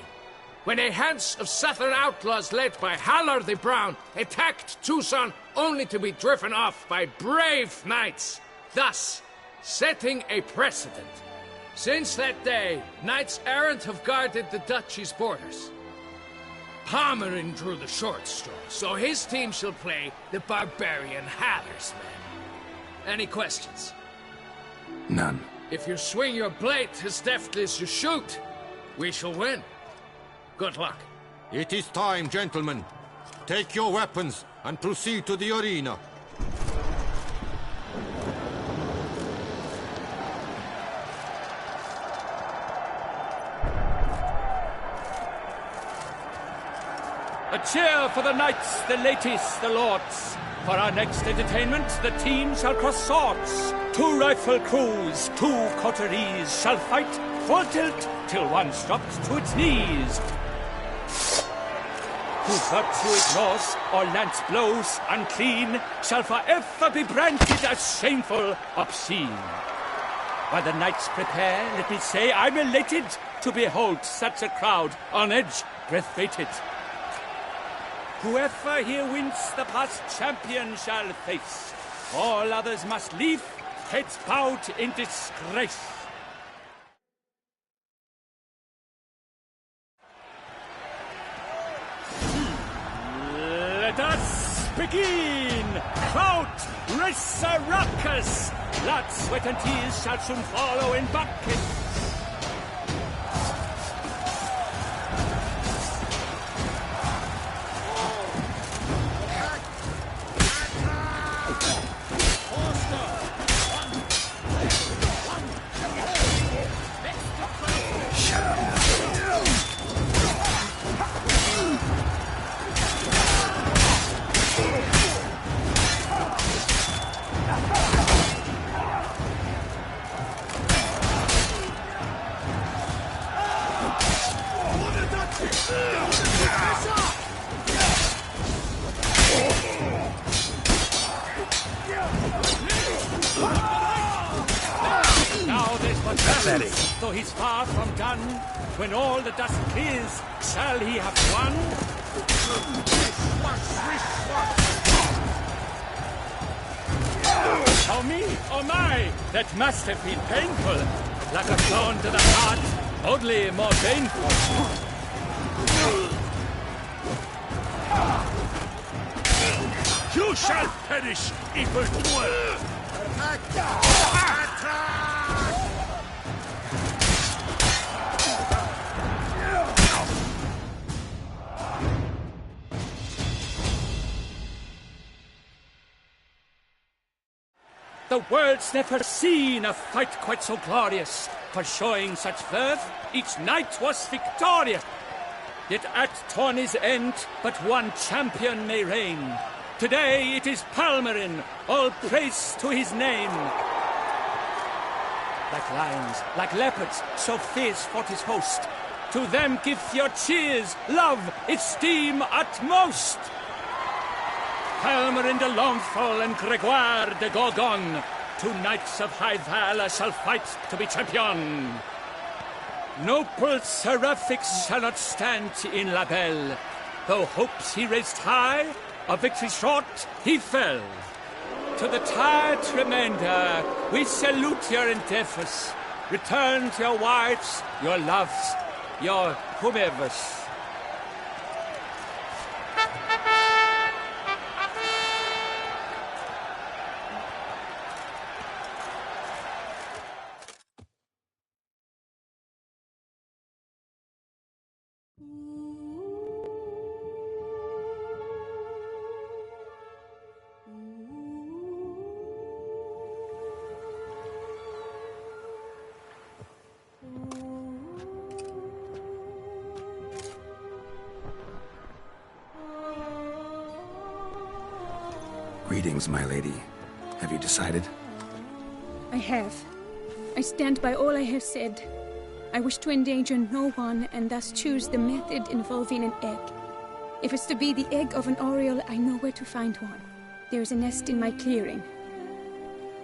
when a Hans of Southern outlaws led by Halar the Brown attacked Tucson only to be driven off by brave knights, thus setting a precedent. Since that day, knights errant have guarded the duchy's borders. Palmerin drew the short straw, so his team shall play the barbarian Halar's men. Any questions? None. If you swing your blade as deftly as you shoot, we shall win. Good luck. It is time, gentlemen. Take your weapons and proceed to the arena. A cheer for the knights, the ladies, the lords. For our next entertainment, the team shall cross swords. 2 rifle crews, 2 coteries shall fight full tilt till one drops to its knees. Who virtue ignores or lance blows unclean shall forever be branded as shameful, obscene. While the knights prepare, let me say I'm elated to behold such a crowd on edge, breath-baited. Whoever here wins the past champion shall face. All others must leave, heads bowed in disgrace. Let us begin! Crowd, race a ruckus! Blood, sweat and tears shall soon follow in buckets. Though he's far from done, when all the dust clears, shall he have won? Oh me, oh my, that must have been painful. Like a thorn to the heart, only more painful. You shall perish, evildoer! The world's never seen a fight quite so glorious. For showing such verve, each knight was victorious. Yet at tourney's end, but one champion may reign. Today it is Palmerin, all praise to his name. Like lions, like leopards, so fierce fought his host. To them give your cheers, love, esteem utmost. Palmerin de Longfall and Gregoire de Gorgon, 2 knights of high valor shall fight to be champion. Noble Seraphix shall not stand in La Belle. Though hopes he raised high, of victory short he fell. To the tired remainder, we salute your endeavors. Return to your wives, your loves, your whomevers. Greetings, my lady. Have you decided? I have. I stand by all I have said. I wish to endanger no one, and thus choose the method involving an egg. If it's to be the egg of an oriole, I know where to find one. There is a nest in my clearing.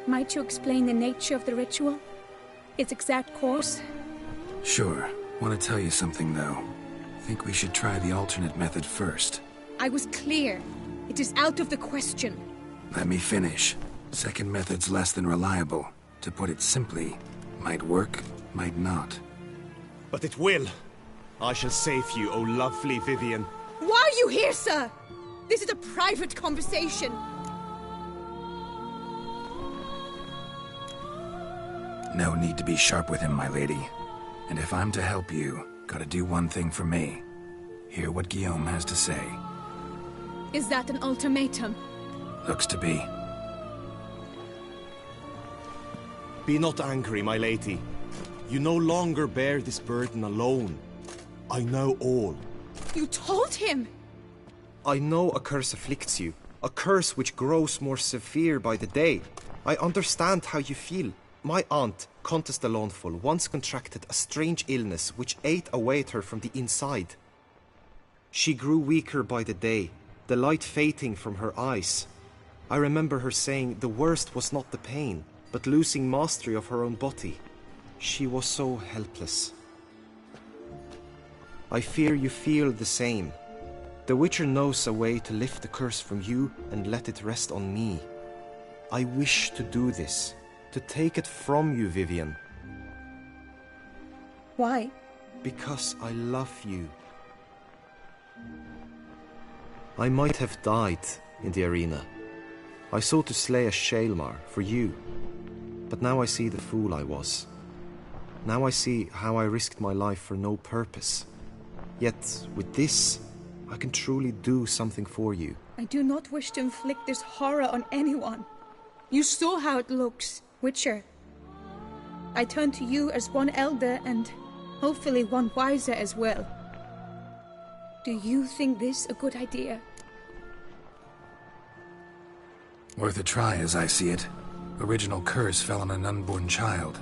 Might you explain the nature of the ritual? Its exact course? Sure. Want to tell you something, though. Think we should try the alternate method first. I was clear. It is out of the question. Let me finish. Second method's less than reliable. To put it simply, might work, might not. But it will. I shall save you, O lovely Vivian. Why are you here, sir? This is a private conversation. No need to be sharp with him, my lady. And if I'm to help you, gotta do one thing for me. Hear what Guillaume has to say. Is that an ultimatum? Looks to be. Be not angry, my lady. You no longer bear this burden alone. I know all. You told him? I know a curse afflicts you, a curse which grows more severe by the day. I understand how you feel. My aunt, Countess de Lawnful, once contracted a strange illness which ate away at her from the inside. She grew weaker by the day, the light fading from her eyes. I remember her saying the worst was not the pain, but losing mastery of her own body. She was so helpless. I fear you feel the same. The Witcher knows a way to lift the curse from you and let it rest on me. I wish to do this, to take it from you, Vivienne. Why? Because I love you. I might have died in the arena. I sought to slay a Shaelmar for you, but now I see the fool I was. Now I see how I risked my life for no purpose. Yet, with this, I can truly do something for you. I do not wish to inflict this horror on anyone. You saw how it looks, Witcher. I turn to you as one elder and hopefully one wiser as well. Do you think this a good idea? Worth a try, as I see it. Original curse fell on an unborn child.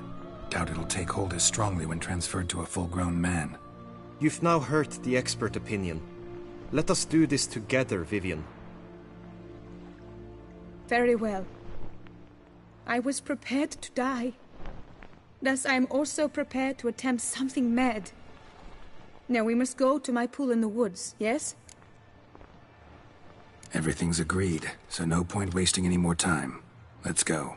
Doubt it'll take hold as strongly when transferred to a full-grown man. You've now heard the expert opinion. Let us do this together, Vivienne. Very well. I was prepared to die. Thus I am also prepared to attempt something mad. Now we must go to my pool in the woods, yes? Everything's agreed, so no point wasting any more time. Let's go.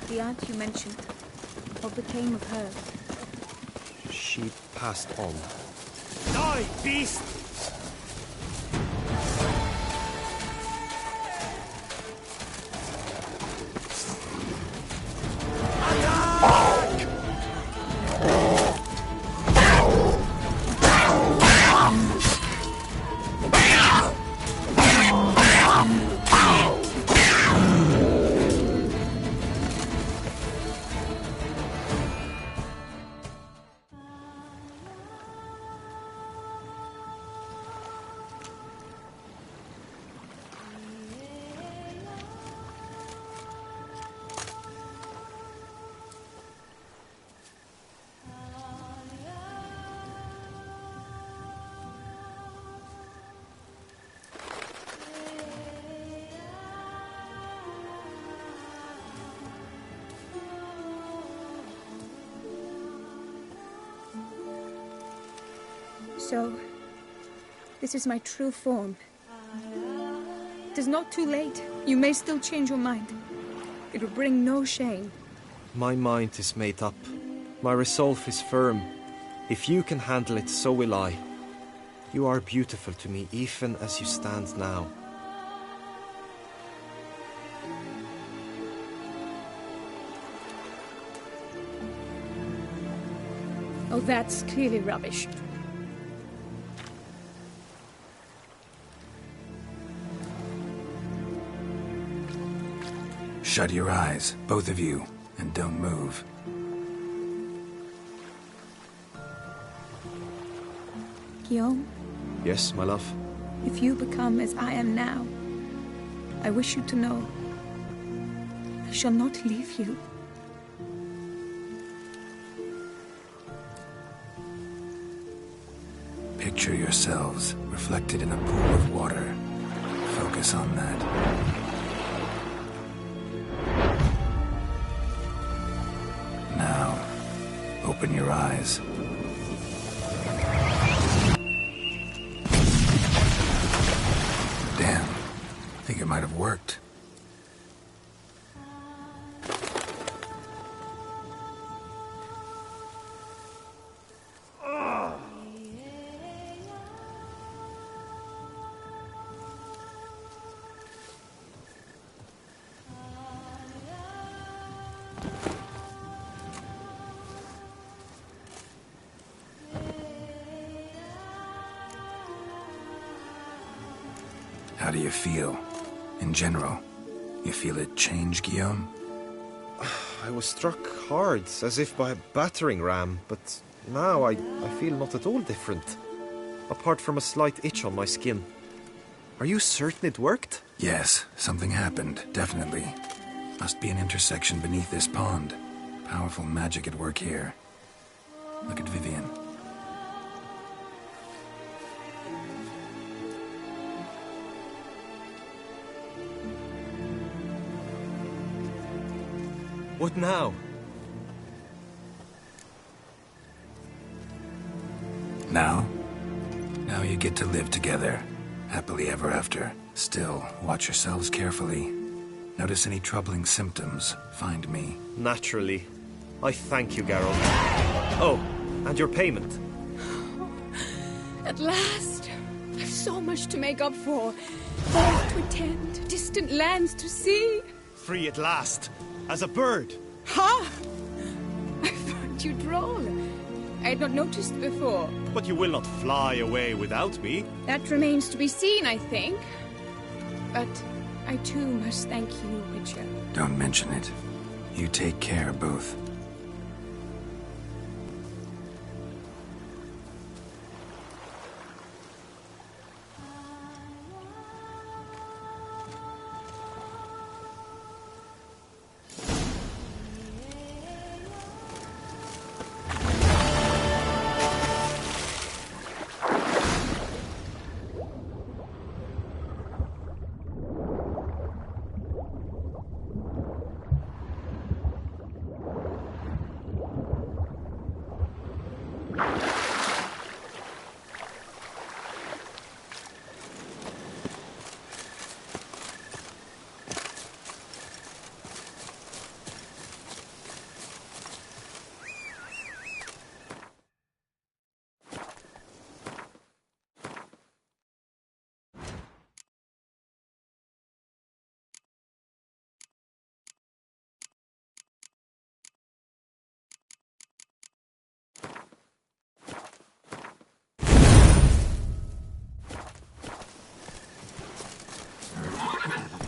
The aunt you mentioned, what became of her? She passed on. Die, beast! So, this is my true form. It is not too late. You may still change your mind. It will bring no shame. My mind is made up. My resolve is firm. If you can handle it, so will I. You are beautiful to me, even as you stand now. Oh, that's clearly rubbish. Shut your eyes, both of you, and don't move. Guillaume, Yes, my love? if you become as I am now, I wish you to know I shall not leave you. Picture yourselves reflected in a pool of water. Focus on that. Now, open your eyes. think it might have worked. How do you feel, in general? You feel it change, Guillaume? I was struck hard, as if by a battering ram, but now I feel not at all different. Apart from a slight itch on my skin. Are you certain it worked? Yes, something happened, definitely. Must be an intersection beneath this pond. Powerful magic at work here. Look at Vivian. What now? Now you get to live together, happily ever after. Still, watch yourselves carefully. Notice any troubling symptoms, find me. Naturally. I thank you, Geralt. Oh, and your payment. At last! I've so much to make up for. Balls to attend, distant lands to see. Free at last. As a bird. Ha! I found you droll. I had not noticed before. But you will not fly away without me. That remains to be seen, I think. But I too must thank you, Witcher. Don't mention it. You take care, both.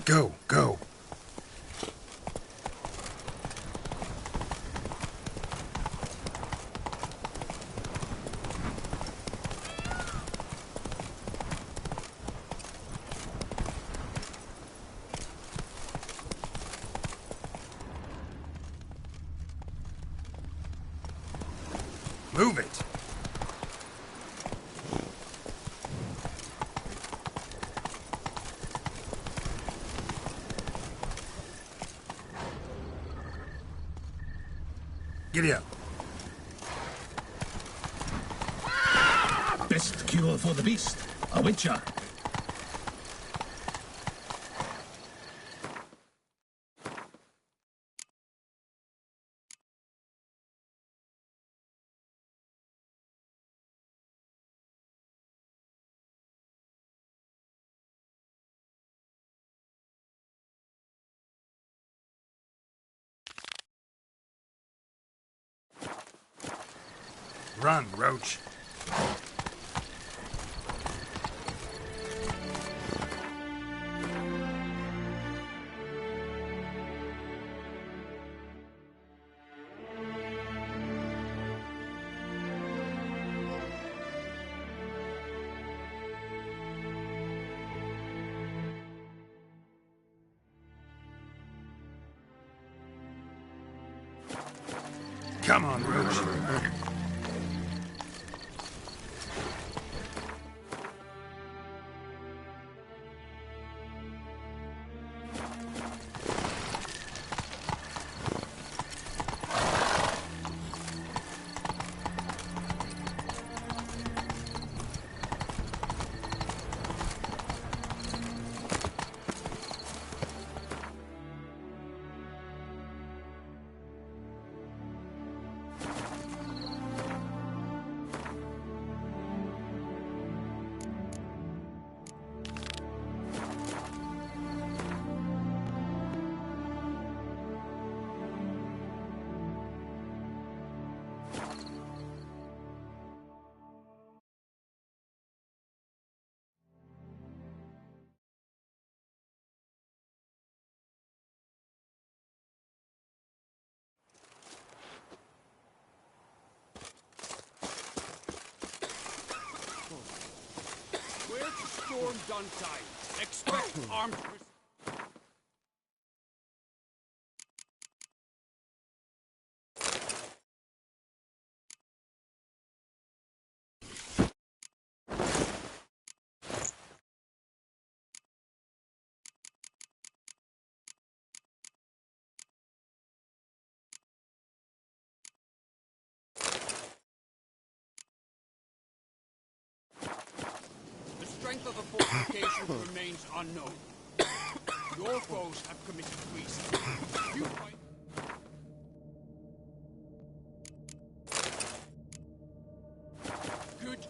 Go, go. Move it. Giddy up. Best cure for the beast. A witcher. Run, Roach. Come on, Roach. Duntide. Expect armed... The strength of the fortifications remains unknown. Your foes have committed treason. You fight... Good